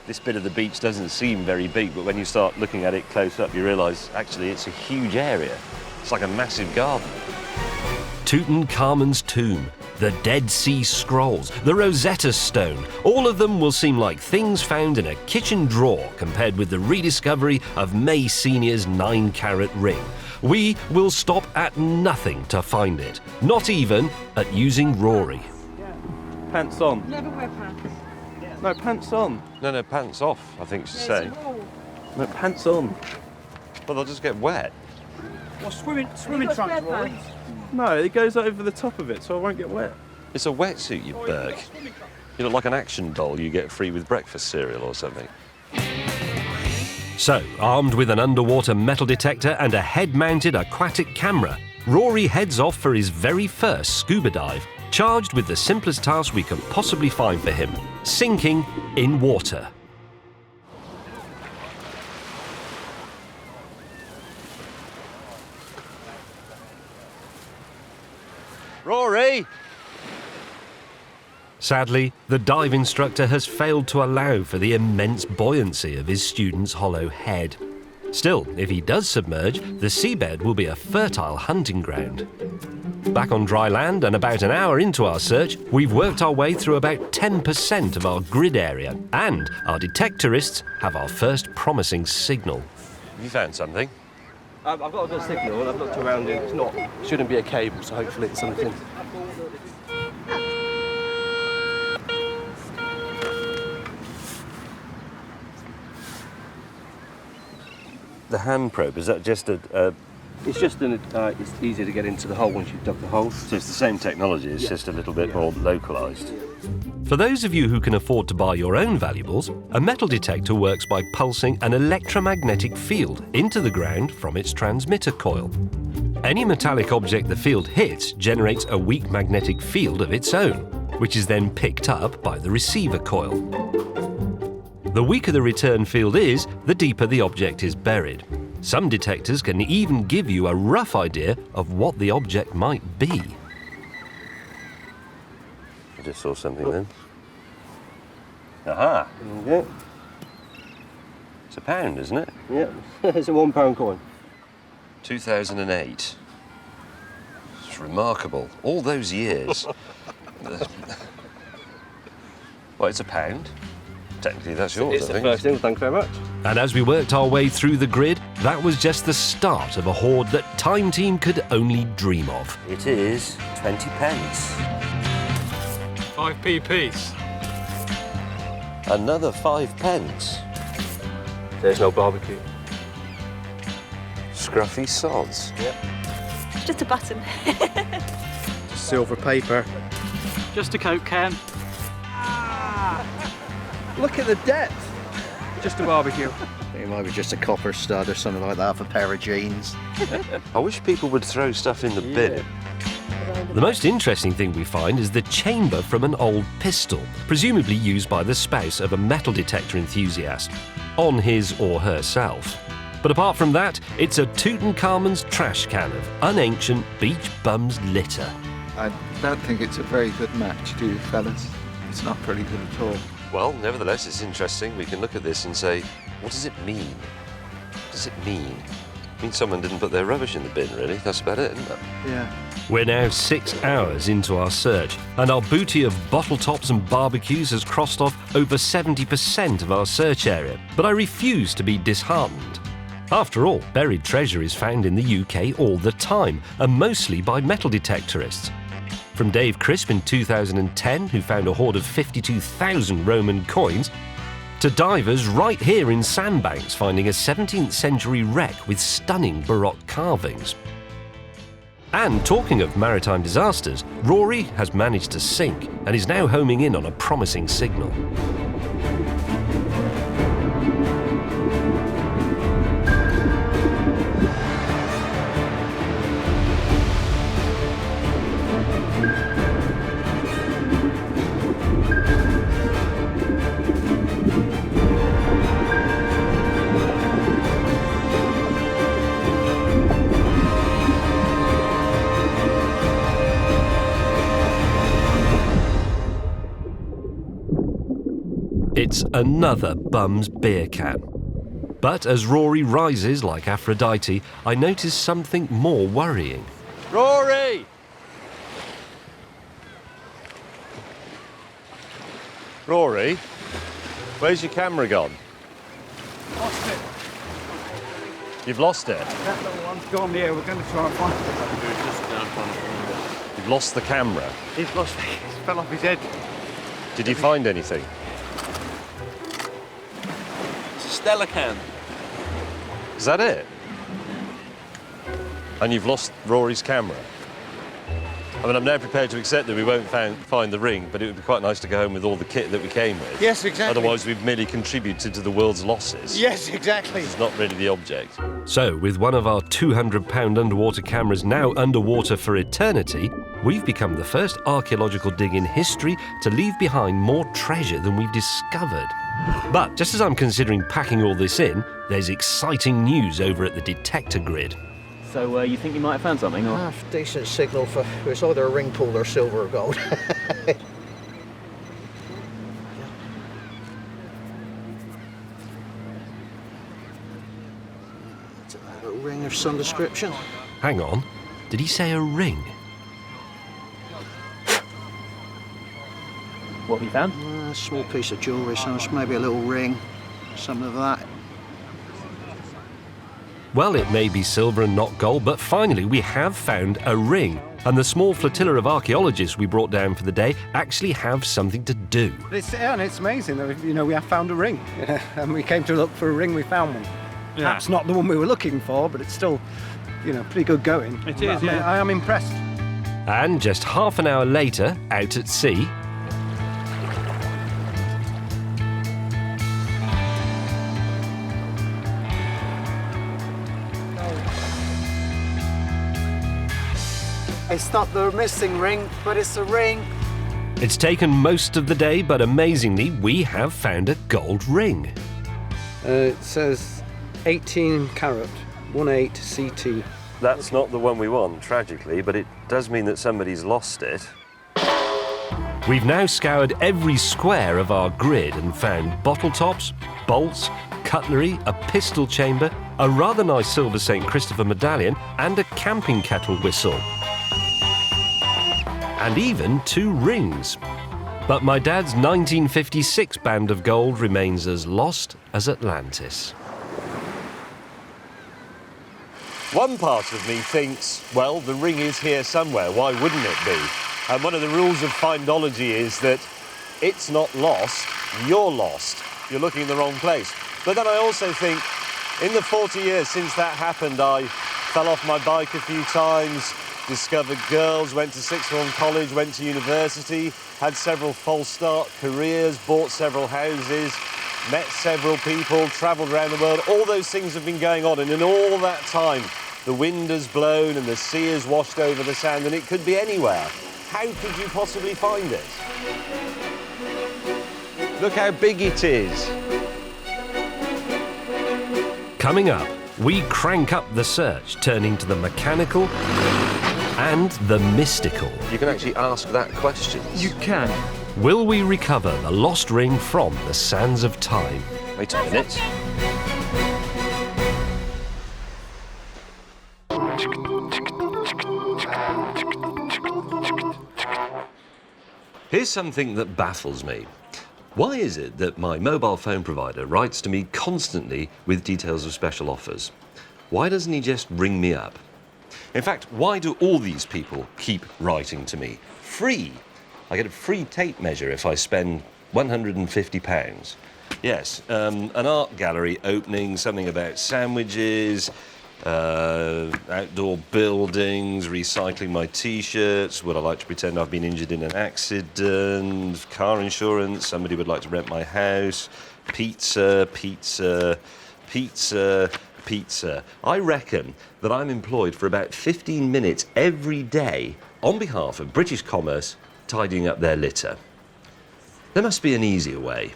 This bit of the beach doesn't seem very big, but when you start looking at it close up, you realise actually it's a huge area. It's like a massive garden. Tutankhamun's tomb, the Dead Sea Scrolls, the Rosetta Stone, all of them will seem like things found in a kitchen drawer compared with the rediscovery of May Senior's 9-carat ring. We will stop at nothing to find it, not even at using Rory. Pants on. Never wear pants. No, pants on. No, pants off, I think she's saying. No, pants on. Well, they'll just get wet. Well, swimming trunks, Rory. No, it goes over the top of it, so I won't get wet. It's a wetsuit, you berg. You look like an action doll you get free with breakfast cereal or something. So, armed with an underwater metal detector and a head-mounted aquatic camera, Rory heads off for his very first scuba dive, charged with the simplest task we can possibly find for him: sinking in water. Rory! Sadly, the dive instructor has failed to allow for the immense buoyancy of his student's hollow head. Still, if he does submerge, the seabed will be a fertile hunting ground. Back on dry land and about an hour into our search, we've worked our way through about 10% of our grid area, and our detectorists have our first promising signal. Have you found something? I've got a good signal. I've looked around it. It shouldn't be a cable, so hopefully it's something. The hand probe, is that just a... It's just it's easier to get into the hole once you've dug the hole. So it's the same technology, it's just a little bit more localised. For those of you who can afford to buy your own valuables, a metal detector works by pulsing an electromagnetic field into the ground from its transmitter coil. Any metallic object the field hits generates a weak magnetic field of its own, which is then picked up by the receiver coil. The weaker the return field is, the deeper the object is buried. Some detectors can even give you a rough idea of what the object might be. I just saw something then. Aha! Yeah. It's £1, isn't it? Yeah, it's a £1 coin. 2008. It's remarkable. All those years. Well, Well, it's £1. Technically, that's yours, It's I the think. first thing, thank you very much. And as we worked our way through the grid, that was just the start of a hoard that Time Team could only dream of. It is 20 pence. 5p piece. Another 5 pence. There's no barbecue. Scruffy sods. Yep. Just a button. Silver paper. Just a Coke can. Look at the depth. Just a barbecue. It might be just a copper stud or something like that for a pair of jeans. I wish people would throw stuff in the bin. The most interesting thing we find is the chamber from an old pistol, presumably used by the spouse of a metal detector enthusiast, on his or herself. But apart from that, it's a Tutankhamun's trash can of unancient beach bums litter. I don't think it's a very good match, do you, fellas? It's not pretty good at all. Well, nevertheless, it's interesting. We can look at this and say, what does it mean? What does it mean? It means someone didn't put their rubbish in the bin, really. That's about it, isn't it? Yeah. We're now 6 hours into our search, and our booty of bottle tops and barbecues has crossed off over 70% of our search area. But I refuse to be disheartened. After all, buried treasure is found in the UK all the time, and mostly by metal detectorists. From Dave Crisp in 2010, who found a hoard of 52,000 Roman coins, to divers right here in Sandbanks finding a 17th century wreck with stunning Baroque carvings. And talking of maritime disasters, Rory has managed to sink and is now homing in on a promising signal. It's another bum's beer can. But as Rory rises like Aphrodite, I notice something more worrying. Rory! Rory, where's your camera gone? Lost it. You've lost it? That little one's gone here. We're going to try and find it. You've lost the camera? He's lost it. It fell off his head. Did you find anything? It's a Stella can. Is that it? And you've lost Rory's camera? I mean, I'm now prepared to accept that we won't find the ring, but it would be quite nice to go home with all the kit that we came with. Yes, exactly. Otherwise, we've merely contributed to the world's losses. Yes, exactly. It's not really the object. So, with one of our £200 underwater cameras now underwater for eternity, we've become the first archaeological dig in history to leave behind more treasure than we've discovered. But just as I'm considering packing all this in, there's exciting news over at the detector grid. So you think you might have found something? Or? Decent signal for it's either a ring pull or silver or gold. It's a ring of some description. Hang on, did he say a ring? What have you found? A small piece of jewellery, so it's maybe a little ring, something of that. Well, it may be silver and not gold, but finally we have found a ring. And the small flotilla of archaeologists we brought down for the day actually have something to do. It's amazing that we have found a ring, and we came to look for a ring. We found one. Yeah. Perhaps not the one we were looking for, but it's still, pretty good going. It is, yeah. I am impressed. And just half an hour later, out at sea, It's not the missing ring, but it's a ring. it's taken most of the day, but amazingly, we have found a gold ring. It says 18 carat, 18 CT. That's not the one we want, tragically, but it does mean that somebody's lost it. We've now scoured every square of our grid and found bottle tops, bolts, cutlery, a pistol chamber, a rather nice silver St. Christopher medallion, and a camping kettle whistle. And even 2 rings. But my dad's 1956 band of gold remains as lost as Atlantis. One part of me thinks, well, the ring is here somewhere, why wouldn't it be? And one of the rules of findology is that it's not lost, you're lost. You're looking in the wrong place. But then I also think, in the 40 years since that happened, I fell off my bike a few times, discovered girls, went to sixth form college, went to university, had several false start careers, bought several houses, met several people, travelled around the world. All those things have been going on, and in all that time, the wind has blown and the sea has washed over the sand, and it could be anywhere. How could you possibly find it? Look how big it is. Coming up, we crank up the search, turning to the mechanical and the mystical. You can actually ask that question. You can. Will we recover the lost ring from the sands of time? Wait a minute. Here's something that baffles me. Why is it that my mobile phone provider writes to me constantly with details of special offers? Why doesn't he just ring me up? In fact, why do all these people keep writing to me? Free! I get a free tape measure if I spend £150. Yes, an art gallery opening, something about sandwiches, outdoor buildings, recycling my T-shirts, would I like to pretend I've been injured in an accident, car insurance, somebody would like to rent my house, pizza, pizza, pizza, pizza. I reckon that I'm employed for about 15 minutes every day on behalf of British commerce tidying up their litter. There must be an easier way.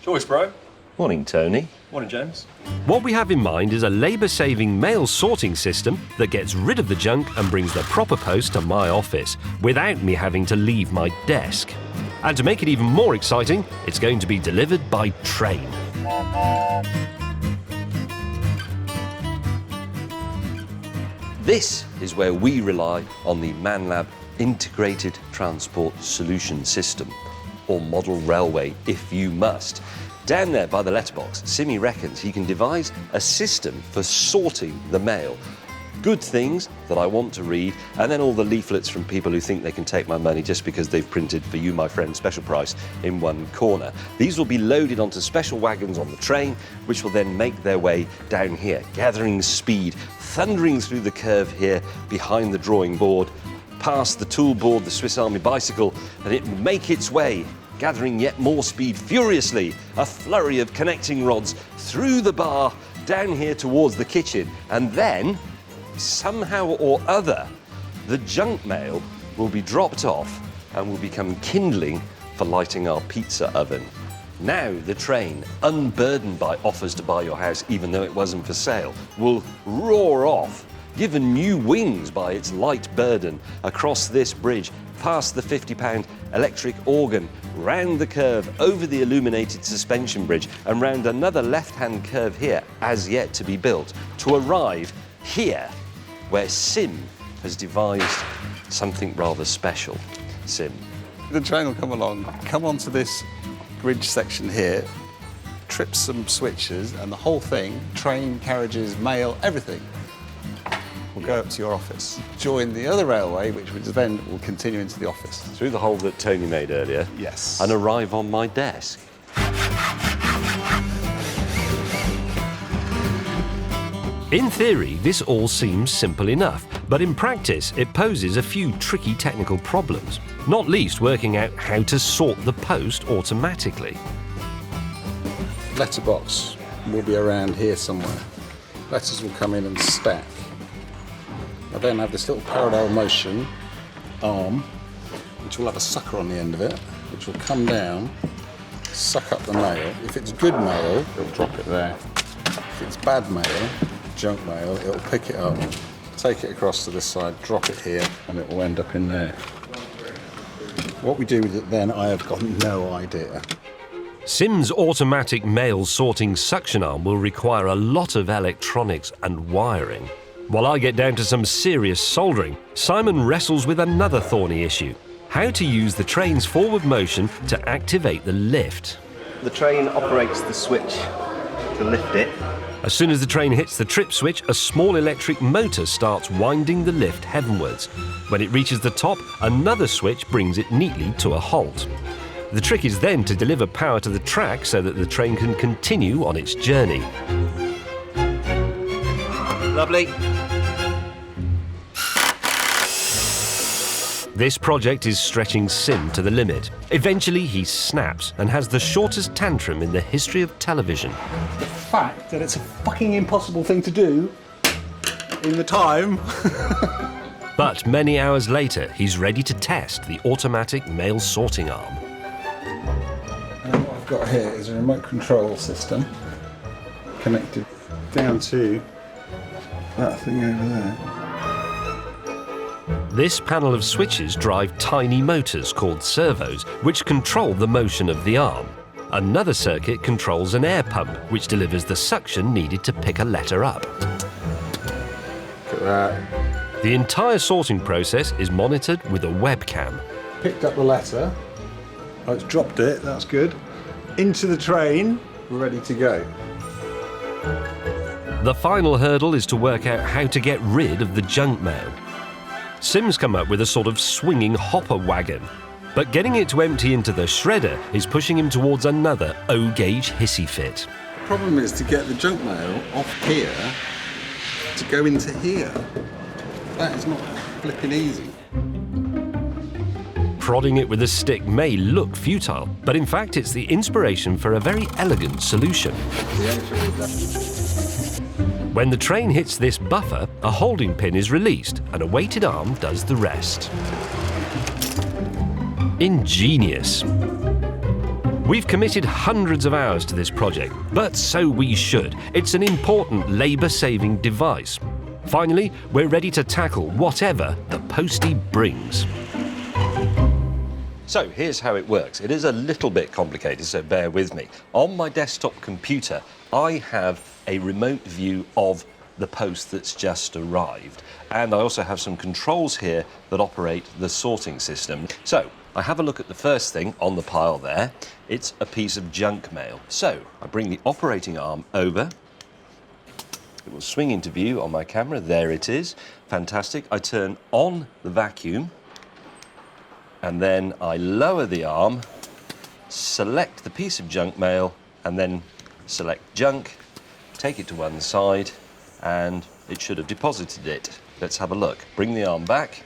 Choice, bro. Morning, Tony. Morning, James. What we have in mind is a labour-saving mail sorting system that gets rid of the junk and brings the proper post to my office without me having to leave my desk. And to make it even more exciting, it's going to be delivered by train. This is where we rely on the ManLab Integrated Transport Solution System, or model railway if you must. Down there by the letterbox, Simi reckons he can devise a system for sorting the mail. Good things that I want to read, and then all the leaflets from people who think they can take my money just because they've printed "For you, my friend" special price in one corner. These will be loaded onto special wagons on the train, which will then make their way down here, gathering speed, thundering through the curve here behind the drawing board, past the tool board, the Swiss Army bicycle, and it will make its way, gathering yet more speed furiously, a flurry of connecting rods through the bar, down here towards the kitchen, and then, somehow or other, the junk mail will be dropped off and will become kindling for lighting our pizza oven. Now the train, unburdened by offers to buy your house even though it wasn't for sale, will roar off, given new wings by its light burden, across this bridge, past the £50 electric organ, round the curve, over the illuminated suspension bridge, and round another left-hand curve here, as yet to be built, to arrive here, where Sim has devised something rather special. Sim. The train will come along, come onto this bridge section here, trip some switches, and the whole thing, train, carriages, mail, everything, will go up to your office. Join the other railway, which then will continue into the office. Through the hole that Tony made earlier? Yes. And arrive on my desk. In theory, this all seems simple enough, but in practice, it poses a few tricky technical problems, not least working out how to sort the post automatically. Letterbox will be around here somewhere. Letters will come in and stack. I then have this little parallel motion arm, which will have a sucker on the end of it, which will come down, suck up the mail. If it's good mail, it'll drop it there. If it's bad mail, junk mail, it'll pick it up, take it across to this side, drop it here, and it will end up in there. What we do with it then, I have got no idea. Sim's automatic mail sorting suction arm will require a lot of electronics and wiring. While I get down to some serious soldering, Simon wrestles with another thorny issue: how to use the train's forward motion to activate the lift. The train operates the switch to lift it. As soon as the train hits the trip switch, a small electric motor starts winding the lift heavenwards. When it reaches the top, another switch brings it neatly to a halt. The trick is then to deliver power to the track so that the train can continue on its journey. Lovely. This project is stretching Sim to the limit. Eventually he snaps and has the shortest tantrum in the history of television. The fact that it's a fucking impossible thing to do in the time. But many hours later, he's ready to test the automatic mail sorting arm. And what I've got here is a remote control system connected down to that thing over there. This panel of switches drive tiny motors called servos, which control the motion of the arm. Another circuit controls an air pump, which delivers the suction needed to pick a letter up. Look at that. The entire sorting process is monitored with a webcam. Picked up the letter. Oh, it's dropped it, that's good. Into the train, we're ready to go. The final hurdle is to work out how to get rid of the junk mail. Sim's come up with a sort of swinging hopper wagon, but getting it to empty into the shredder is pushing him towards another O-gauge hissy fit. The problem is to get the junk mail off here to go into here. That is not flipping easy. Prodding it with a stick may look futile, but in fact it's the inspiration for a very elegant solution. When the train hits this buffer, a holding pin is released and a weighted arm does the rest. Ingenious. We've committed hundreds of hours to this project, but so we should. It's an important labour-saving device. Finally, we're ready to tackle whatever the postie brings. So here's how it works. It is a little bit complicated, so bear with me. On my desktop computer, I have a remote view of the post that's just arrived. And I also have some controls here that operate the sorting system. So I have a look at the first thing on the pile there. It's a piece of junk mail. So I bring the operating arm over. It will swing into view on my camera. There it is. Fantastic. I turn on the vacuum. And then I lower the arm, select the piece of junk mail, and then select junk, take it to one side, and it should have deposited it. Let's have a look. Bring the arm back.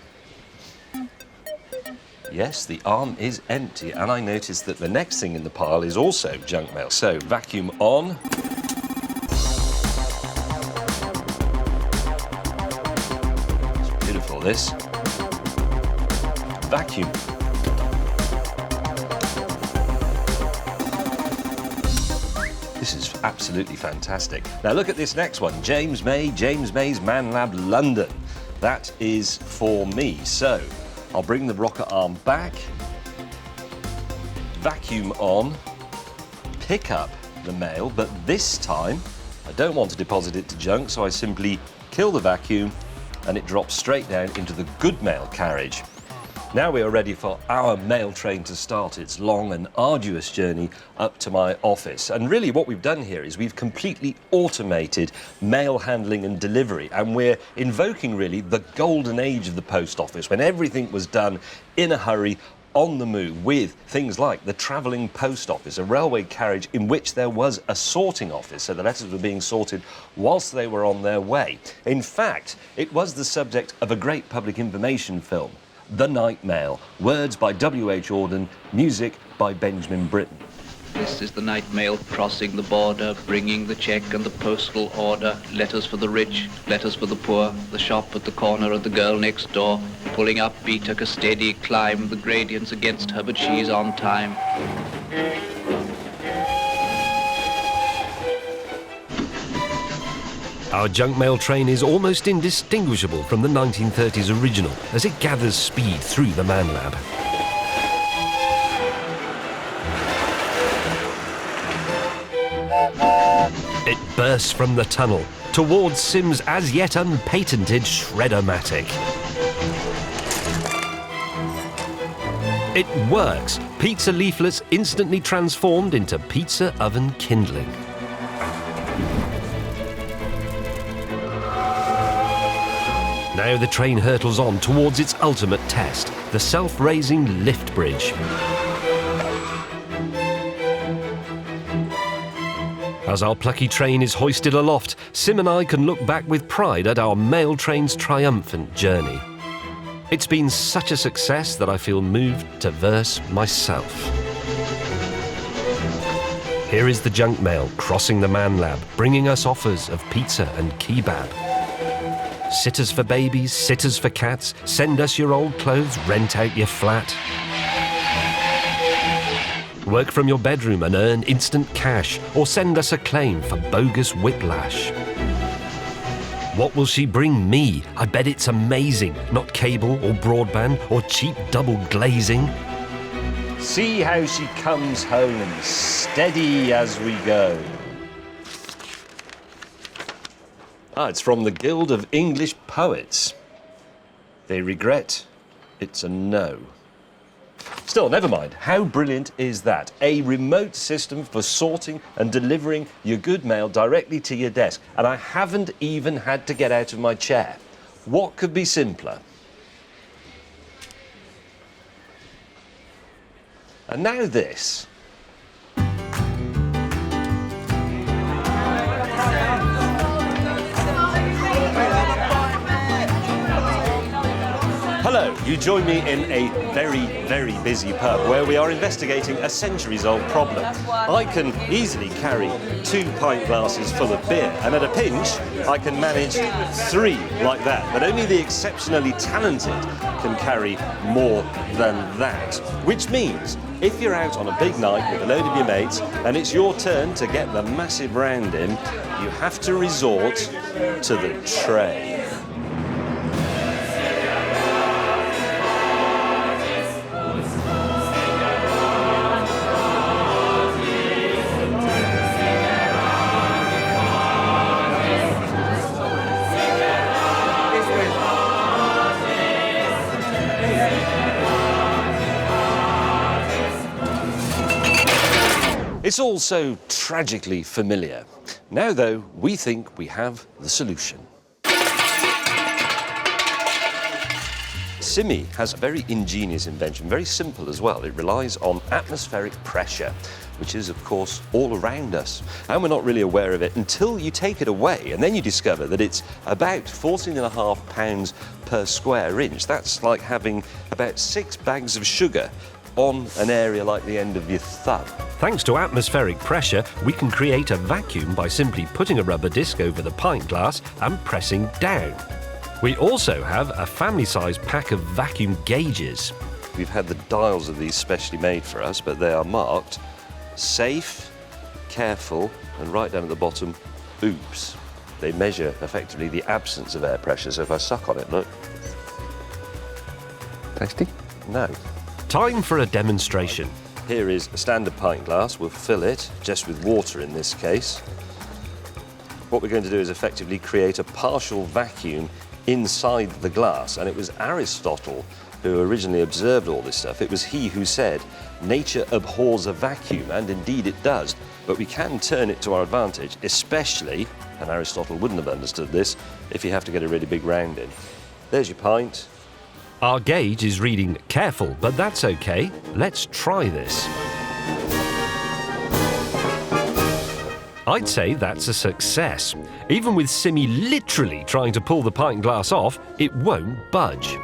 Yes, the arm is empty, and I notice that the next thing in the pile is also junk mail. So, vacuum on. It's beautiful, this. Vacuum. This is absolutely fantastic. Now look at this next one. James May's Man Lab London. That is for me. So I'll bring the rocket arm back, vacuum on, pick up the mail, but this time I don't want to deposit it to junk, so I simply kill the vacuum and it drops straight down into the good mail carriage. Now we are ready for our mail train to start its long and arduous journey up to my office. And really what we've done here is we've completely automated mail handling and delivery, and we're invoking really the golden age of the post office, when everything was done in a hurry, on the move, with things like the travelling post office, a railway carriage in which there was a sorting office, so the letters were being sorted whilst they were on their way. In fact, it was the subject of a great public information film, The Night Mail, words by W.H. Auden, music by Benjamin Britten. This is the night mail crossing the border, bringing the check and the postal order, letters for the rich, letters for the poor, the shop at the corner of the girl next door, pulling up beat a steady climb, the gradient's against her but she's on time. Our junk mail train is almost indistinguishable from the 1930s original as it gathers speed through the Man Lab. bursts from the tunnel towards Sim's as yet unpatented Shredder-matic. It works! Pizza leaflets instantly transformed into pizza oven kindling. Now the train hurtles on towards its ultimate test, the self-raising lift bridge. As our plucky train is hoisted aloft, Sim and I can look back with pride at our mail train's triumphant journey. It's been such a success that I feel moved to verse myself. Here is the junk mail crossing the Man Lab, bringing us offers of pizza and kebab. Sitters for babies, sitters for cats, send us your old clothes, rent out your flat. Work from your bedroom and earn instant cash, or send us a claim for bogus whiplash. What will she bring me? I bet it's amazing. Not cable or broadband or cheap double glazing. See how she comes home, steady as we go. It's from the Guild of English Poets. They regret it's a no. Still, never mind. How brilliant is that? A remote system for sorting and delivering your good mail directly to your desk. And I haven't even had to get out of my chair. What could be simpler? And now this. Hello, you join me in a very, very busy pub where we are investigating a centuries-old problem. I can easily carry 2 pint glasses full of beer, and at a pinch, I can manage 3 like that. But only the exceptionally talented can carry more than that. Which means, if you're out on a big night with a load of your mates, and it's your turn to get the massive round in, you have to resort to the tray. It's all so tragically familiar. Now, though, we think we have the solution. Simmy has a very ingenious invention, very simple as well. It relies on atmospheric pressure, which is, of course, all around us. And we're not really aware of it until you take it away, and then you discover that it's about 14.5 pounds per square inch. That's like having about 6 bags of sugar on an area like the end of your thumb. Thanks to atmospheric pressure, we can create a vacuum by simply putting a rubber disc over the pint glass and pressing down. We also have a family-sized pack of vacuum gauges. We've had the dials of these specially made for us, but they are marked safe, careful, and right down at the bottom, oops. They measure effectively the absence of air pressure, so if I suck on it, look. Tasty? No. Time for a demonstration. Here is a standard pint glass. We'll fill it, just with water in this case. What we're going to do is effectively create a partial vacuum inside the glass. And it was Aristotle who originally observed all this stuff. It was he who said, nature abhors a vacuum, and indeed it does. But we can turn it to our advantage, especially, and Aristotle wouldn't have understood this, if you have to get a really big round in. There's your pint. Our gauge is reading careful, but that's okay. Let's try this. I'd say that's a success. Even with Simmy literally trying to pull the pint glass off, it won't budge.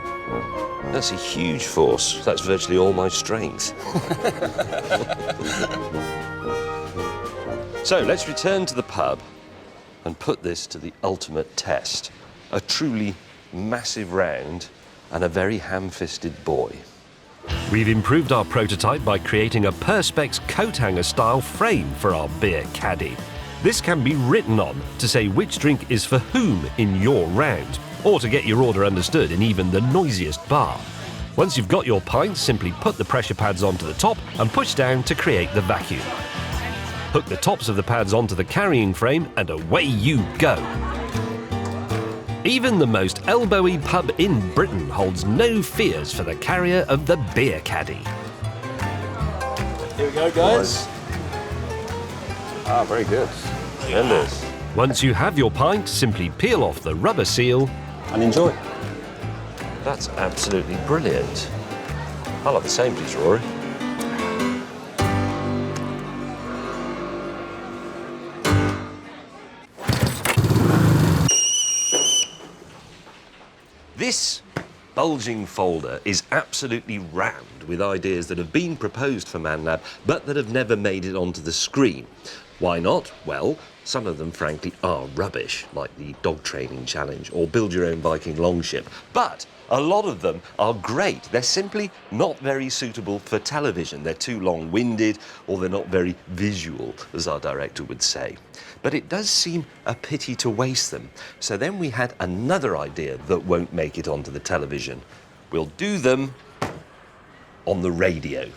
That's a huge force. That's virtually all my strength. So let's return to the pub and put this to the ultimate test. A truly massive round and a very ham-fisted boy. We've improved our prototype by creating a Perspex coat hanger style frame for our beer caddy. This can be written on to say which drink is for whom in your round, or to get your order understood in even the noisiest bar. Once you've got your pints, simply put the pressure pads onto the top and push down to create the vacuum. hook the tops of the pads onto the carrying frame, and away you go. Even the most elbowy pub in Britain holds no fears for the carrier of the beer caddy. Here we go, guys. Ah, very good. Tremendous. Once you have your pint, simply peel off the rubber seal and enjoy. That's absolutely brilliant. I'll have the same, please, Rory. This bulging folder is absolutely rammed with ideas that have been proposed for ManLab, but that have never made it onto the screen. Why not? Well, some of them, frankly, are rubbish, like the dog training challenge or build your own Viking longship. But a lot of them are great. They're simply not very suitable for television. They're too long-winded, or they're not very visual, as our director would say. But it does seem a pity to waste them. So then we had another idea that won't make it onto the television. We'll do them on the radio.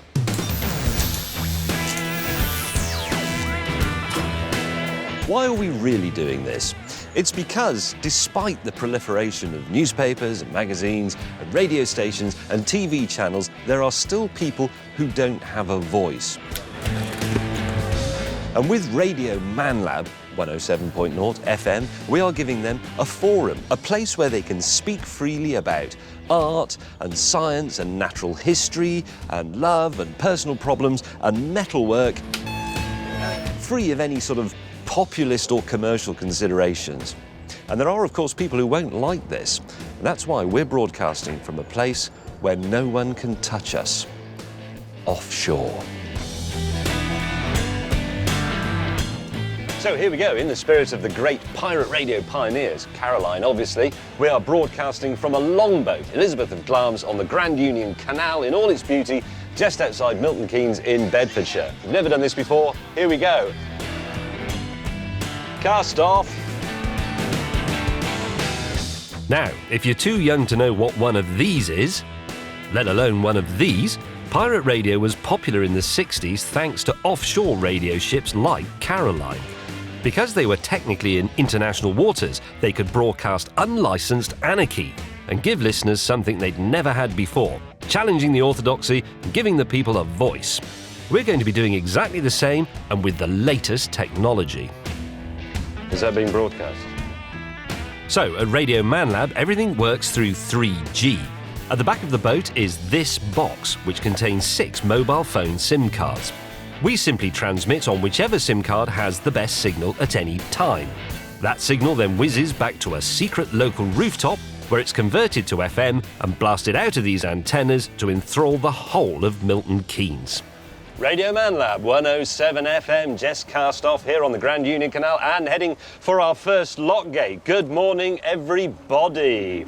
Why are we really doing this? It's because, despite the proliferation of newspapers and magazines and radio stations and TV channels, there are still people who don't have a voice. And with Radio ManLab 107.0 FM, we are giving them a forum, a place where they can speak freely about art and science and natural history and love and personal problems and metalwork, free of any sort of populist or commercial considerations. And there are, of course, people who won't like this. And that's why we're broadcasting from a place where no one can touch us. Offshore. So here we go, in the spirit of the great pirate radio pioneers, Caroline, obviously, we are broadcasting from a longboat, Elizabeth of Glamis, on the Grand Union Canal in all its beauty, just outside Milton Keynes in Bedfordshire. If you've never done this before, here we go. Cast off. Now, if you're too young to know what one of these is, let alone one of these, pirate radio was popular in the 60s thanks to offshore radio ships like Caroline. Because they were technically in international waters, they could broadcast unlicensed anarchy and give listeners something they'd never had before, challenging the orthodoxy and giving the people a voice. We're going to be doing exactly the same and with the latest technology. Is that being broadcast? So, at Radio ManLab, everything works through 3G. At the back of the boat is this box, which contains 6 mobile phone SIM cards. We simply transmit on whichever SIM card has the best signal at any time. That signal then whizzes back to a secret local rooftop, where it's converted to FM and blasted out of these antennas to enthrall the whole of Milton Keynes. Radio ManLab 107 FM, just cast off here on the Grand Union Canal and heading for our first lock gate. Good morning, everybody.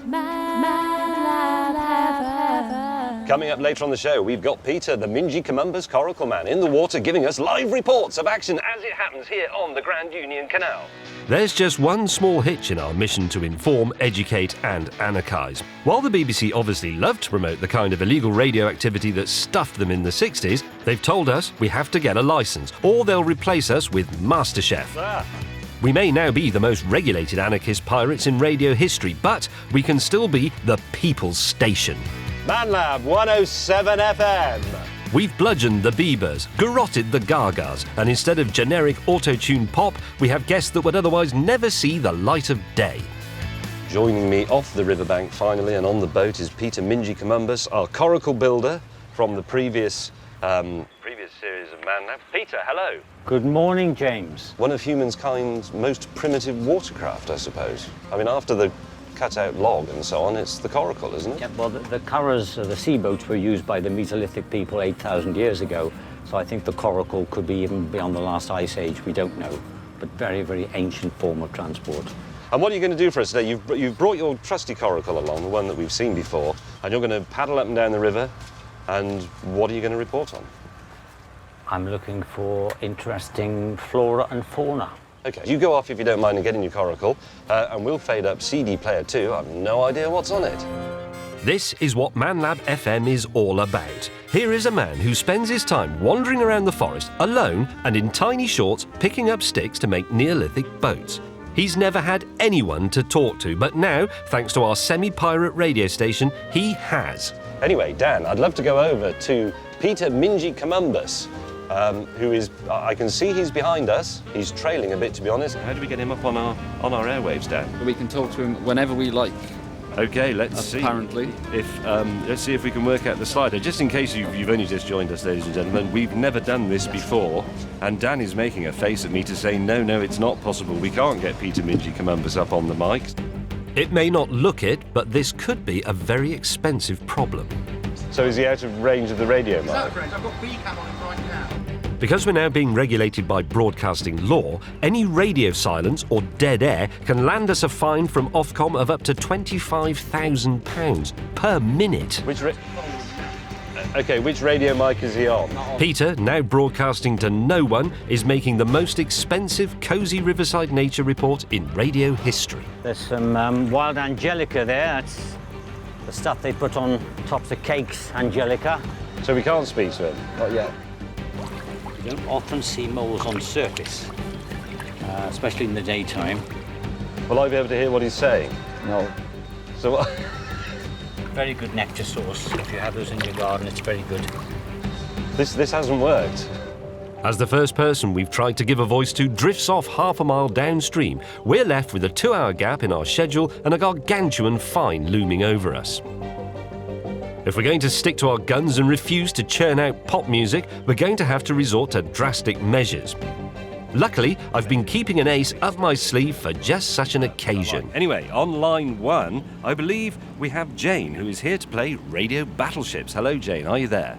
Coming up later on the show, we've got Peter, the Minji Columbus Coracle Man, in the water giving us live reports of action as it happens here on the Grand Union Canal. There's just one small hitch in our mission to inform, educate and anarchise. While the BBC obviously love to promote the kind of illegal radio activity that stuffed them in the 60s, they've told us we have to get a licence, or they'll replace us with MasterChef. We may now be the most regulated anarchist pirates in radio history, but we can still be the people's station. ManLab 107 FM. We've bludgeoned the Biebers, garroted the Gagas, and instead of generic auto-tune pop, we have guests that would otherwise never see the light of day. Joining me off the riverbank finally and on the boat is Peter Minji Columbus, our coracle builder from the previous series of ManLab. Peter, hello. Good morning, James. One of humankind's most primitive watercraft, I suppose. I mean, after the cut-out log and so on, it's the coracle, isn't it? Yeah, well, the curraghs, the sea boats, were used by the Mesolithic people 8,000 years ago, so I think the coracle could be even beyond the last ice age, we don't know, but very, very ancient form of transport. And what are you going to do for us today? You've brought your trusty coracle along, the one that we've seen before, and you're going to paddle up and down the river, and what are you going to report on? I'm looking for interesting flora and fauna. OK, you go off if you don't mind and get in your coracle, and we'll fade up CD player 2. I've no idea what's on it. This is what ManLab FM is all about. Here is a man who spends his time wandering around the forest alone and in tiny shorts picking up sticks to make Neolithic boats. He's never had anyone to talk to, but now, thanks to our semi-pirate radio station, he has. Anyway, Dan, I'd love to go over to Peter Minji Columbus, who is, I can see he's behind us. He's trailing a bit, to be honest. How do we get him up on our airwaves, Dan? We can talk to him whenever we like. Okay, let's see. Apparently. Let's see if we can work out the slider. Just in case you've only just joined us, ladies and gentlemen, we've never done this before, and Dan is making a face at me to say, no, it's not possible. We can't get Peter Minji Columbus up on the mic. It may not look it, but this could be a very expensive problem. So is he out of range of the radio mic? I've got B-cam on him right now. Because we're now being regulated by broadcasting law, any radio silence or dead air can land us a fine from Ofcom of up to £25,000 per minute. Which radio mic is he on? Peter, now broadcasting to no one, is making the most expensive cosy riverside nature report in radio history. There's some wild angelica there. That's the stuff they put on tops of cakes, angelica. So we can't speak to him? Not yet. You don't often see moles on surface, especially in the daytime. Will I be able to hear what he's saying? No. So what? Very good nectar source. If you have those in your garden, it's very good. This hasn't worked. As the first person we've tried to give a voice to drifts off half a mile downstream, we're left with a 2-hour gap in our schedule and a gargantuan fine looming over us. If we're going to stick to our guns and refuse to churn out pop music, we're going to have to resort to drastic measures. Luckily, I've been keeping an ace up my sleeve for just such an occasion. Anyway, on line 1, I believe we have Jane, who is here to play Radio Battleships. Hello, Jane, are you there?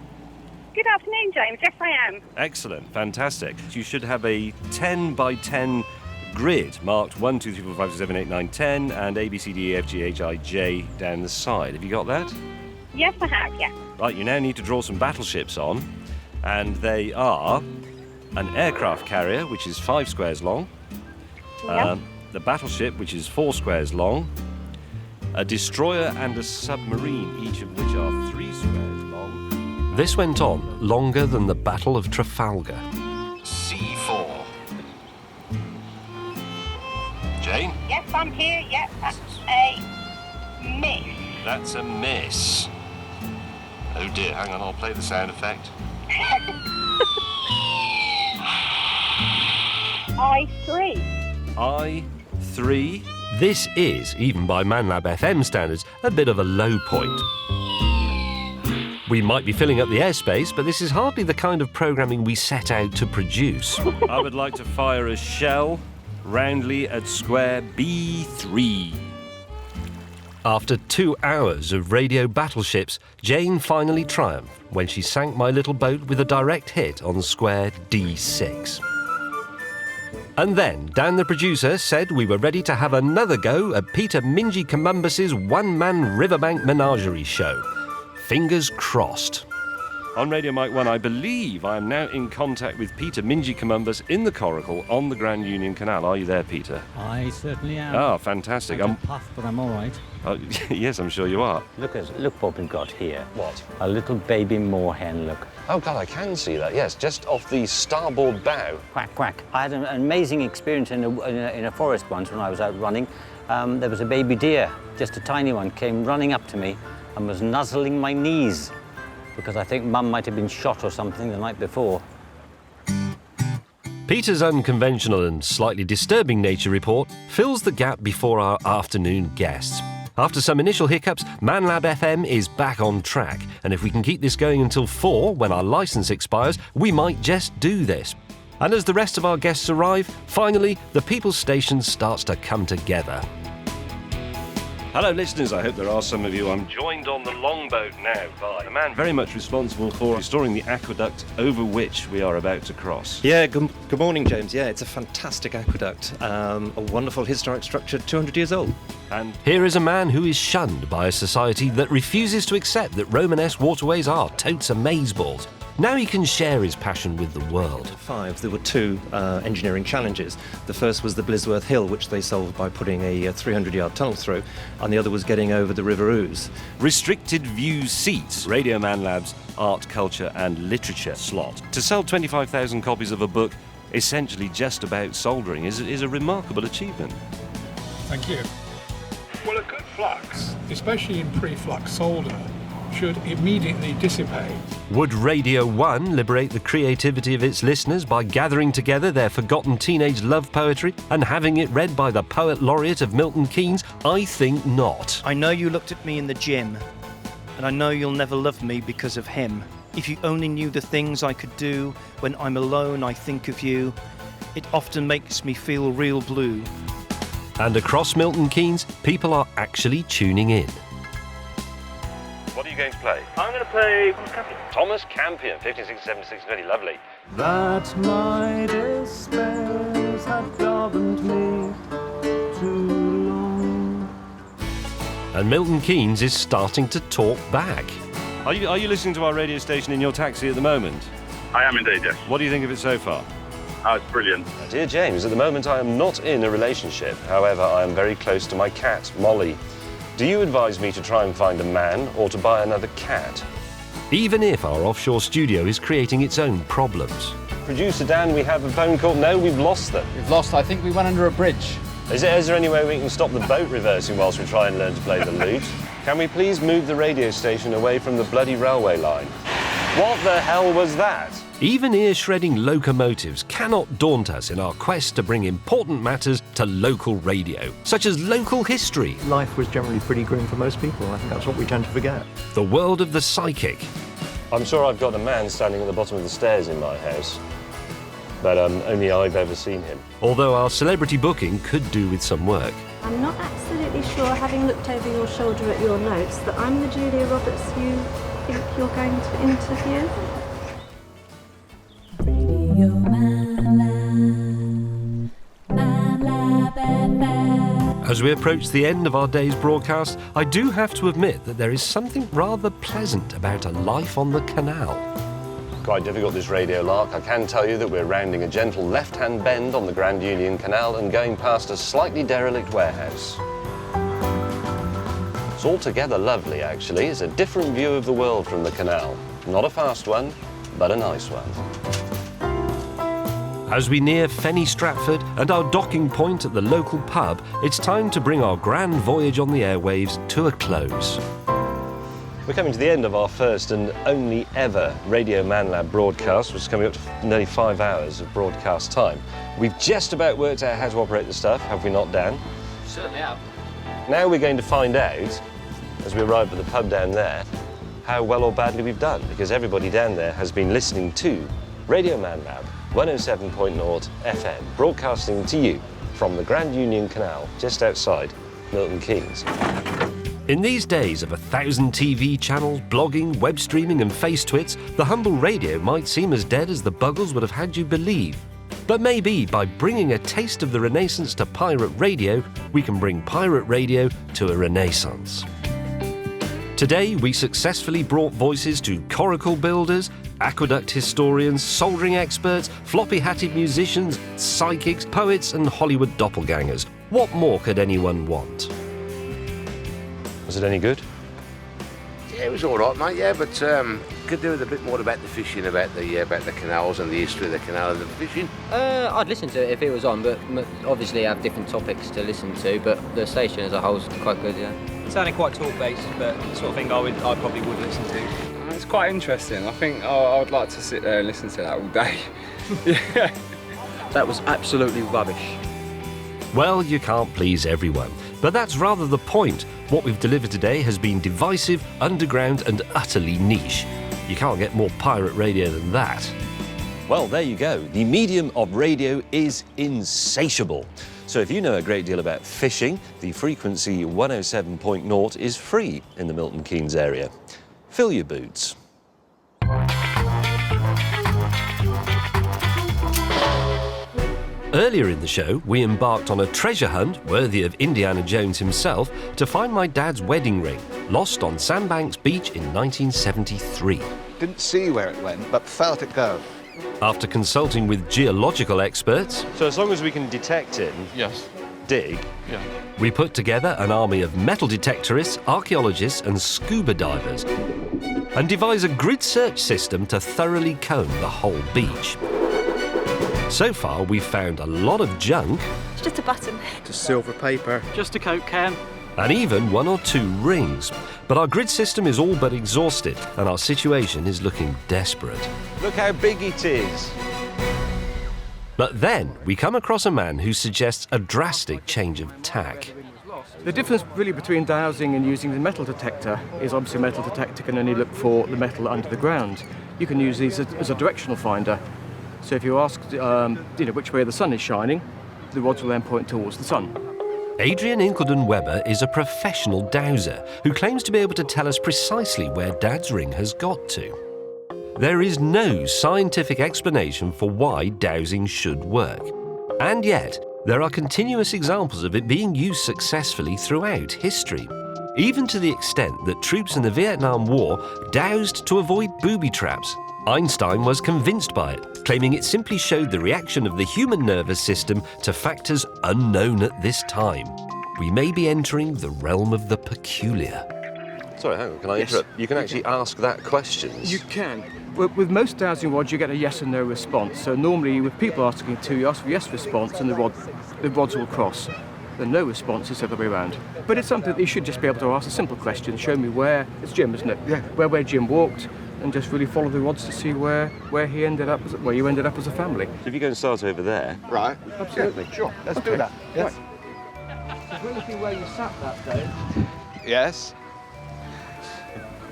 Good afternoon, James. Yes, I am. Excellent, fantastic. You should have a 10 by 10 grid marked 1, 2, 3, 4, 5, 6, 7, 8, 9, 10 and A, B, C, D, E, F, G, H, I, J down the side. Have you got that? Yes, I have, yeah. Right, you now need to draw some battleships on, and they are an aircraft carrier, which is 5 squares long, the battleship, which is 4 squares long, a destroyer and a submarine, each of which are 3 squares long. This went on longer than the Battle of Trafalgar. C4. Jane? Yes, I'm here, yeah. That's a miss. That's a miss. Oh dear, hang on, I'll play the sound effect. I3. I3. This is, even by ManLab FM standards, a bit of a low point. We might be filling up the airspace, but this is hardly the kind of programming we set out to produce. I would like to fire a shell roundly at square B3. After 2 hours of radio battleships, Jane finally triumphed when she sank my little boat with a direct hit on square D6. And then Dan the producer said we were ready to have another go at Peter Minji Columbus's one-man riverbank menagerie show. Fingers crossed. On Radio Mike 1, I believe I am now in contact with Peter Minji Columbus in the Coracle on the Grand Union Canal. Are you there, Peter? I certainly am. Ah, fantastic. I'm puffed, but I'm all right. Yes, I'm sure you are. Look what we've got here. What? A little baby moorhen, look. Oh, God, I can see that, yes, just off the starboard bow. Quack, quack. I had an amazing experience in a forest once when I was out running. There was a baby deer, just a tiny one, came running up to me and was nuzzling my knees because I think Mum might have been shot or something the night before. Peter's unconventional and slightly disturbing nature report fills the gap before our afternoon guests. After some initial hiccups, ManLab FM is back on track, and if we can keep this going until 4, when our licence expires, we might just do this. And as the rest of our guests arrive, finally, the People's Station starts to come together. Hello listeners, I hope there are some of you. I'm joined on the longboat now by the man very much responsible for restoring the aqueduct over which we are about to cross. Yeah, good morning, James. Yeah, it's a fantastic aqueduct, a wonderful historic structure, 200 years old. And here is a man who is shunned by a society that refuses to accept that Romanesque waterways are totes amazeballs. Now he can share his passion with the world. There were two engineering challenges. The first was the Blisworth Hill, which they solved by putting a 300-yard tunnel through, and the other was getting over the River Ouse. Restricted view seats, Radio Man Lab's art, culture and literature slot. To sell 25,000 copies of a book essentially just about soldering is a remarkable achievement. Thank you. Well, a good flux, especially in pre-flux solder, should immediately dissipate. Would Radio 1 liberate the creativity of its listeners by gathering together their forgotten teenage love poetry and having it read by the poet laureate of Milton Keynes? I think not. I know you looked at me in the gym, and I know you'll never love me because of him. If you only knew the things I could do when I'm alone, I think of you. It often makes me feel real blue. And across Milton Keynes, people are actually tuning in. What are you going to play? I'm going to play Thomas Campion. Thomas Campion, 1576, very lovely. That my despairs have governed me too long. And Milton Keynes is starting to talk back. Are you listening to our radio station in your taxi at the moment? I am indeed, yes. What do you think of it so far? Oh, it's brilliant. Dear James, at the moment I am not in a relationship. However, I am very close to my cat, Molly. Do you advise me to try and find a man or to buy another cat? Even if our offshore studio is creating its own problems. Producer Dan, we have a phone call. No, we've lost them. We've lost, I think we went under a bridge. Is there any way we can stop the boat reversing whilst we try and learn to play the lute? Can we please move the radio station away from the bloody railway line? What the hell was that? Even ear-shredding locomotives cannot daunt us in our quest to bring important matters to local radio, such as local history. Life was generally pretty grim for most people. I think that's what we tend to forget. The world of the psychic. I'm sure I've got a man standing at the bottom of the stairs in my house, but only I've ever seen him. Although our celebrity booking could do with some work. I'm not absolutely sure, having looked over your shoulder at your notes, that I'm the Julia Roberts you think you're going to interview. As we approach the end of our day's broadcast, I do have to admit that there is something rather pleasant about a life on the canal. Quite difficult, this radio lark. I can tell you that we're rounding a gentle left-hand bend on the Grand Union Canal and going past a slightly derelict warehouse. It's altogether lovely, actually. It's a different view of the world from the canal. Not a fast one, but a nice one. As we near Fenny Stratford and our docking point at the local pub, it's time to bring our grand voyage on the airwaves to a close. We're coming to the end of our first and only ever Radio Man Lab broadcast, which is coming up to nearly 5 hours of broadcast time. We've just about worked out how to operate the stuff, have we not, Dan? Certainly have. Now we're going to find out, as we arrive at the pub down there, how well or badly we've done, because everybody down there has been listening to Radio Man Lab 107.0 FM, broadcasting to you from the Grand Union Canal, just outside Milton Keynes. In these days of 1,000 TV channels, blogging, web streaming and face twits, the humble radio might seem as dead as the Buggles would have had you believe. But maybe by bringing a taste of the Renaissance to pirate radio, we can bring pirate radio to a renaissance. Today, we successfully brought voices to coracle builders, aqueduct historians, soldering experts, floppy-hatted musicians, psychics, poets and Hollywood doppelgangers. What more could anyone want? Was it any good? Yeah, it was all right, mate. Yeah, but could do with a bit more about the fishing, about the canals and the history of the canal and the fishing. I'd listen to it if it was on, but obviously I have different topics to listen to. But the station as a whole is quite good, yeah. It sounded quite talk-based, but the sort of thing I probably would listen to. It's quite interesting. I think I would like to sit there and listen to that all day. Yeah. That was absolutely rubbish. Well, you can't please everyone. But that's rather the point. What we've delivered today has been divisive, underground and utterly niche. You can't get more pirate radio than that. Well, there you go. The medium of radio is insatiable. So if you know a great deal about fishing, the frequency 107.0 is free in the Milton Keynes area. Fill your boots. Earlier in the show, we embarked on a treasure hunt worthy of Indiana Jones himself to find my dad's wedding ring, lost on Sandbanks Beach in 1973. didn't see where it went, but felt it go. After consulting with geological experts, So as long as we can detect it, Yes. dig, Yeah. we put together an army of metal detectorists, archaeologists and scuba divers and devise a grid search system to thoroughly comb the whole beach. So far, we've found a lot of junk It's just a button. Just silver paper. Just a Coke can. and even 1 or 2 rings. But our grid system is all but exhausted and our situation is looking desperate. look how big it is. But then we come across a man who suggests a drastic change of tack. The difference really between dowsing and using the metal detector is obviously a metal detector can only look for the metal under the ground. You can use these as a directional finder. So if you ask which way the sun is shining, the rods will then point towards the sun. Adrian Incledon-Webber is a professional dowser who claims to be able to tell us precisely where Dad's ring has got to. There is no scientific explanation for why dowsing should work. And yet, there are continuous examples of it being used successfully throughout history, even to the extent that troops in the Vietnam War dowsed to avoid booby traps. Einstein was convinced by it, claiming it simply showed the reaction of the human nervous system to factors unknown at this time. We may be entering the realm of the peculiar. Sorry, hang on, can I Yes. interrupt? You can actually ask that question. You can. With most dowsing rods, you get a yes and no response. So normally, with people asking to, you ask for yes response, and the rods will cross. The no response is the other way around. But it's something that you should just be able to ask a simple question. Show me where. It's Jim, isn't it? Yeah. Where Jim walked, and just really follow the rods to see where you ended up as a family. If you go and start over there. Right. Absolutely. Yeah, sure. Let's Okay. do that. Yes. Right. We're looking where you sat that day. Yes.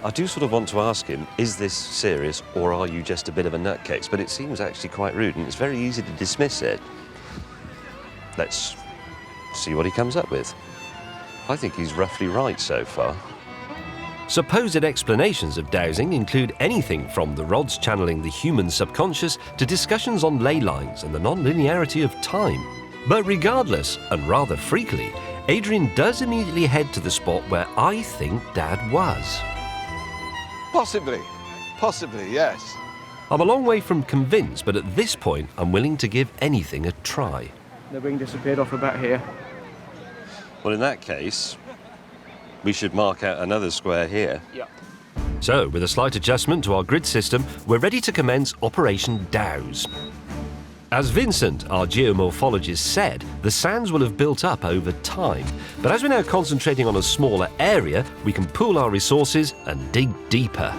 I do sort of want to ask him, is this serious or are you just a bit of a nutcase? But it seems actually quite rude and it's very easy to dismiss it. Let's see what he comes up with. I think he's roughly right so far. Supposed explanations of dowsing include anything from the rods channeling the human subconscious to discussions on ley lines and the non-linearity of time. But regardless, and rather freakily, Adrian does immediately head to the spot where I think Dad was. Possibly, yes. I'm a long way from convinced, but at this point I'm willing to give anything a try. The ring disappeared off about here. Well, in that case, we should mark out another square here. Yeah. So, with a slight adjustment to our grid system, we're ready to commence Operation Dows. As Vincent, our geomorphologist, said, the sands will have built up over time. But as we're now concentrating on a smaller area, we can pool our resources and dig deeper.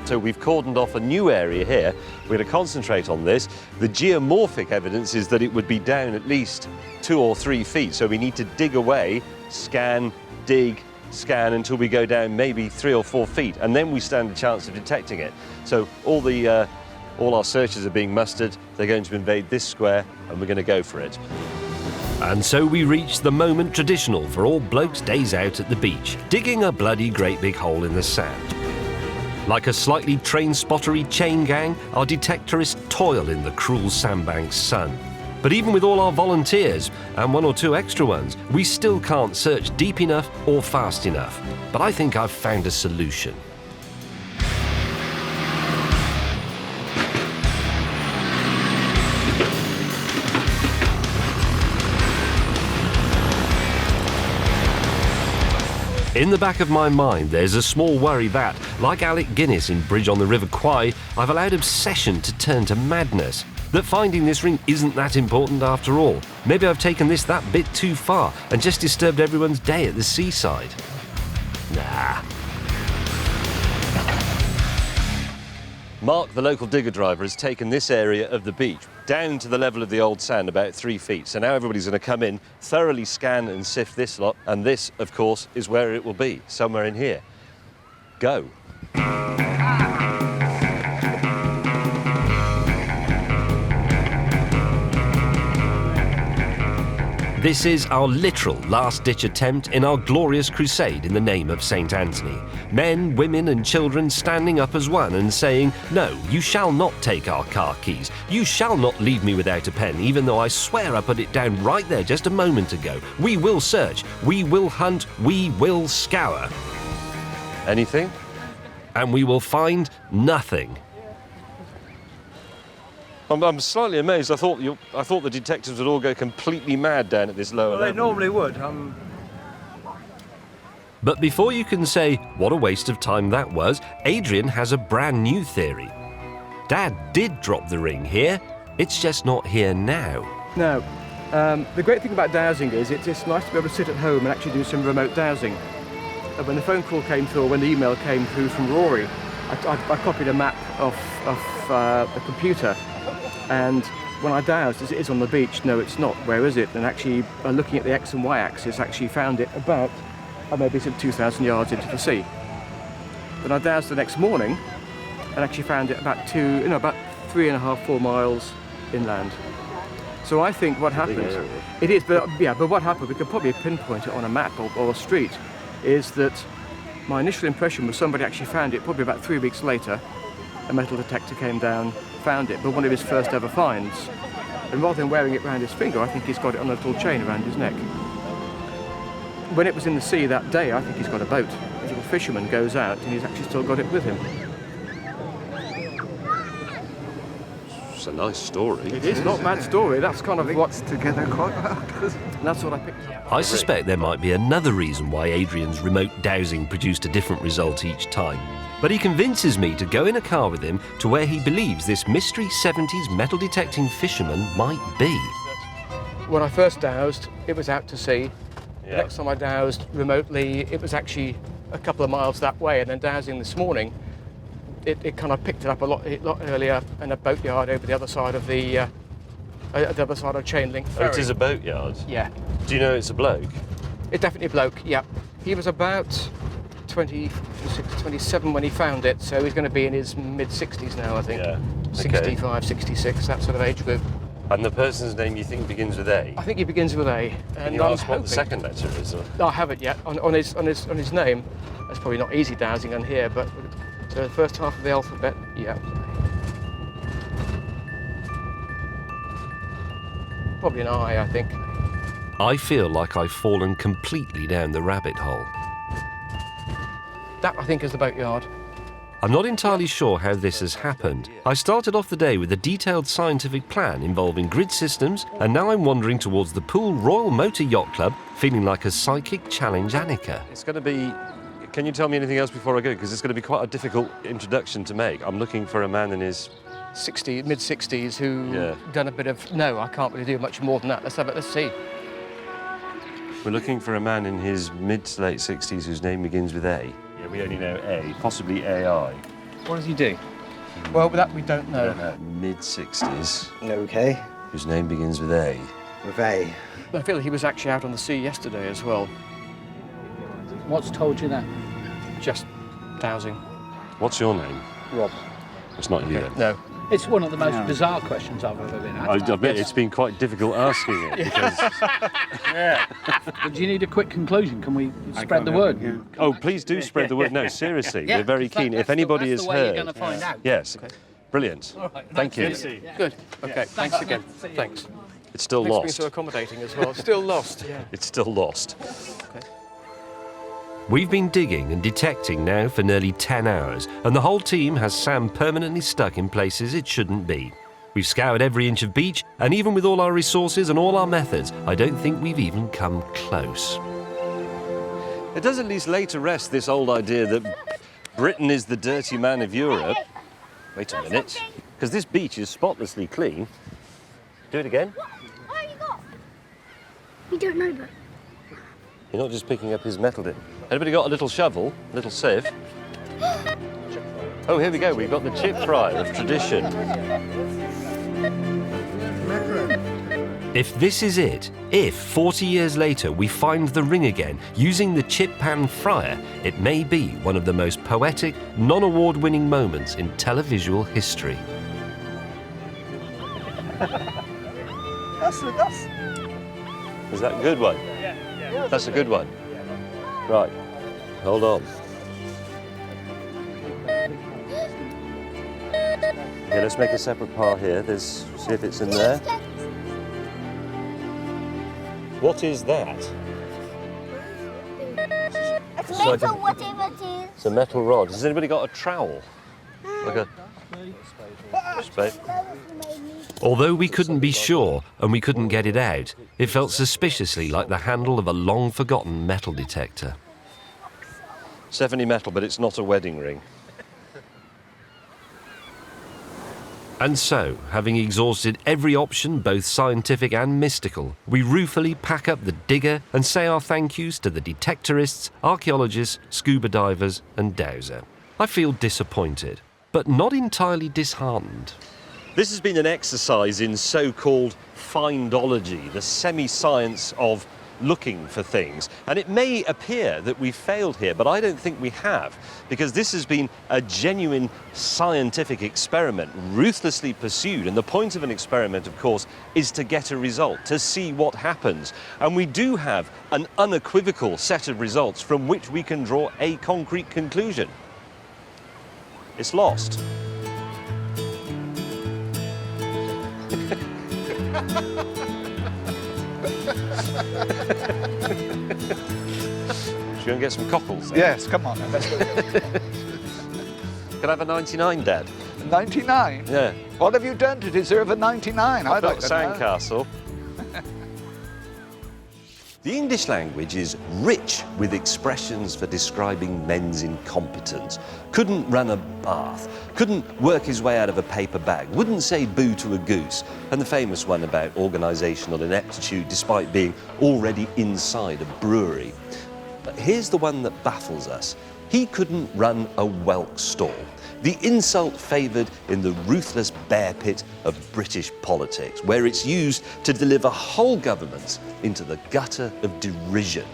So we've cordoned off a new area here. We're going to concentrate on this. The geomorphic evidence is that it would be down at least 2 or 3 feet. So we need to dig away, scan, dig, scan until we go down maybe 3 or 4 feet. And then we stand a chance of detecting it. So all our searchers are being mustered. They're going to invade this square and we're going to go for it. And so we reach the moment traditional for all blokes' days out at the beach, digging a bloody great big hole in the sand. Like a slightly train-spottery chain gang, our detectorists toil in the cruel sandbank's sun. But even with all our volunteers, and 1 or 2 extra ones, we still can't search deep enough or fast enough. But I think I've found a solution. In the back of my mind, there's a small worry that, like Alec Guinness in Bridge on the River Kwai, I've allowed obsession to turn to madness. That finding this ring isn't that important after all. Maybe I've taken this that bit too far and just disturbed everyone's day at the seaside. Nah. Mark, the local digger driver, has taken this area of the beach down to the level of the old sand, about 3 feet. So now everybody's going to come in, thoroughly scan and sift this lot, and this, of course, is where it will be, somewhere in here. Go. This is our literal last-ditch attempt in our glorious crusade in the name of St. Anthony. Men, women and children standing up as one and saying, "No, you shall not take our car keys. You shall not leave me without a pen, even though I swear I put it down right there just a moment ago. We will search, we will hunt, we will scour." Anything? and we will find nothing. I'm slightly amazed. I thought the detectives would all go completely mad down at this lower Well, they level. normally would. But before you can say what a waste of time that was, Adrian has a brand new theory. Dad did drop the ring here, it's just not here now. No. The great thing about dowsing is it's nice to be able to sit at home and actually do some remote dowsing. And when the phone call came through, or when the email came through from Rory, I copied a map off the computer, and when I dowsed, it is on the beach. No, it's not. Where is it? And actually, looking at the X and Y axis, actually found it about maybe some 2,000 yards into the sea. Then I dowsed the next morning, and actually found it about 3.5, 4 miles inland. So I think what happens, it is, but what happened, we could probably pinpoint it on a map or a street, is that my initial impression was somebody actually found it probably about 3 weeks later. A metal detector came down, found it, but one of his first ever finds. And rather than wearing it around his finger, I think he's got it on a little chain around his neck. When it was in the sea that day, I think he's got a boat. A little fisherman goes out and he's actually still got it with him. It's a nice story. It is not a bad story. That's kind of what's together quite well. And that's what I picked up. I suspect there might be another reason why Adrian's remote dowsing produced a different result each time. But he convinces me to go in a car with him to where he believes this mystery 70s metal detecting fisherman might be. When I first dowsed, it was out to sea. The next time I dowsed remotely, it was actually a couple of miles that way. And then dowsing this morning, it kind of picked it up a lot earlier in a boatyard over the other side of the other side of chain link ferry. Oh, it is a boatyard? Yeah. Do you know it's a bloke? It's definitely a bloke, yeah. He was about 26, 27 when he found it, so he's going to be in his mid-60s now, I think. Yeah. 65, 66, that sort of age group. And the person's name you think begins with A? I think he begins with A. Can you ask what the second letter is? Or? No, I haven't yet. On his name, that's probably not easy dowsing on here, but so the first half of the alphabet, yeah. Probably an I think. I feel like I've fallen completely down the rabbit hole. That, I think, is the boatyard. I'm not entirely sure how this has happened. I started off the day with a detailed scientific plan involving grid systems, and now I'm wandering towards the Poole Royal Motor Yacht Club, feeling like a psychic challenge Annika. It's going to be... Can you tell me anything else before I go? Because it's going to be quite a difficult introduction to make. I'm looking for a man in his... mid-60s who done a bit of... No, I can't really do much more than that. Let's see. We're looking for a man in his mid to late 60s whose name begins with A. Yeah, we only know A, possibly AI. What does he do? Well, that we don't know. Mid-60s. Okay. Whose name begins with A. With A. I feel he was actually out on the sea yesterday as well. What's told you that? Just dowsing. What's your name? Rob. It's not you then? No. It's one of the most bizarre questions I've ever been asked. I bet it's been quite difficult asking it because... Yeah. But do you need a quick conclusion? Can we spread the word? Oh, please do spread the word. No, seriously, we're very keen. If anybody has heard... That's the way you're going to find out. Yes. Okay. Brilliant. All right, Thank you. Good. Okay, thanks again. Thanks. It's still Thanks for being lost. so accommodating as well. Still lost, yeah. It's still lost. Okay. We've been digging and detecting now for nearly 10 hours, and the whole team has Sam permanently stuck in places it shouldn't be. We've scoured every inch of beach, and even with all our resources and all our methods, I don't think we've even come close. It does at least lay to rest this old idea that Britain is the dirty man of Europe. Wait a minute, because this beach is spotlessly clean. Do it again. What have you got? We don't know, but... You're not just picking up his metal dip. Anybody got a little shovel, a little sieve? Oh, here we go. We've got the chip fryer of tradition. If this is it, if 40 years later we find the ring again using the chip pan fryer, it may be one of the most poetic, non-award-winning moments in televisual history. Is that a good one? That's a good one. Right, hold on. Okay, let's make a separate pile here. See if it's in there. What is that? It's metal, whatever it is. It's a metal rod. Has anybody got a trowel? Like a spade? Although we couldn't be sure and we couldn't get it out, it felt suspiciously like the handle of a long-forgotten metal detector. It's definitely metal, but it's not a wedding ring. And so, having exhausted every option, both scientific and mystical, we ruefully pack up the digger and say our thank yous to the detectorists, archaeologists, scuba divers and dowser. I feel disappointed, but not entirely disheartened. This has been an exercise in so-called findology, the semi-science of looking for things. And it may appear that we failed here, but I don't think we have, because this has been a genuine scientific experiment, ruthlessly pursued. And the point of an experiment, of course, is to get a result, to see what happens. And we do have an unequivocal set of results from which we can draw a concrete conclusion. It's lost. Should we go and get some cockles then? Yes, come on then, let's go. Can I have a 99, Dad? 99? Yeah. What have you done to deserve a 99? I've I'd like got to know. sandcastle. The English language is rich with expressions for describing men's incompetence. Couldn't run a bath, couldn't work his way out of a paper bag, wouldn't say boo to a goose, and the famous one about organisational ineptitude despite being already inside a brewery. But here's the one that baffles us. He couldn't run a whelk stall, the insult favoured in the ruthless bear pit of British politics, where it's used to deliver whole governments into the gutter of derision.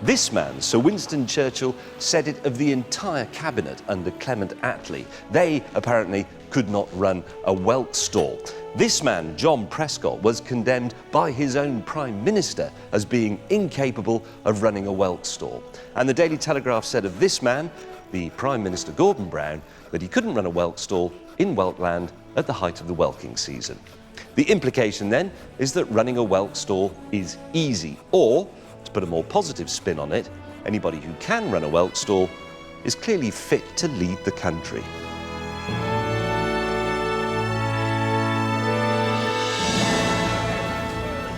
This man, Sir Winston Churchill, said it of the entire cabinet under Clement Attlee. They apparently could not run a whelk stall. This man, John Prescott, was condemned by his own Prime Minister as being incapable of running a whelk stall. And the Daily Telegraph said of this man, the Prime Minister Gordon Brown, that he couldn't run a whelk stall in Whelkland at the height of the whelking season. The implication then is that running a whelk stall is easy, or, to put a more positive spin on it, anybody who can run a whelk stall is clearly fit to lead the country.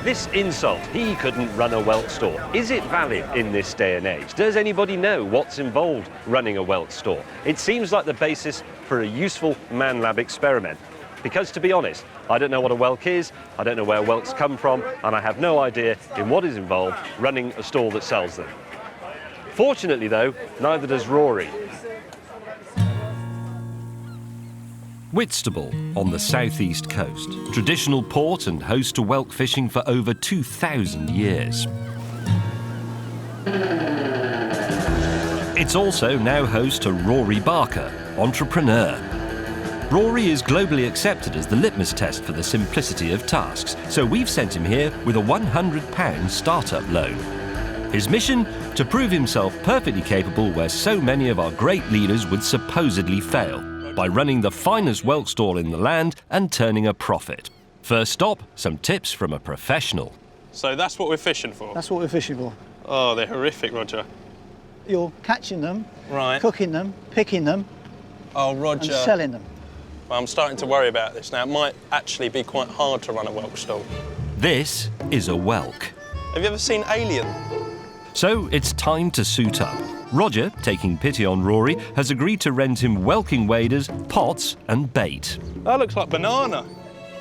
This insult, he couldn't run a whelk stall, is it valid in this day and age? Does anybody know what's involved running a whelk stall? It seems like the basis for a useful Man Lab experiment. Because to be honest, I don't know what a whelk is, I don't know where whelks come from, and I have no idea in what is involved running a stall that sells them. Fortunately though, neither does Rory. Whitstable, on the southeast coast, traditional port and host to whelk fishing for over 2,000 years. It's also now host to Rory Barker, entrepreneur. Rory is globally accepted as the litmus test for the simplicity of tasks, so we've sent him here with a £100 startup loan. His mission? To prove himself perfectly capable where so many of our great leaders would supposedly fail, by running the finest whelk stall in the land and turning a profit. First stop, some tips from a professional. So that's what we're fishing for? That's what we're fishing for. Oh, they're horrific, Roger. You're catching them, right, cooking them, picking them, oh, Roger, and selling them. Well, I'm starting to worry about this now. It might actually be quite hard to run a whelk stall. This is a whelk. Have you ever seen Alien? So it's time to suit up. Roger, taking pity on Rory, has agreed to rent him whelking waders, pots and bait. That looks like banana.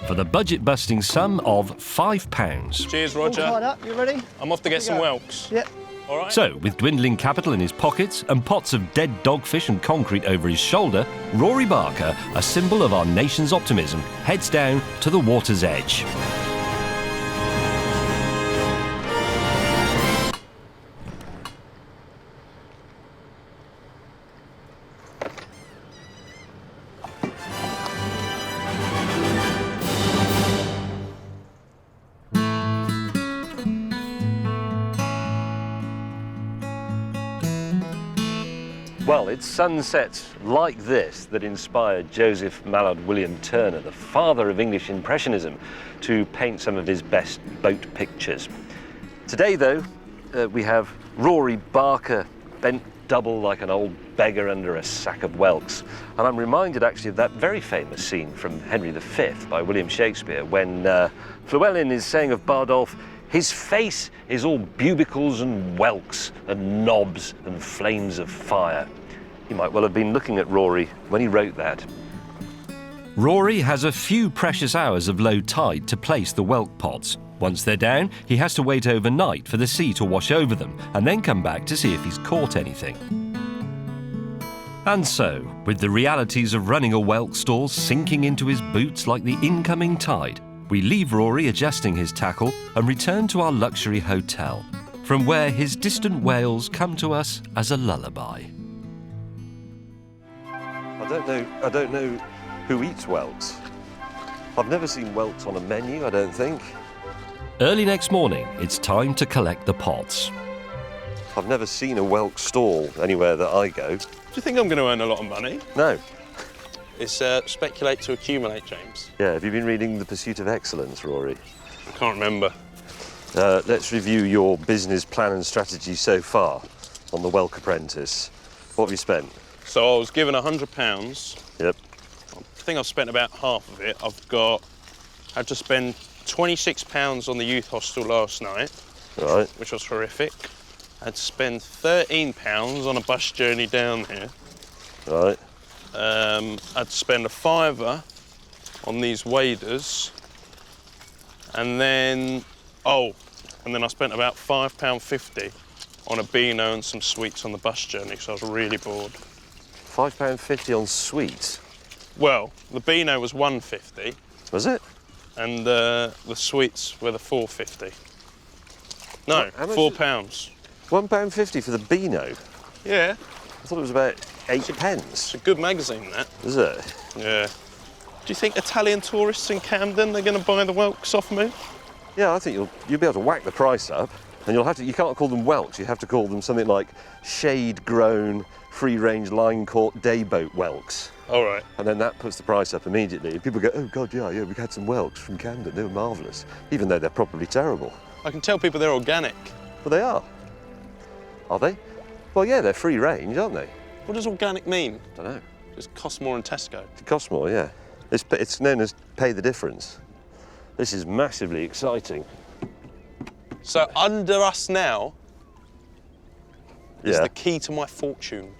For the budget-busting sum of £5. Cheers, Roger. All tied up, you ready? I'm off to get some whelks. Yep. All right. So, with dwindling capital in his pockets and pots of dead dogfish and concrete over his shoulder, Rory Barker, a symbol of our nation's optimism, heads down to the water's edge. Well, it's sunsets like this that inspired Joseph Mallard William Turner, the father of English Impressionism, to paint some of his best boat pictures. Today, though, we have Rory Barker bent double like an old beggar under a sack of whelks. And I'm reminded actually of that very famous scene from Henry V by William Shakespeare when Llewellyn is saying of Bardolph, his face is all bubicles and whelks and knobs and flames of fire. He might well have been looking at Rory when he wrote that. Rory has a few precious hours of low tide to place the whelk pots. Once they're down, he has to wait overnight for the sea to wash over them and then come back to see if he's caught anything. And so, with the realities of running a whelk stall sinking into his boots like the incoming tide, we leave Rory adjusting his tackle and return to our luxury hotel, from where his distant wails come to us as a lullaby. I don't know who eats whelks. I've never seen whelks on a menu, I don't think. Early next morning, it's time to collect the pots. I've never seen a whelk stall anywhere that I go. Do you think I'm going to earn a lot of money? No. It's speculate to accumulate, James. Yeah, have you been reading The Pursuit of Excellence, Rory? I can't remember. Let's review your business plan and strategy so far on the Whelk Apprentice. What have you spent? So I was given £100. Yep. I think I've spent about half of it. I had to spend £26 on the youth hostel last night, right, which was horrific. I had to spend £13 on a bus journey down here. Right. I had to spend a £5 on these waders, and then I spent about £5.50 on a Beano and some sweets on the bus journey, so I was really bored. £5.50 on sweets? Well, the Beano was £1.50. Was it? And the sweets were the £4.50. No, £4. £1.50 for the Beano? Yeah. I thought it was about 8 pence. It's a good magazine, that. Is it? Yeah. Do you think Italian tourists in Camden, they're going to buy the whelks off me? Yeah, I think you'll be able to whack the price up, and you can't call them whelks, you have to call them something like shade-grown, free-range, line-caught dayboat whelks. All right. And then that puts the price up immediately. People go, oh God, yeah, we had some whelks from Camden, they were marvellous, even though they're probably terrible. I can tell people they're organic. Well, they are. Are they? Well, yeah, they're free range, aren't they? What does organic mean? I don't know. It costs more in Tesco. It costs more, yeah. It's known as pay the difference. This is massively exciting. So under us now is the key to my fortune.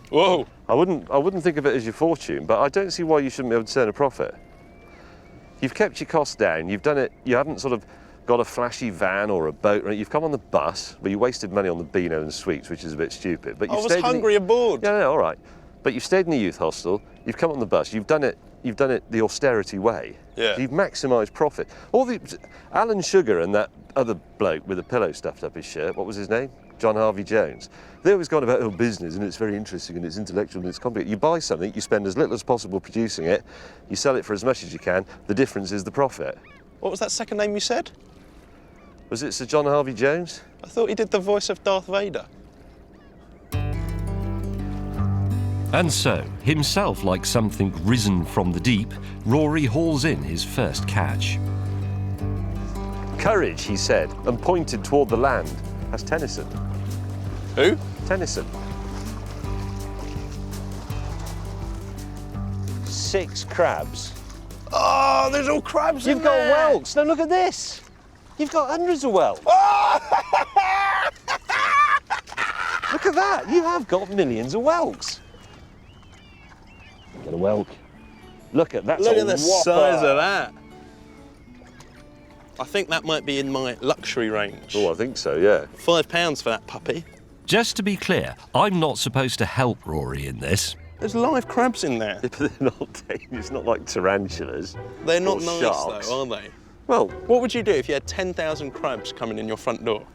Whoa! I wouldn't think of it as your fortune, but I don't see why you shouldn't be able to turn a profit. You've kept your costs down. You've done it. You haven't sort of got a flashy van or a boat. Right? You've come on the bus, but you wasted money on the Beano and sweets, which is a bit stupid. But I was hungry aboard. Yeah, all right. But you've stayed in the youth hostel. You've come on the bus. You've done it the austerity way. Yeah. You've maximised profit. Alan Sugar and that other bloke with a pillow stuffed up his shirt. What was his name? John Harvey Jones. They always gone about business, and it's very interesting, and it's intellectual, and it's complicated. You buy something, you spend as little as possible producing it, you sell it for as much as you can. The difference is the profit. What was that second name you said? Was it Sir John Harvey Jones? I thought he did the voice of Darth Vader. And so, himself like something risen from the deep, Rory hauls in his first catch. Courage, he said, and pointed toward the land. That's Tennyson. Who? Tennyson. 6 crabs. Oh, there's all crabs You've in got there. whelks. Now look at this. You've got hundreds of whelks. Look at that. You have got millions of whelks. Get a whelk. Look at that. Look at the size of that. I think that might be in my luxury range. Oh, I think so, yeah. £5 for that puppy. Just to be clear, I'm not supposed to help Rory in this. There's live crabs in there. Yeah, but they're not. It's not like tarantulas. They're not or nice sharks. though, are they? Well, what would you do if you had 10,000 crabs coming in your front door?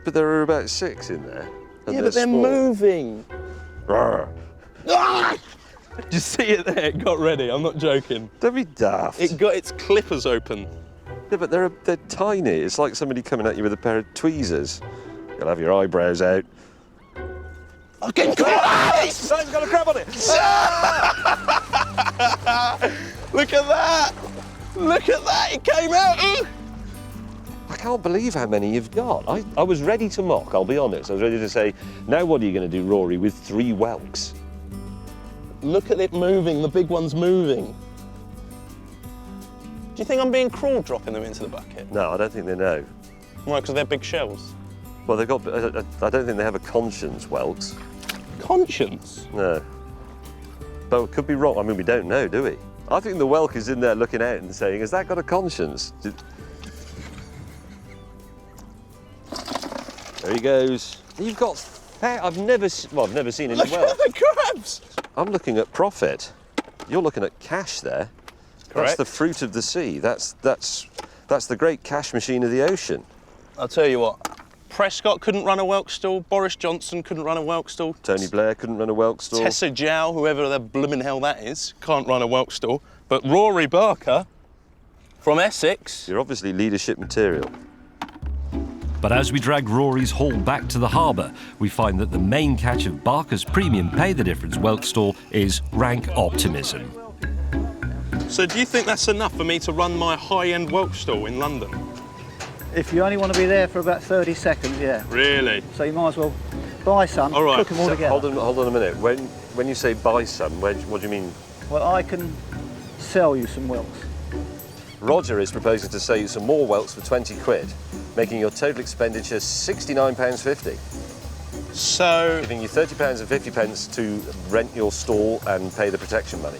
But there are about 6 in there. And Yeah, but they're small. moving. Rawr. Ah! Did you see it there? It got ready. I'm not joking. Don't be daft. It got its clippers open. Yeah, but they're tiny. It's like somebody coming at you with a pair of tweezers. You'll have your eyebrows out. Okay, It's got a crab on it. Look at that! Look at that! It came out. I can't believe how many you've got. I was ready to mock, I'll be honest. I was ready to say, now what are you going to do, Rory, with 3 whelks? Look at it moving, the big one's moving. Do you think I'm being cruel dropping them into the bucket? No, I don't think they know. Why, because they're big shells? Well, they've got, I don't think they have a conscience, whelks. Conscience? No. But it could be wrong. I mean, we don't know, do we? I think the whelk is in there looking out and saying, has that got a conscience? There he goes. You've got, I've never seen any whelk. Look at the crabs! I'm looking at profit. You're looking at cash there. Correct. That's the fruit of the sea. That's the great cash machine of the ocean. I'll tell you what, Prescott couldn't run a whelk stall, Boris Johnson couldn't run a whelk stall. Tony Blair couldn't run a whelk stall. Tessa Jow, whoever the blooming hell that is, can't run a whelk stall. But Rory Barker, from Essex... You're obviously leadership material. But as we drag Rory's haul back to the harbour, we find that the main catch of Barker's premium pay the difference whelk stall is rank optimism. So do you think that's enough for me to run my high-end whelk stall in London? If you only want to be there for about 30 seconds, yeah. Really? So you might as well buy some, all right. cook them all together. Hold on a minute. When you say buy some, what do you mean? Well, I can sell you some whelks. Roger is proposing to sell you some more whelks for 20 quid, making your total expenditure £69.50. So... Giving you £30 and 50 pence to rent your stall and pay the protection money.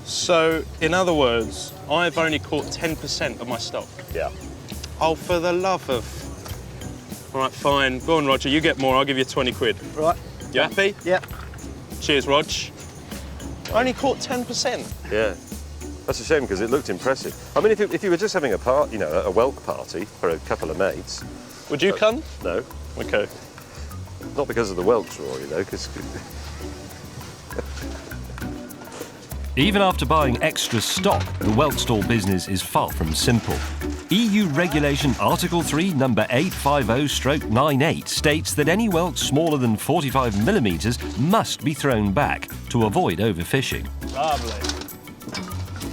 So, in other words, I've only caught 10% of my stock. Yeah. Oh, for the love of... All right, fine. Go on, Roger, you get more, I'll give you 20 quid. Right. You happy? Yep. Cheers, Rog. I only caught 10%. Yeah. That's a shame because it looked impressive. I mean, if you were just having a a whelk party for a couple of mates... Would you come? No. OK. Not because of the whelks, Rory, though, because... Even after buying extra stock, the whelk stall business is far from simple. EU Regulation Article 3, number 850/98 states that any whelk smaller than 45 millimetres must be thrown back to avoid overfishing. Lovely.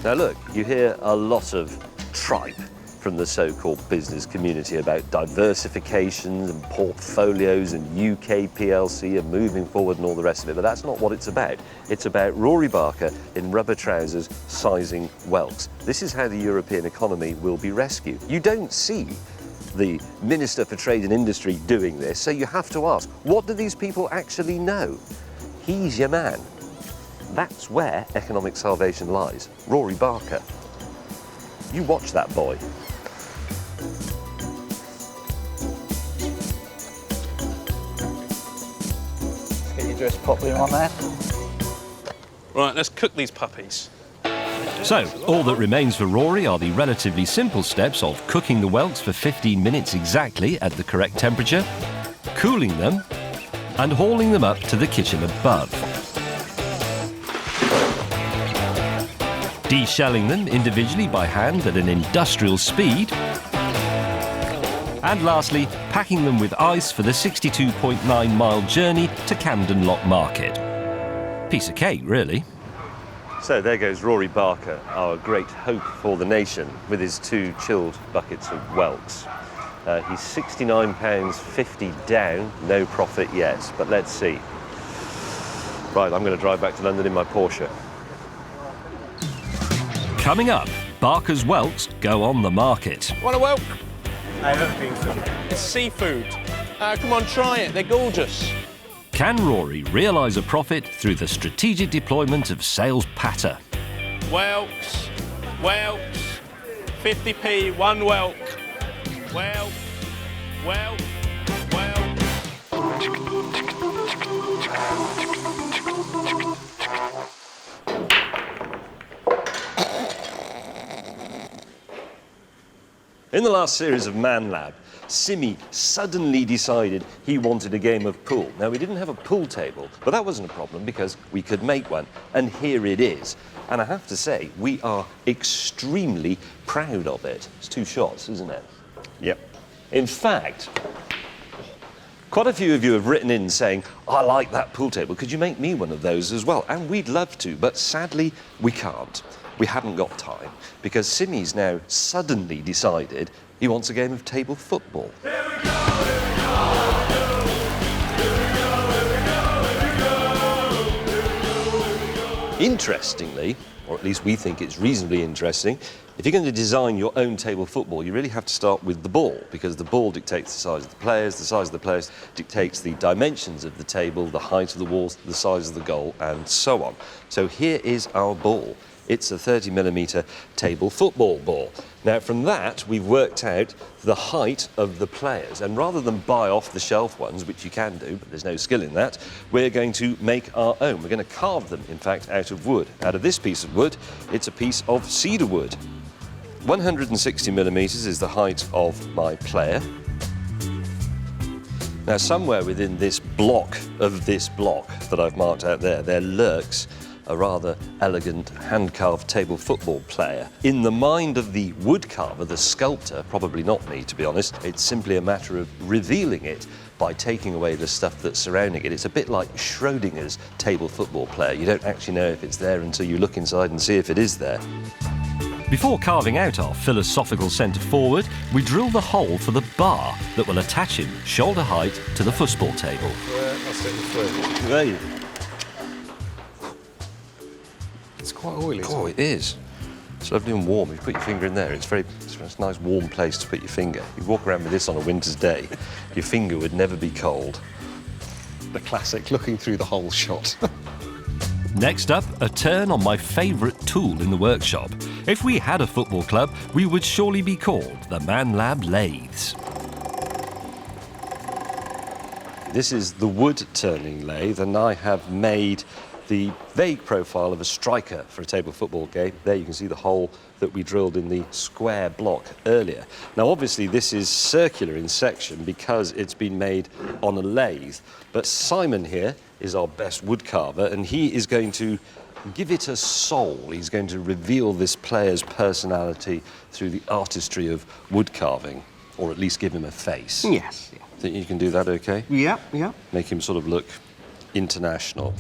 Now look, you hear a lot of tripe from the so-called business community about diversifications and portfolios and UK PLC and moving forward and all the rest of it, but that's not what it's about. It's about Rory Barker in rubber trousers sizing whelks. This is how the European economy will be rescued. You don't see the Minister for Trade and Industry doing this, so you have to ask, what do these people actually know? He's your man. That's where economic salvation lies. Rory Barker. You watch that boy. Get your dress properly on there. Right, let's cook these puppies. So, all that remains for Rory are the relatively simple steps of cooking the whelks for 15 minutes exactly at the correct temperature, cooling them, and hauling them up to the kitchen above. Deshelling them individually by hand at an industrial speed, and lastly, packing them with ice for the 62.9-mile journey to Camden Lock Market. Piece of cake, really. So there goes Rory Barker, our great hope for the nation, with his 2 chilled buckets of whelks. He's £69.50 down, no profit yet, but let's see. Right, I'm going to drive back to London in my Porsche. Coming up, Barker's whelks go on the market. Want a whelk? I don't think so. It's seafood. Come on, try it. They're gorgeous. Can Rory realise a profit through the strategic deployment of sales patter? Whelks, whelks, 50p, 1 whelk. Whelk, whelk, whelk. In the last series of Man Lab, Simi suddenly decided he wanted a game of pool. Now, we didn't have a pool table, but that wasn't a problem because we could make one, and here it is. And I have to say, we are extremely proud of it. It's 2 shots, isn't it? Yep. In fact, quite a few of you have written in saying, I like that pool table, could you make me one of those as well? And we'd love to, but sadly, we can't. we haven't got time because Simi's now suddenly decided he wants a game of table football. Interestingly, or at least we think it's reasonably interesting, if you're going to design your own table football, you really have to start with the ball, because the ball dictates the size of the size of the players dictates the dimensions of the table, the height of the walls, the size of the goal, and so on. So here is our ball. It's a 30mm table football ball. Now, from that, we've worked out the height of the players, and rather than buy off-the-shelf ones, which you can do, but there's no skill in that, we're going to make our own. We're going to carve them, in fact, out of wood. Out of this piece of wood, it's a piece of cedar wood. 160mm is the height of my player. Now, somewhere within this block that I've marked out there lurks a rather elegant hand-carved table football player. In the mind of the woodcarver, the sculptor, probably not me to be honest, it's simply a matter of revealing it by taking away the stuff that's surrounding it. It's a bit like Schrodinger's table football player. You don't actually know if it's there until you look inside and see if it is there. Before carving out our philosophical centre forward, we drill the hole for the bar that will attach him shoulder height to the football table. Right. It's quite oily. Oh, it is. It's lovely and warm. You put your finger in there, it's a nice warm place to put your finger. You walk around with this on a winter's day, your finger would never be cold. The classic looking through the hole shot. Next up, a turn on my favourite tool in the workshop. If we had a football club, we would surely be called the ManLab Lathes. This is the wood-turning lathe, and I have made the vague profile of a striker for a table football game. There you can see the hole that we drilled in the square block earlier. Now, obviously, this is circular in section because it's been made on a lathe. But Simon here is our best woodcarver, and he is going to give it a soul. He's going to reveal this player's personality through the artistry of woodcarving, or at least give him a face. Yes. Yeah. Think you can do that okay? Yeah, yeah. Make him sort of look international.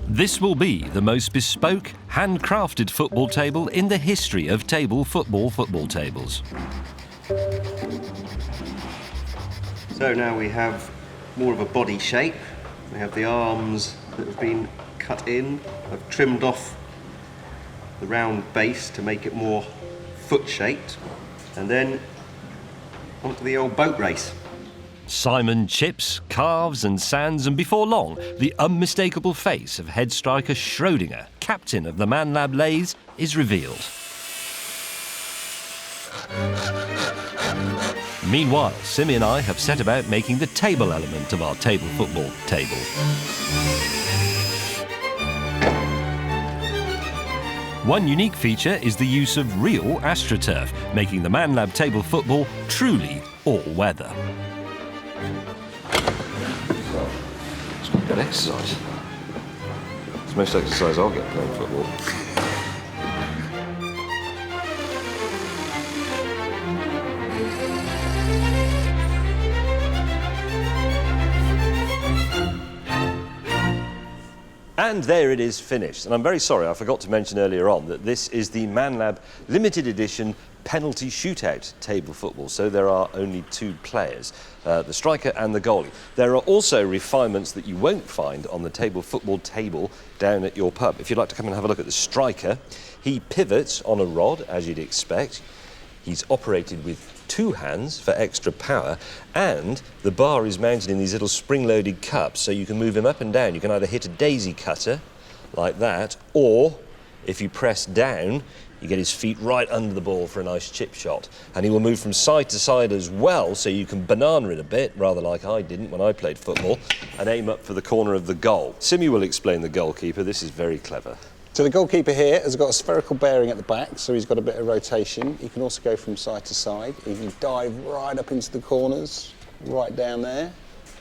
This will be the most bespoke, handcrafted football table in the history of table football tables. So now we have more of a body shape. We have the arms that have been cut in. I've trimmed off the round base to make it more foot-shaped. And then onto the old boat race. Simon chips, carves and sands, and before long, the unmistakable face of head striker Schrodinger, captain of the ManLab Lathes, is revealed. Meanwhile, Simi and I have set about making the table element of our table football table. One unique feature is the use of real AstroTurf, making the ManLab table football truly all-weather. It's quite good exercise. It's the most exercise I'll get playing football. And there it is finished. And I'm very sorry, I forgot to mention earlier on that this is the ManLab limited edition penalty shootout table football. So there are only two players, the striker and the goalie. There are also refinements that you won't find on the table football table down at your pub. If you'd like to come and have a look at the striker, he pivots on a rod, as you'd expect. He's operated with two hands for extra power, and the bar is mounted in these little spring-loaded cups, so you can move him up and down. You can either hit a daisy cutter, like that, or if you press down, you get his feet right under the ball for a nice chip shot. And he will move from side to side as well, so you can banana it a bit, rather like I didn't when I played football, and aim up for the corner of the goal. Simi will explain the goalkeeper. This is very clever. So the goalkeeper here has got a spherical bearing at the back, so he's got a bit of rotation. He can also go from side to side. He can dive right up into the corners, right down there.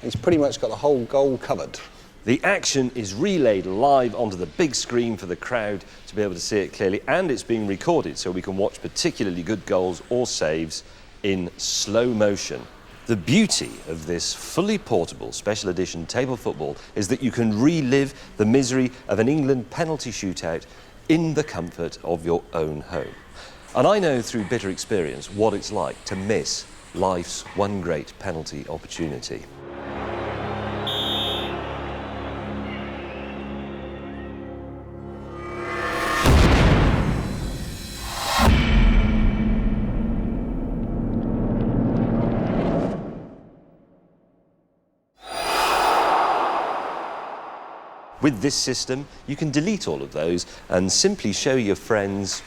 He's pretty much got the whole goal covered. The action is relayed live onto the big screen for the crowd to be able to see it clearly, and it's being recorded so we can watch particularly good goals or saves in slow motion. The beauty of this fully portable special edition table football is that you can relive the misery of an England penalty shootout in the comfort of your own home. And I know through bitter experience what it's like to miss life's one great penalty opportunity. With this system, you can delete all of those and simply show your friends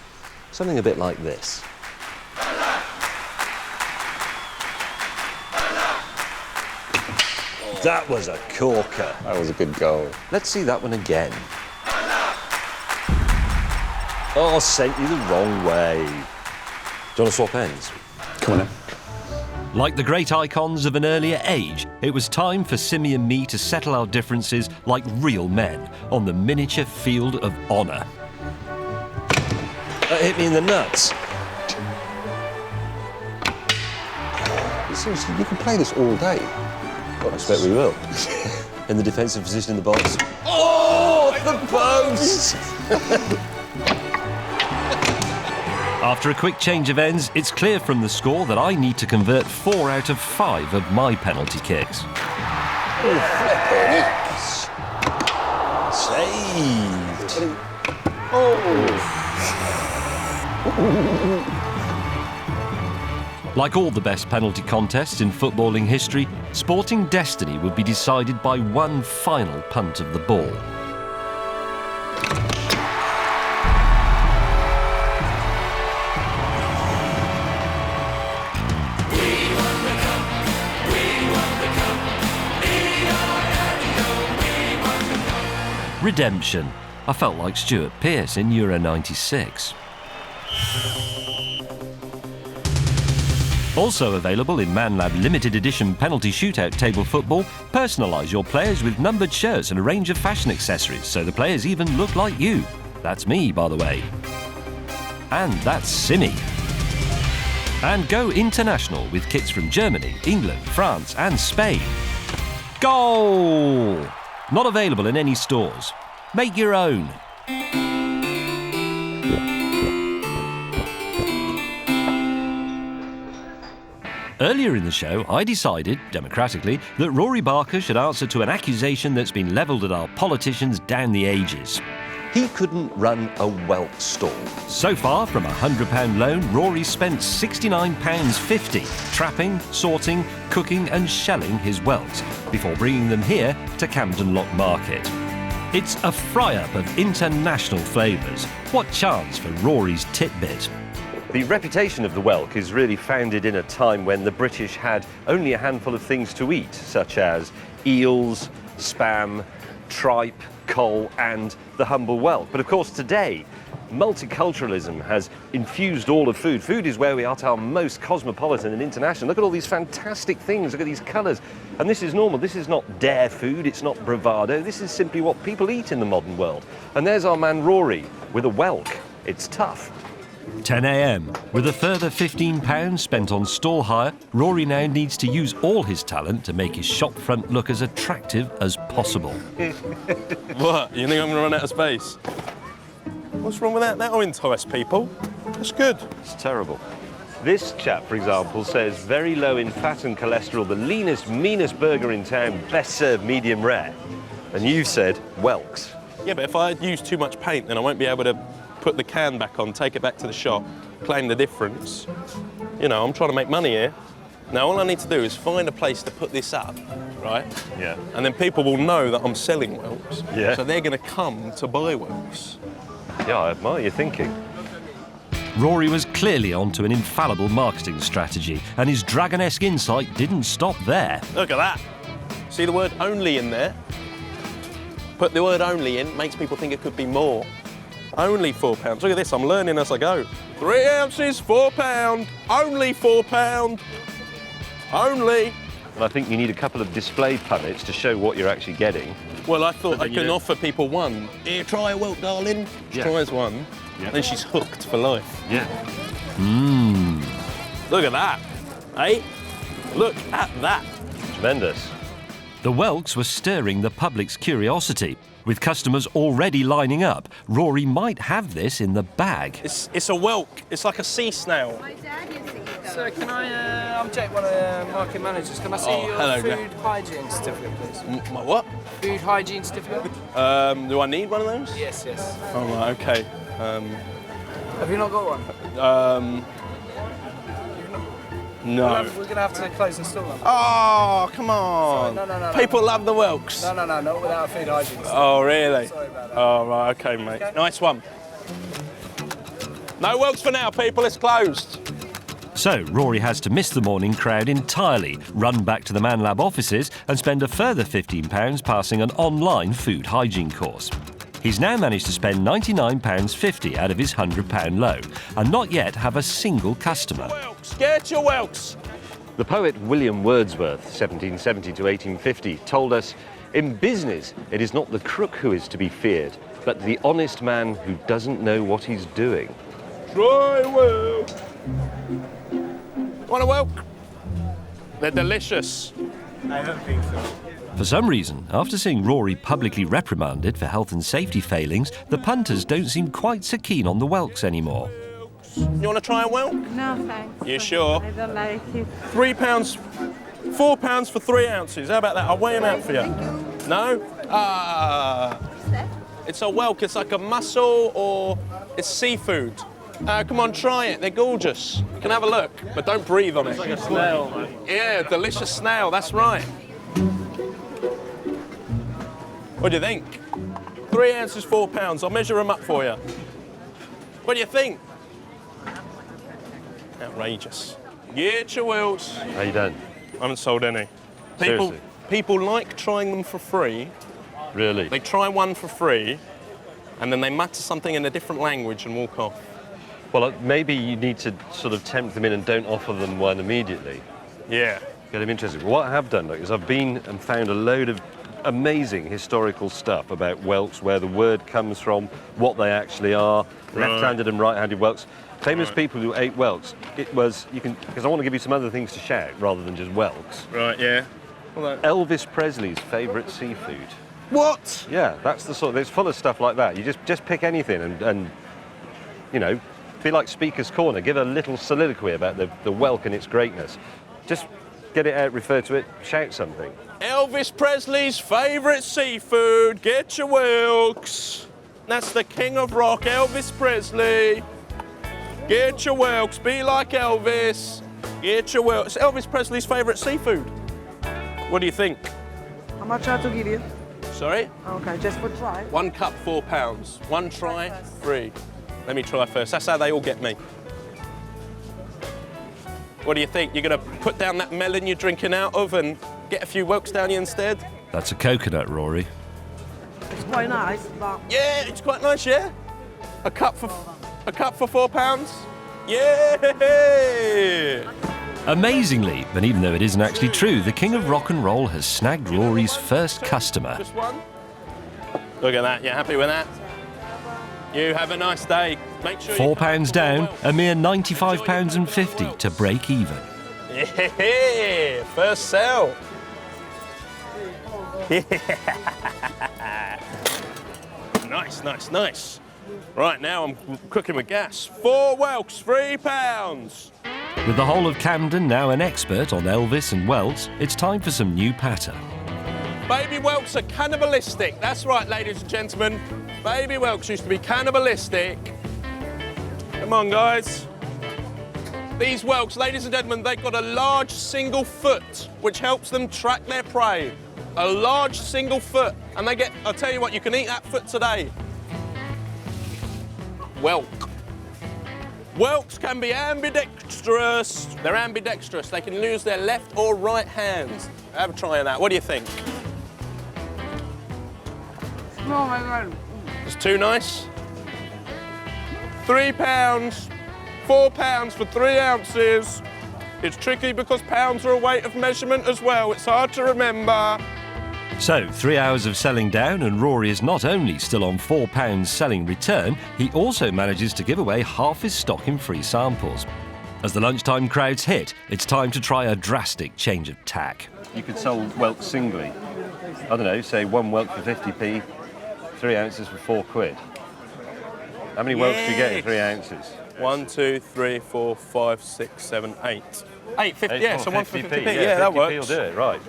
something a bit like this. That was a corker. That was a good goal. Let's see that one again. Oh, sent you the wrong way. Do you want to swap ends? Come on then. Like the great icons of an earlier age, it was time for Simi and me to settle our differences like real men on the miniature field of honour. That hit me in the nuts. Seriously, you can play this all day. Well, I expect we will. In the defensive position in the box. Oh, the post! After a quick change of ends, it's clear from the score that I need to convert 4 out of 5 of my penalty kicks. Oh, flipping it. Saved. Like all the best penalty contests in footballing history, sporting destiny would be decided by one final punt of the ball. Redemption. I felt like Stuart Pearce in Euro 96. Also available in ManLab limited edition penalty shootout table football, personalise your players with numbered shirts and a range of fashion accessories so the players even look like you. That's me, by the way. And that's Simi. And go international with kits from Germany, England, France and Spain. Goal! Not available in any stores. Make your own. Earlier in the show, I decided, democratically, that Rory Barker should answer to an accusation that's been levelled at our politicians down the ages. He couldn't run a whelk stall. So far, from a £100 loan, Rory's spent £69.50 trapping, sorting, cooking and shelling his whelks before bringing them here to Camden Lock Market. It's a fry-up of international flavours. What chance for Rory's titbit? The reputation of the whelk is really founded in a time when the British had only a handful of things to eat, such as eels, spam, tripe, coal and the humble whelk. But of course today, multiculturalism has infused all of food. Food is where we are at our most cosmopolitan and international. Look at all these fantastic things, look at these colours. And this is normal, this is not dare food, it's not bravado, this is simply what people eat in the modern world. And there's our man Rory with a whelk. It's tough. 10 a.m. With a further £15 spent on stall hire, Rory now needs to use all his talent to make his shop front look as attractive as possible. What? You think I'm going to run out of space? What's wrong with that? That'll entice people. That's good. It's terrible. This chap, for example, says very low in fat and cholesterol, the leanest, meanest burger in town, best served medium rare. And you've said whelks. Yeah, but if I use too much paint, then I won't be able to put the can back on, take it back to the shop, claim the difference. You know, I'm trying to make money here. Now, all I need to do is find a place to put this up, right? Yeah. And then people will know that I'm selling whelks. Yeah. So they're going to come to buy whelks. Yeah, I admire your thinking. Rory was clearly onto an infallible marketing strategy, and his dragon-esque insight didn't stop there. Look at that. See the word only in there? Put the word only in, makes people think it could be more. Only £4. Look at this, I'm learning as I go. 3 ounces, £4. Only £4. Only. And I think you need a couple of display punnets to show what you're actually getting. Well, I thought I can offer people one. Here, try a whelk, darling. She tries one, then she's hooked for life. Yeah. Look at that, eh? Look at that. Tremendous. The whelks were stirring the public's curiosity. With customers already lining up, Rory might have this in the bag. It's a whelk. It's like a sea snail. Sir, can I'm Jake, one of the market managers. Can I see your hello, food hygiene certificate, please? My what? Food hygiene certificate? Do I need one of those? Yes. Oh, right, okay. Have you not got one? No. We're going to have to close and store them. Oh, come on. Sorry, no. People love the whelks. No, not without a food hygiene certificate. Oh, really? Sorry about that. Oh, right, okay, mate. Okay. Nice one. No whelks for now, people. It's closed. So Rory has to miss the morning crowd entirely, run back to the Man Lab offices and spend a further £15 passing an online food hygiene course. He's now managed to spend £99.50 out of his £100 loan and not yet have a single customer. Get your whelks! The poet William Wordsworth, 1770 to 1850, told us, "In business, it is not the crook who is to be feared, but the honest man who doesn't know what he's doing." Try whelk. Want a whelk? They're delicious. I don't think so. For some reason, after seeing Rory publicly reprimanded for health and safety failings, the punters don't seem quite so keen on the whelks anymore. You want to try a whelk? No, thanks. You sure? I don't like it. £3, £4 for 3 ounces. How about that? I'll weigh them out for you. No? It's a whelk. It's like a mussel or it's seafood. Come on, try it. They're gorgeous. You can have a look, but don't breathe on it. It's like a snail, man. Yeah, delicious snail. That's right. What do you think? 3 ounces, £4. I'll measure them up for you. What do you think? Outrageous. Get your whelks. How you done? I haven't sold any. Seriously? People like trying them for free. Really? They try one for free, and then they mutter something in a different language and walk off. Well, maybe you need to sort of tempt them in and don't offer them one immediately. Yeah. Get them interested. Well, what I have done, look, is I've been and found a load of amazing historical stuff about whelks, where the word comes from, what they actually are, left-handed and right-handed whelks. Famous people who ate whelks. It was, because I want to give you some other things to shout rather than just whelks. Right, yeah. Well, Elvis Presley's favourite seafood. What? Yeah, that's the sort. It's full of stuff like that. You just pick anything and you know, be like Speaker's Corner. Give a little soliloquy about the whelk and its greatness. Just get it out, refer to it, shout something. Elvis Presley's favourite seafood. Get your whelks. That's the king of rock, Elvis Presley. Get your whelks. Be like Elvis. Get your whelks. Elvis Presley's favourite seafood. What do you think? How much I have to give you? Sorry? Okay, just for try. 1 cup, £4. 1 try, free. Let me try first. That's how they all get me. What do you think? You're going to put down that melon you're drinking out of and get a few whelks down you instead? That's a coconut, Rory. It's quite nice, but... Yeah, it's quite nice, yeah? A cup for £4? Yeah! Amazingly, and even though it isn't actually true, the king of rock and roll has snagged Rory's first customer. Just one? Look at that. You happy with that? You have a nice day. Make sure £4 down, a mere £95.50 to break even. Yeah, first sell. Nice, nice, nice. Right, now I'm cooking with gas. 4 whelks, £3. With the whole of Camden now an expert on Elvis and whelks, it's time for some new patter. Baby whelks are cannibalistic. That's right, ladies and gentlemen. Baby whelks used to be cannibalistic. Come on, guys. These whelks, ladies and gentlemen, they've got a large single foot, which helps them track their prey. A large single foot. And they get, I'll tell you what, you can eat that foot today. Whelk. Whelks can be ambidextrous. They're ambidextrous. They can use their left or right hands. Have a try of that. What do you think? No, my God. It's too nice. £3, £4 for 3 ounces. It's tricky because pounds are a weight of measurement as well. It's hard to remember. So, 3 hours of selling down, and Rory is not only still on £4 selling return, he also manages to give away half his stock in free samples. As the lunchtime crowds hit, it's time to try a drastic change of tack. You could sell whelks singly. I don't know, say one whelk for 50p, 3 ounces for £4. How many whelks do you get in 3 ounces? 1, 2, 3, 4, 5, 6, 7, 8. 8.50. Yeah, so 1 for 50p. Yeah, that 50p works. will do it, right.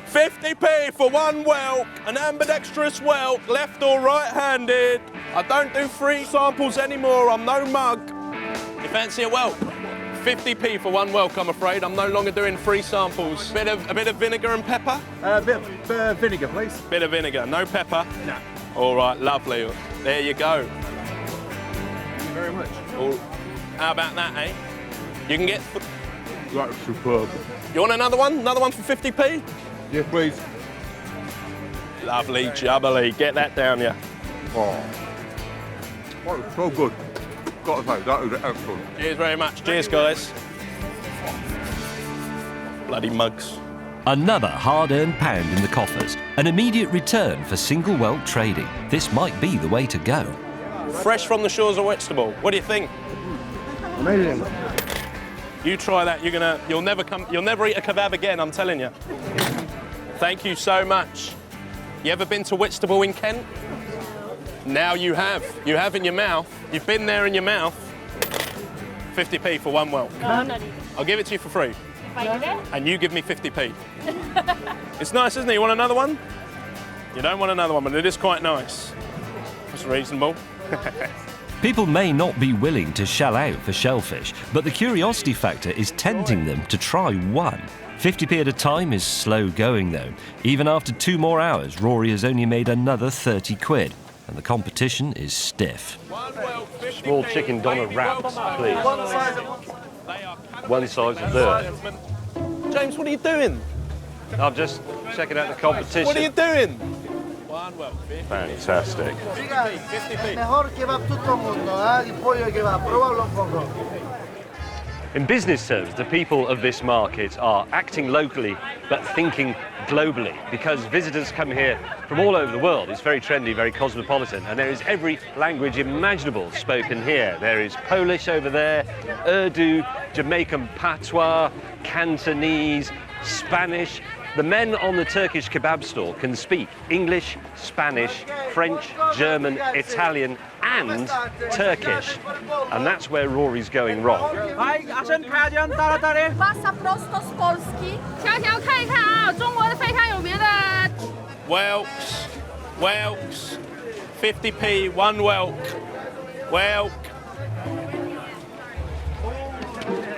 50p for one whelk, an ambidextrous whelk, left or right-handed. I don't do free samples anymore, I'm no mug. You fancy a whelk? 50p for one whelk, I'm afraid. I'm no longer doing free samples. A bit of vinegar and pepper? A bit of vinegar, please. Bit of vinegar, no pepper? No. All right, lovely. There you go. Thank you very much. How about that, eh? You can get... That's superb. You want another one? Another one for 50p? Yeah, please. Lovely, Jubilee. Get that down, yeah. Oh, that was so good. Got to say, that was excellent. Cheers very much. Cheers, guys. Bloody mugs. Another hard-earned pound in the coffers. An immediate return for single whelk trading. This might be the way to go. Fresh from the shores of Whitstable. What do you think? Amazing. You try that. You'll never eat a kebab again, I'm telling you. Thank you so much. You ever been to Whitstable in Kent? Now you have. You have in your mouth. You've been there in your mouth. 50p for one whelk. No, I'm not eating. I'll give it to you for free. If I eat it? And you give me 50p. It's nice, isn't it? You want another one? You don't want another one, but it is quite nice. It's reasonable. People may not be willing to shell out for shellfish, but the curiosity factor is tempting them to try one. 50p at a time is slow going though. Even after 2 more hours, Rory has only made another 30 quid. And the competition is stiff. Small chicken doner wraps, please. One size of third. James, what are you doing? I'm just checking out the competition. What are you doing? Fantastic. 50p. Mejor que va tutto el mundo, il pollo che va, pruébalo un poco. In business terms, the people of this market are acting locally but thinking globally, because visitors come here from all over the world. It's very trendy, very cosmopolitan, and there is every language imaginable spoken here. There is Polish over there, Urdu, Jamaican patois, Cantonese, Spanish. The men on the Turkish kebab stall can speak English, Spanish, French, German, Italian and Turkish. And that's where Rory's going wrong. Masa prosto z Polski. 条条看一看啊，中国的非常有名的。Whelks, 50p, one whelk. Whelk.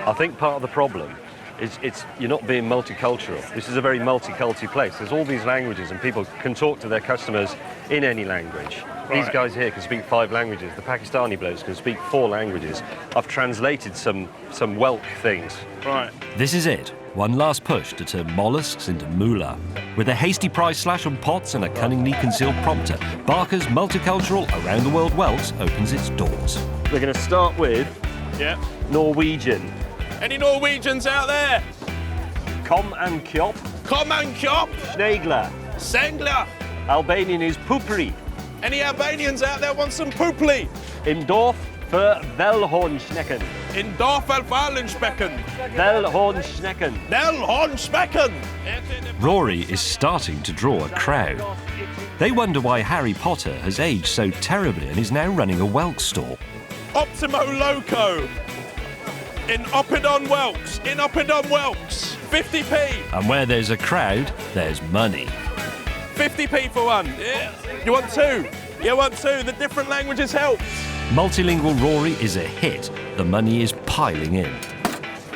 I think part of the problem is you're not being multicultural. This is a very multicultural place. There's all these languages and people can talk to their customers in any language. These guys here can speak 5 languages. The Pakistani blokes can speak 4 languages. I've translated some whelk things. Right. This is it. One last push to turn mollusks into moolah. With a hasty price slash on pots and a cunningly concealed prompter, Barker's multicultural around-the-world whelks opens its doors. We're going to start with Norwegian. Any Norwegians out there? Kom and kjop. Kom and kjop. Snegler. Sengler. Albanian is pupri. Any Albanians out there want some pooply? Im Dorf für Wellhornschnecken. In Dorf Wellhornschnecken. Wellhornschnecken. Wellhornschnecken. Rory is starting to draw a crowd. They wonder why Harry Potter has aged so terribly and is now running a whelk stall. Optimo Loco. In Oppidon Whelks. In Oppidon Whelks. 50p. And where there's a crowd, there's money. 50p for one. Yeah. You want 2? You want 2? The different languages help. Multilingual Rory is a hit. The money is piling in.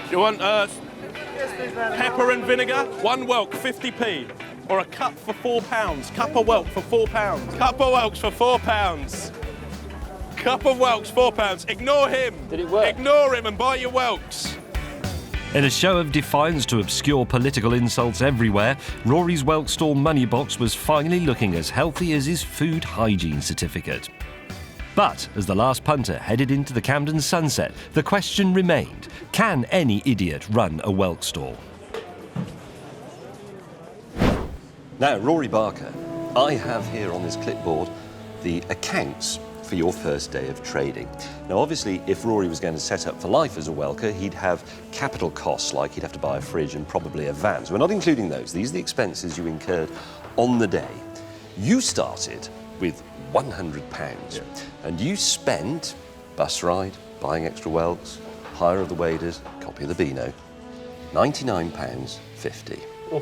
You want pepper and vinegar? One whelk, 50p. Or a cup for £4. Cup of whelk for £4. Cup of whelks for £4. Cup of whelks, £4. Ignore him. Did it work? Ignore him and buy your whelks. In a show of defiance to obscure political insults everywhere, Rory's whelk stall money box was finally looking as healthy as his food hygiene certificate. But as the last punter headed into the Camden sunset, the question remained, can any idiot run a whelk stall? Now, Rory Barker, I have here on this clipboard the accounts for your first day of trading. Now, obviously, if Rory was going to set up for life as a whelker, he'd have capital costs, like he'd have to buy a fridge and probably a van. So we're not including those. These are the expenses you incurred on the day. You started with £100, and you spent bus ride, buying extra whelks, hire of the waders, copy of the Beano, £99.50. Oh.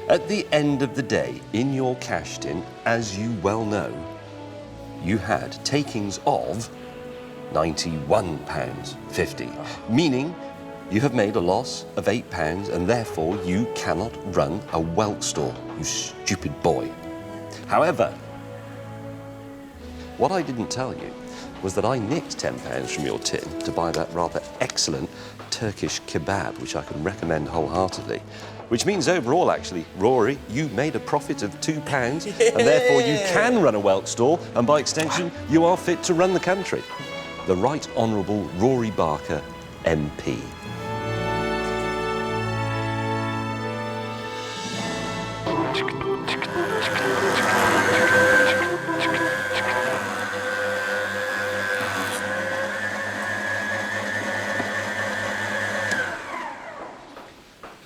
At the end of the day, in your cash tin, as you well know, you had takings of £91.50, meaning you have made a loss of £8 and therefore you cannot run a whelk store, you stupid boy. However, what I didn't tell you was that I nicked £10 from your tin to buy that rather excellent Turkish kebab, which I can recommend wholeheartedly. Which means overall, actually, Rory, you made a profit of £2, and therefore you can run a whelk store, and by extension, you are fit to run the country. The Right Honourable Rory Barker, MP.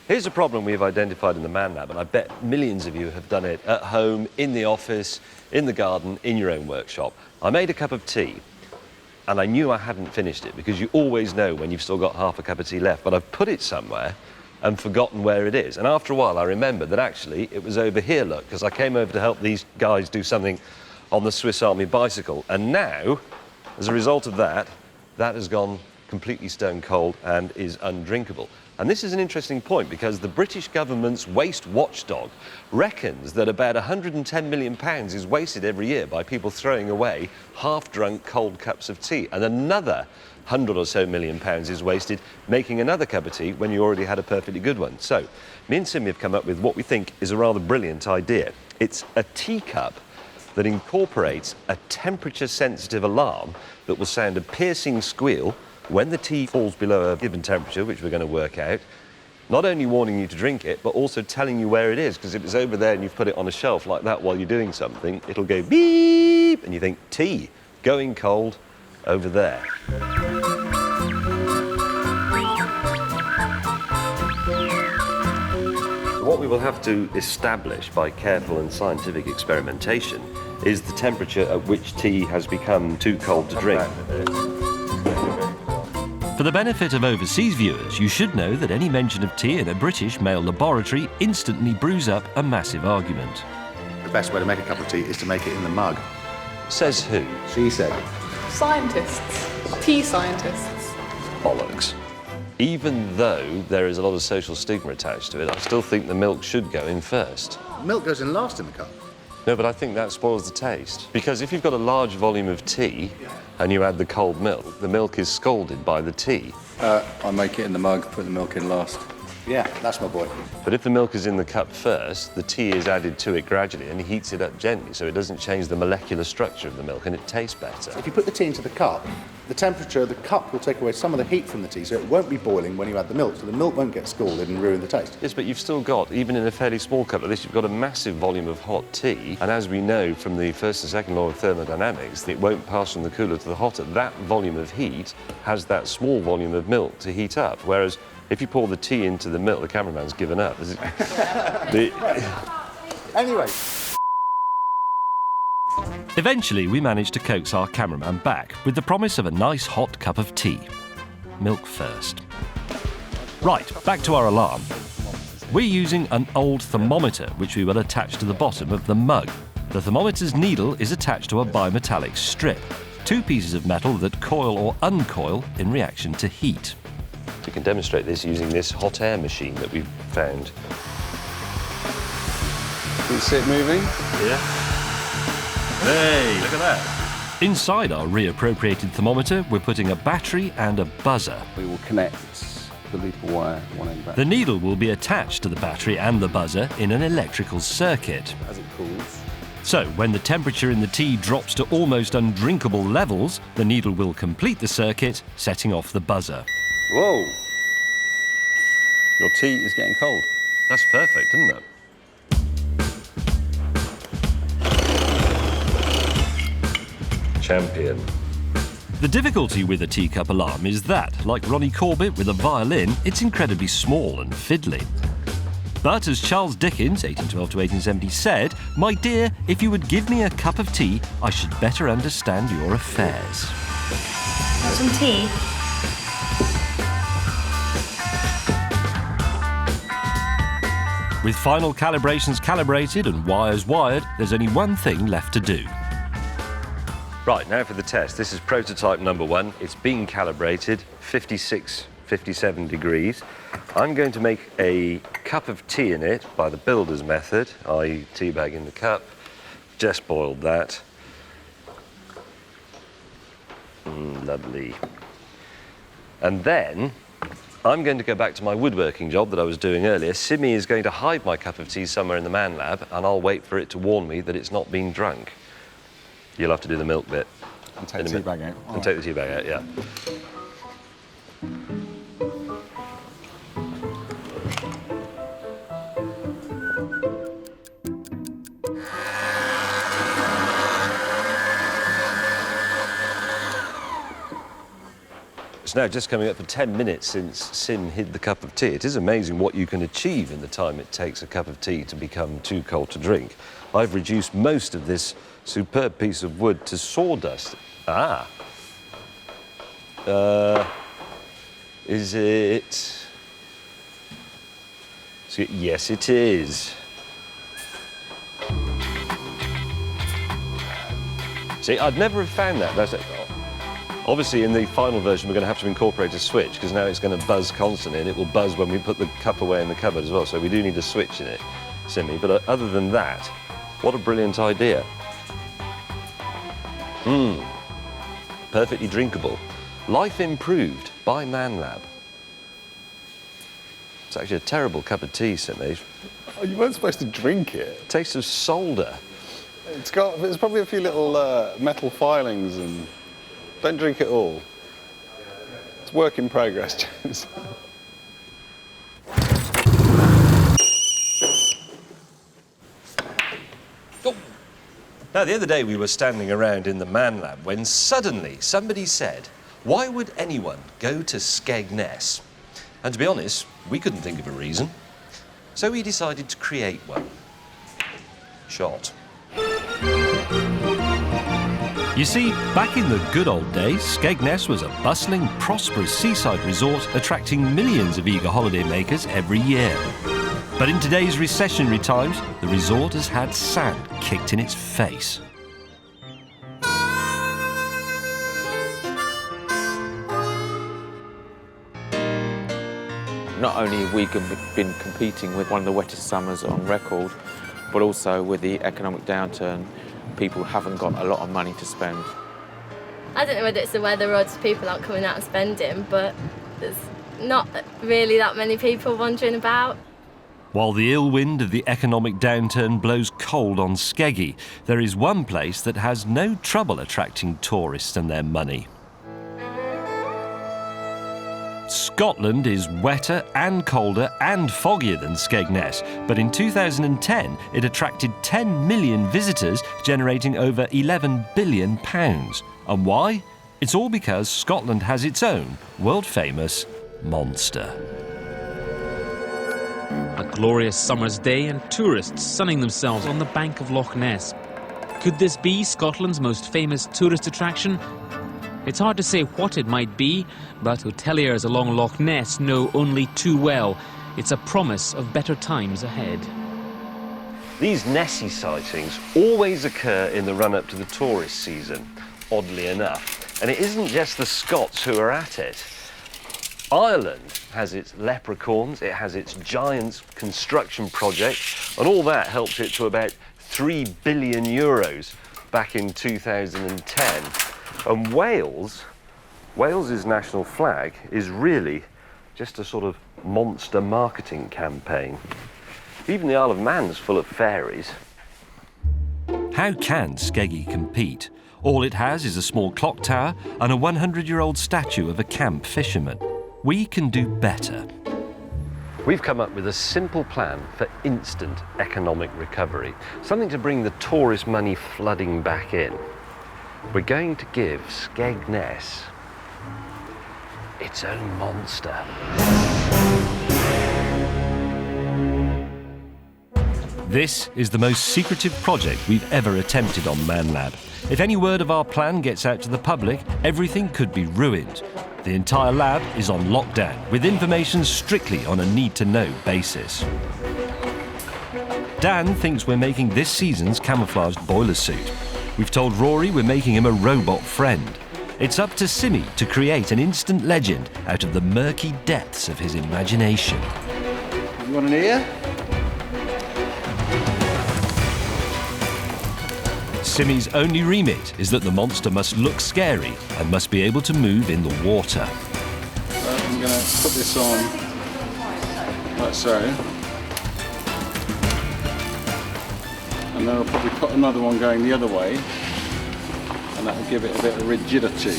Here's a problem we've identified in the Man Lab, and I bet millions of you have done it at home, in the office, in the garden, in your own workshop. I made a cup of tea, and I knew I hadn't finished it, because you always know when you've still got half a cup of tea left, but I've put it somewhere and forgotten where it is. And after a while, I remembered that actually it was over here, look, because I came over to help these guys do something on the Swiss Army bicycle. And now, as a result of that, that has gone completely stone cold and is undrinkable. And this is an interesting point because the British government's waste watchdog reckons that about £110 million is wasted every year by people throwing away half-drunk cold cups of tea, and another £100 or so million is wasted making another cup of tea when you already had a perfectly good one. So, me and Simi have come up with what we think is a rather brilliant idea. It's a teacup that incorporates a temperature-sensitive alarm that will sound a piercing squeal when the tea falls below a given temperature, which we're going to work out, not only warning you to drink it, but also telling you where it is, because if it's over there and you've put it on a shelf like that while you're doing something, it'll go beep, and you think, tea, going cold, over there. What we will have to establish by careful and scientific experimentation is the temperature at which tea has become too cold to drink. For the benefit of overseas viewers, you should know that any mention of tea in a British male laboratory instantly brews up a massive argument. The best way to make a cup of tea is to make it in the mug. Says who? She said. Scientists. Tea scientists. Bollocks. Even though there is a lot of social stigma attached to it, I still think the milk should go in first. Milk goes in last in the cup. No, but I think that spoils the taste. Because if you've got a large volume of tea and you add the cold milk, the milk is scalded by the tea. I make it in the mug, put the milk in last. Yeah, that's my boy. But if the milk is in the cup first, the tea is added to it gradually and heats it up gently, so it doesn't change the molecular structure of the milk and it tastes better. So if you put the tea into the cup, the temperature of the cup will take away some of the heat from the tea, so it won't be boiling when you add the milk, so the milk won't get scalded and ruin the taste. Yes, but you've still got, even in a fairly small cup like this, you've got a massive volume of hot tea, and as we know from the first and second law of thermodynamics, it won't pass from the cooler to the hotter. That volume of heat has that small volume of milk to heat up, whereas if you pour the tea into the milk, the cameraman's given up. Anyway. Eventually, we managed to coax our cameraman back with the promise of a nice hot cup of tea. Milk first. Right, back to our alarm. We're using an old thermometer, which we will attach to the bottom of the mug. The thermometer's needle is attached to a bimetallic strip, two pieces of metal that coil or uncoil in reaction to heat. We can demonstrate this using this hot air machine that we've found. Can you see it moving? Yeah. Hey, look at that. Inside our reappropriated thermometer, we're putting a battery and a buzzer. We will connect the loop of wire one end back. The needle will be attached to the battery and the buzzer in an electrical circuit. As it cools. So, when the temperature in the tea drops to almost undrinkable levels, the needle will complete the circuit, setting off the buzzer. Whoa! Your tea is getting cold. That's perfect, isn't it? champion. The difficulty with a teacup alarm is that, like Ronnie Corbett with a violin, it's incredibly small and fiddly. But as Charles Dickens, 1812 to 1870, said, "My dear, if you would give me a cup of tea, I should better understand your affairs." Want some tea? With final calibrations calibrated and wires wired, there's only one thing left to do. Right, now for the test. This is prototype number 1. It's being calibrated, 56, 57 degrees. I'm going to make a cup of tea in it by the builder's method, i.e. tea bag in the cup. Just boiled that. Lovely. And then I'm going to go back to my woodworking job that I was doing earlier. Simi is going to hide my cup of tea somewhere in the man lab, and I'll wait for it to warn me that it's not been drunk. You'll have to do the milk bit. And take the tea bag out. And take the tea bag out, yeah. It's now just coming up for 10 minutes since Sim hid the cup of tea. It is amazing what you can achieve in the time it takes a cup of tea to become too cold to drink. I've reduced most of this superb piece of wood to sawdust. Is it? Yes, it is. See, I'd never have found that. That's it. Obviously, in the final version, we're going to have to incorporate a switch, because now it's going to buzz constantly, and it will buzz when we put the cup away in the cupboard as well. So we do need a switch in it, Simi. But other than that, what a brilliant idea. Perfectly drinkable. Life improved by Man Lab. It's actually a terrible cup of tea, Simi. Oh, you weren't supposed to drink it. Tastes of solder. There's probably a few little metal filings, and don't drink it all. It's work in progress, James. Now, the other day we were standing around in the Man Lab when suddenly somebody said, "Why would anyone go to Skegness?" And to be honest, we couldn't think of a reason. So we decided to create one. Shot. You see, back in the good old days, Skegness was a bustling, prosperous seaside resort attracting millions of eager holidaymakers every year. But in today's recessionary times, the resort has had sand kicked in its face. Not only have we been competing with one of the wettest summers on record, but also with the economic downturn, people haven't got a lot of money to spend. I don't know whether it's the weather or just people aren't coming out and spending, but there's not really that many people wandering about. While the ill wind of the economic downturn blows cold on Skeggy, there is one place that has no trouble attracting tourists and their money. Scotland is wetter and colder and foggier than Skegness, but in 2010 it attracted 10 million visitors, generating over £11 billion. And why? It's all because Scotland has its own world-famous monster. A glorious summer's day and tourists sunning themselves on the bank of Loch Ness. Could this be Scotland's most famous tourist attraction? It's hard to say what it might be, but hoteliers along Loch Ness know only too well it's a promise of better times ahead. These Nessie sightings always occur in the run-up to the tourist season, oddly enough. And it isn't just the Scots who are at it. Ireland has its leprechauns, it has its giant construction project, and all that helped it to about €3 billion back in 2010. And Wales, Wales's national flag is really just a sort of monster marketing campaign. Even the Isle of Man's full of fairies. How can Skeggy compete? All it has is a small clock tower and a 100-year-old statue of a camp fisherman. We can do better. We've come up with a simple plan for instant economic recovery, something to bring the tourist money flooding back in. We're going to give Skegness its own monster. This is the most secretive project we've ever attempted on ManLab. If any word of our plan gets out to the public, everything could be ruined. The entire lab is on lockdown, with information strictly on a need-to-know basis. Dan thinks we're making this season's camouflaged boiler suit. We've told Rory we're making him a robot friend. It's up to Simi to create an instant legend out of the murky depths of his imagination. You want an ear? Simi's only remit is that the monster must look scary and must be able to move in the water. I'm going to put this on like so. And then I'll probably put another one going the other way, and that will give it a bit of rigidity.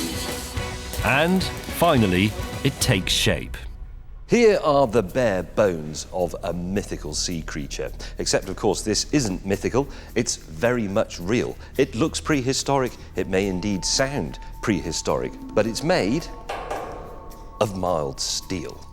And finally, it takes shape. Here are the bare bones of a mythical sea creature. Except, of course, this isn't mythical, it's very much real. It looks prehistoric, it may indeed sound prehistoric, but it's made of mild steel.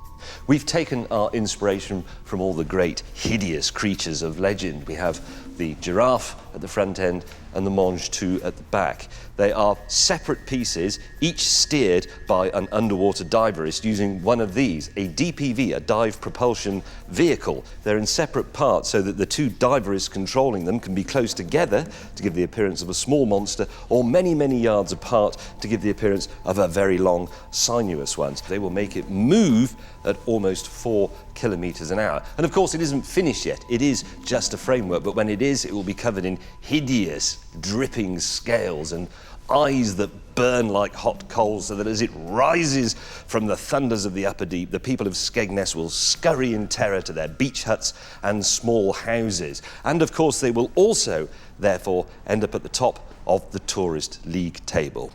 We've taken our inspiration from all the great hideous creatures of legend. We have the giraffe at the front end and the Mange 2 at the back. They are separate pieces, each steered by an underwater diverist using one of these, a DPV, a dive propulsion vehicle. They're in separate parts so that the two diverists controlling them can be close together to give the appearance of a small monster, or many, many yards apart to give the appearance of a very long, sinuous one. They will make it move at almost 4 kilometers an hour. And of course, it isn't finished yet. It is just a framework, but when it is, it will be covered in hideous, dripping scales and eyes that burn like hot coals, so that as it rises from the thunders of the upper deep, the people of Skegness will scurry in terror to their beach huts and small houses. And of course, they will also, therefore, end up at the top of the tourist league table.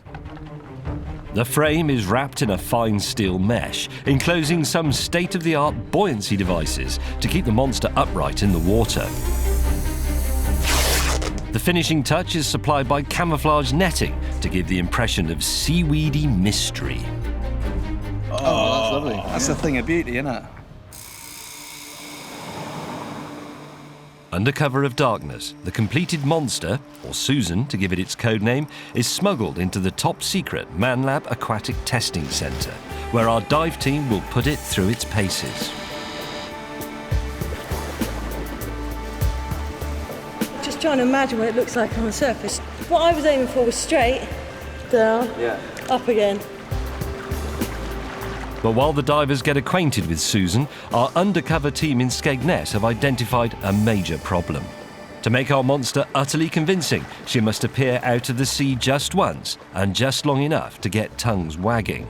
The frame is wrapped in a fine steel mesh, enclosing some state-of-the-art buoyancy devices to keep the monster upright in the water. The finishing touch is supplied by camouflage netting to give the impression of seaweedy mystery. Oh, that's lovely. That's a thing of beauty, isn't it? Under cover of darkness, the completed monster, or Susan to give it its code name, is smuggled into the top-secret ManLab Aquatic Testing Centre, where our dive team will put it through its paces. Just trying to imagine what it looks like on the surface. What I was aiming for was straight, down, up again. But while the divers get acquainted with Susan, our undercover team in Skegness have identified a major problem. To make our monster utterly convincing, she must appear out of the sea just once, and just long enough to get tongues wagging.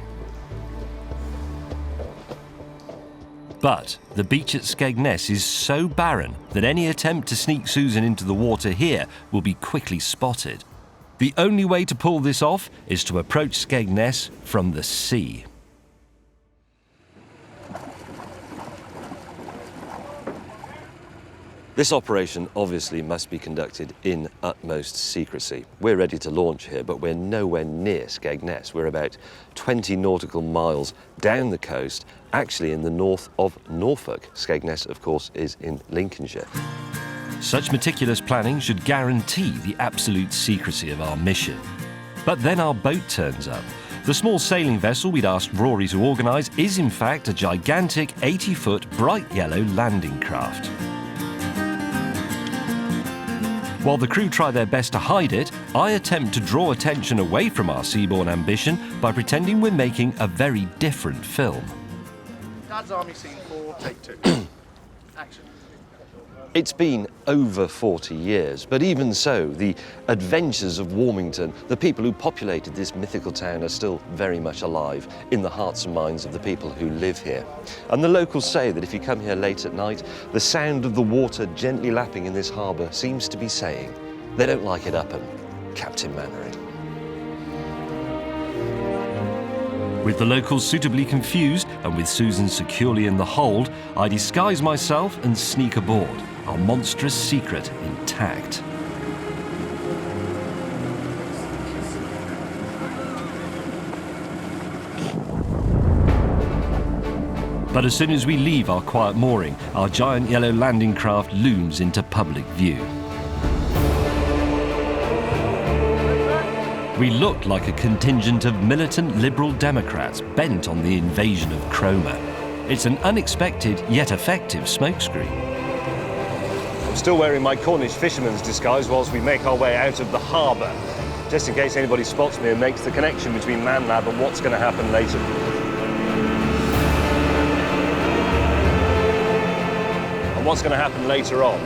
But the beach at Skegness is so barren that any attempt to sneak Susan into the water here will be quickly spotted. The only way to pull this off is to approach Skegness from the sea. This operation obviously must be conducted in utmost secrecy. We're ready to launch here, but we're nowhere near Skegness. We're about 20 nautical miles down the coast, actually in the north of Norfolk. Skegness, of course, is in Lincolnshire. Such meticulous planning should guarantee the absolute secrecy of our mission. But then our boat turns up. The small sailing vessel we'd asked Rory to organise is in fact a gigantic 80-foot bright yellow landing craft. While the crew try their best to hide it, I attempt to draw attention away from our seaborne ambition by pretending we're making a very different film. Dad's Army Scene 4, take 2. Action. It's been over 40 years, but even so, the adventures of Warmington, the people who populated this mythical town, are still very much alive in the hearts and minds of the people who live here. And the locals say that if you come here late at night, the sound of the water gently lapping in this harbour seems to be saying they don't like it up 'em, Captain Mannering. With the locals suitably confused and with Susan securely in the hold, I disguise myself and sneak aboard, our monstrous secret intact. But as soon as we leave our quiet mooring, our giant yellow landing craft looms into public view. We look like a contingent of militant Liberal Democrats bent on the invasion of Cromer. It's an unexpected yet effective smokescreen. I'm still wearing my Cornish fisherman's disguise whilst we make our way out of the harbour, just in case anybody spots me and makes the connection between ManLab and what's going to happen later. And what's going to happen later on.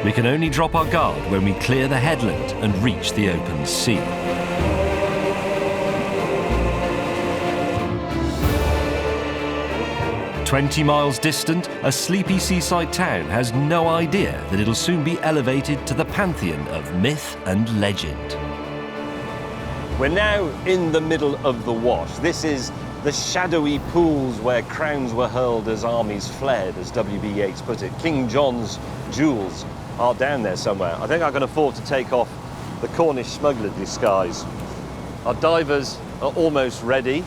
We can only drop our guard when we clear the headland and reach the open sea. "20 miles distant, a sleepy seaside town has no idea that it'll soon be elevated to the pantheon of myth and legend." We're now in the middle of the Wash. This is the shadowy pools where crowns were hurled as armies fled, as W.B. Yeats put it. King John's jewels are down there somewhere. I think I can afford to take off the Cornish smuggler disguise. Our divers are almost ready.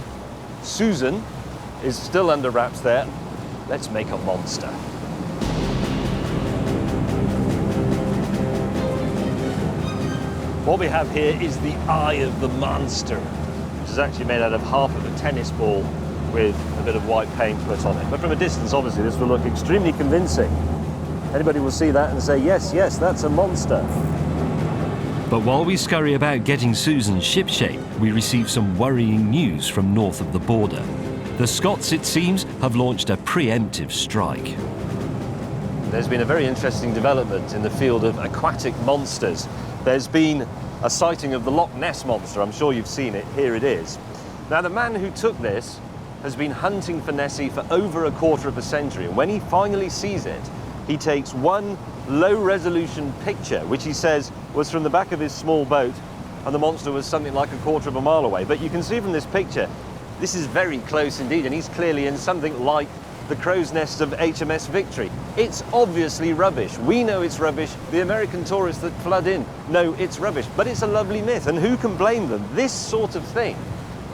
Susan is still under wraps there. Let's make a monster. What we have here is the eye of the monster, which is actually made out of half of a tennis ball with a bit of white paint put on it. But from a distance, obviously, this will look extremely convincing. Anybody will see that and say, yes, yes, that's a monster. But while we scurry about getting Susan shipshape, we receive some worrying news from north of the border. The Scots, it seems, have launched a preemptive strike. There's been a very interesting development in the field of aquatic monsters. There's been a sighting of the Loch Ness monster. I'm sure you've seen it. Here it is. Now, the man who took this has been hunting for Nessie for over a quarter of a century, and when he finally sees it, he takes one low-resolution picture, which he says was from the back of his small boat, and the monster was something like a quarter of a mile away. But you can see from this picture, this is very close indeed, and he's clearly in something like the crow's nest of HMS Victory. It's obviously rubbish. We know it's rubbish. The American tourists that flood in know it's rubbish, but it's a lovely myth, and who can blame them? This sort of thing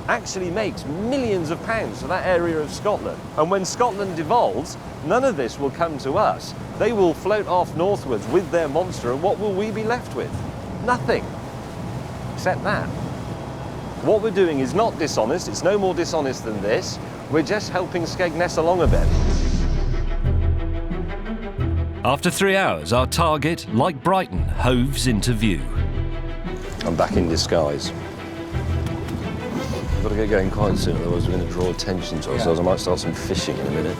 actually makes millions of pounds for that area of Scotland. And when Scotland devolves, none of this will come to us. They will float off northwards with their monster, and what will we be left with? Nothing, except that. What we're doing is not dishonest. It's no more dishonest than this. We're just helping Skegness along a bit. After 3 hours, our target, like Brighton, hoves into view. I'm back in disguise. We've got to get going quite soon, otherwise we're going to draw attention to ourselves. I might start some fishing in a minute.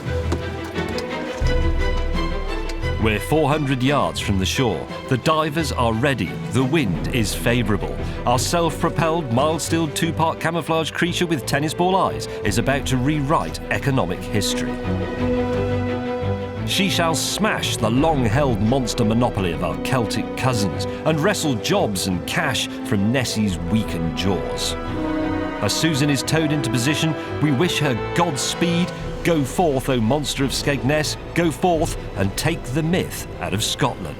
We're 400 yards from the shore. The divers are ready. The wind is favourable. Our self-propelled, mild-stilled two-part camouflage creature with tennis ball eyes is about to rewrite economic history. She shall smash the long-held monster monopoly of our Celtic cousins and wrestle jobs and cash from Nessie's weakened jaws. As Susan is towed into position, we wish her Godspeed. Go forth, O monster of Skegness, go forth and take the myth out of Scotland.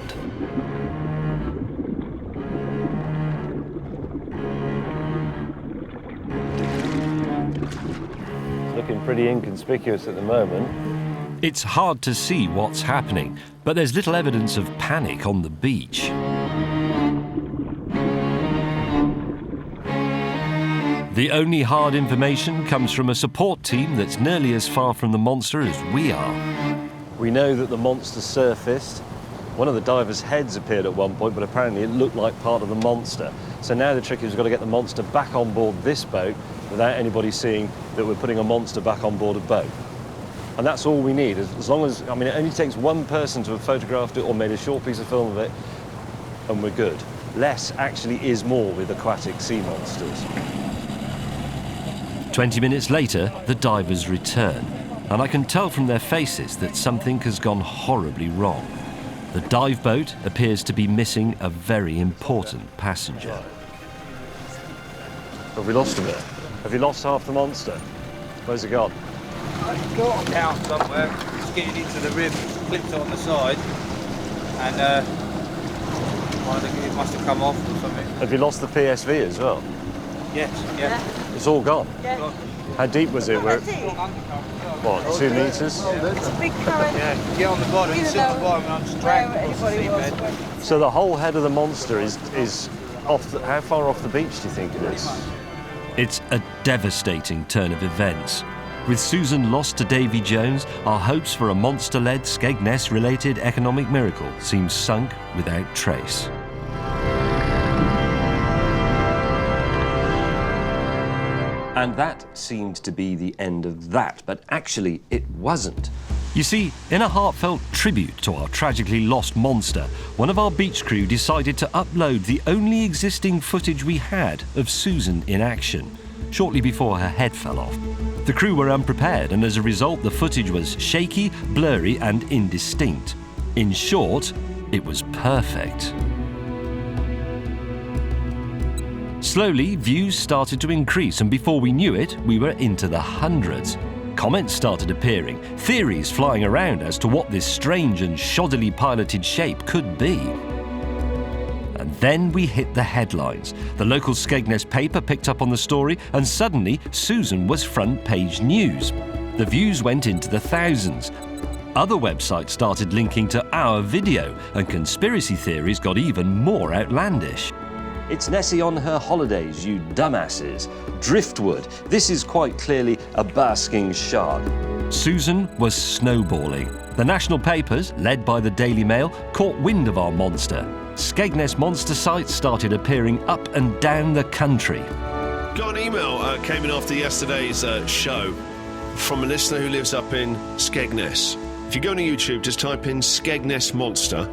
It's looking pretty inconspicuous at the moment. It's hard to see what's happening, but there's little evidence of panic on the beach. The only hard information comes from a support team that's nearly as far from the monster as we are. We know that the monster surfaced. One of the divers' heads appeared at one point, but apparently it looked like part of the monster. So now the trick is we've got to get the monster back on board this boat without anybody seeing that we're putting a monster back on board a boat. And that's all we need. As long as, I mean, it only takes one person to have photographed it or made a short piece of film of it, and we're good. Less actually is more with aquatic sea monsters. 20 minutes later, the divers return, and I can tell from their faces that something has gone horribly wrong. The dive boat appears to be missing a very important passenger. Have we lost a bit? Have you lost half the monster? Where's it gone? It's got down somewhere. It's getting into the rib, clipped on the side, and it must have come off or something. Have you lost the PSV as well? Yes, yeah. It's all gone? Yeah. How deep was it? What, 2 metres? It's a big current. Yeah, get on the bottom, sit on the bottom and I'm straight across the seabed. So the whole head of the monster is off the, how far off the beach do you think it is? It's a devastating turn of events. With Susan lost to Davy Jones, our hopes for a monster-led Skegness-related economic miracle seem sunk without trace. And that seemed to be the end of that, but actually it wasn't. You see, in a heartfelt tribute to our tragically lost monster, one of our beach crew decided to upload the only existing footage we had of Susan in action, shortly before her head fell off. The crew were unprepared, and as a result the footage was shaky, blurry and indistinct. In short, it was perfect. Slowly, views started to increase, and before we knew it, we were into the hundreds. Comments started appearing, theories flying around as to what this strange and shoddily piloted shape could be. And then we hit the headlines. The local Skegness paper picked up on the story, and suddenly Susan was front page news. The views went into the thousands. Other websites started linking to our video, and conspiracy theories got even more outlandish. It's Nessie on her holidays, you dumbasses. Driftwood. This is quite clearly a basking shark. Susan was snowballing. The national papers, led by the Daily Mail, caught wind of our monster. Skegness monster sites started appearing up and down the country. Got an email came in after yesterday's show from a listener who lives up in Skegness. If you go to YouTube, just type in Skegness monster.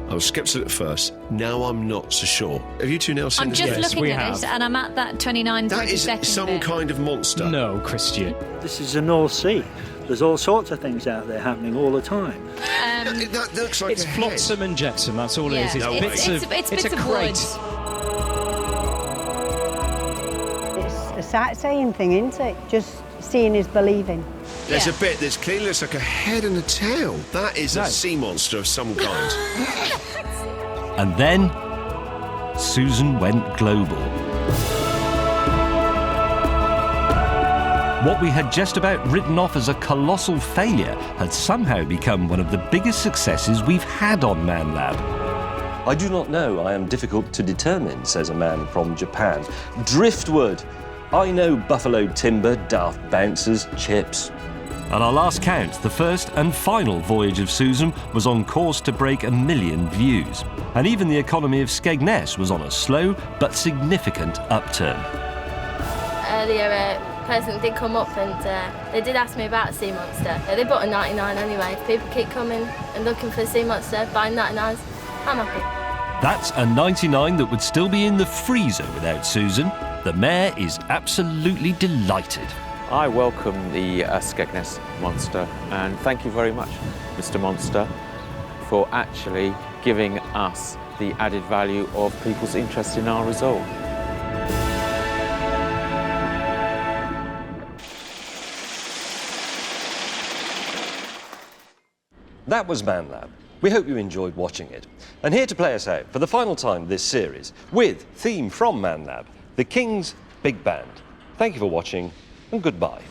I was sceptical at first. Now I'm not so sure. Have you two now seen this? I'm just looking at it, and I'm at that 29, 30 That second is some bit. kind of monster. No, Christian. This is the North Sea. There's all sorts of things out there happening all the time. That looks like it's a flotsam and jetsam, that's all Yeah. it is. No It's bits a of crate. woods. It's a sightseeing thing, isn't it? Just seeing is believing. There's a bit that's clearly looks like a head and a tail. That is a sea monster of some kind. And then Susan went global. What we had just about written off as a colossal failure had somehow become one of the biggest successes we've had on Man Lab. I do not know, I am difficult to determine, says a man from Japan. Driftwood. I know buffalo timber, daft bouncers, chips. At our last count, the first and final voyage of Susan was on course to break 1 million views. And even the economy of Skegness was on a slow but significant upturn. Earlier, a person did come up and they did ask me about sea monster. They bought a 99 anyway. If people keep coming and looking for a sea monster, buying 99s, I'm happy. That's a 99 that would still be in the freezer without Susan. The mayor is absolutely delighted. I welcome the Skegness monster, and thank you very much, Mr. Monster, for actually giving us the added value of people's interest in our result. That was Man Lab. We hope you enjoyed watching it. And here to play us out for the final time this series, with theme from Man Lab, the King's Big Band. Thank you for watching, and goodbye.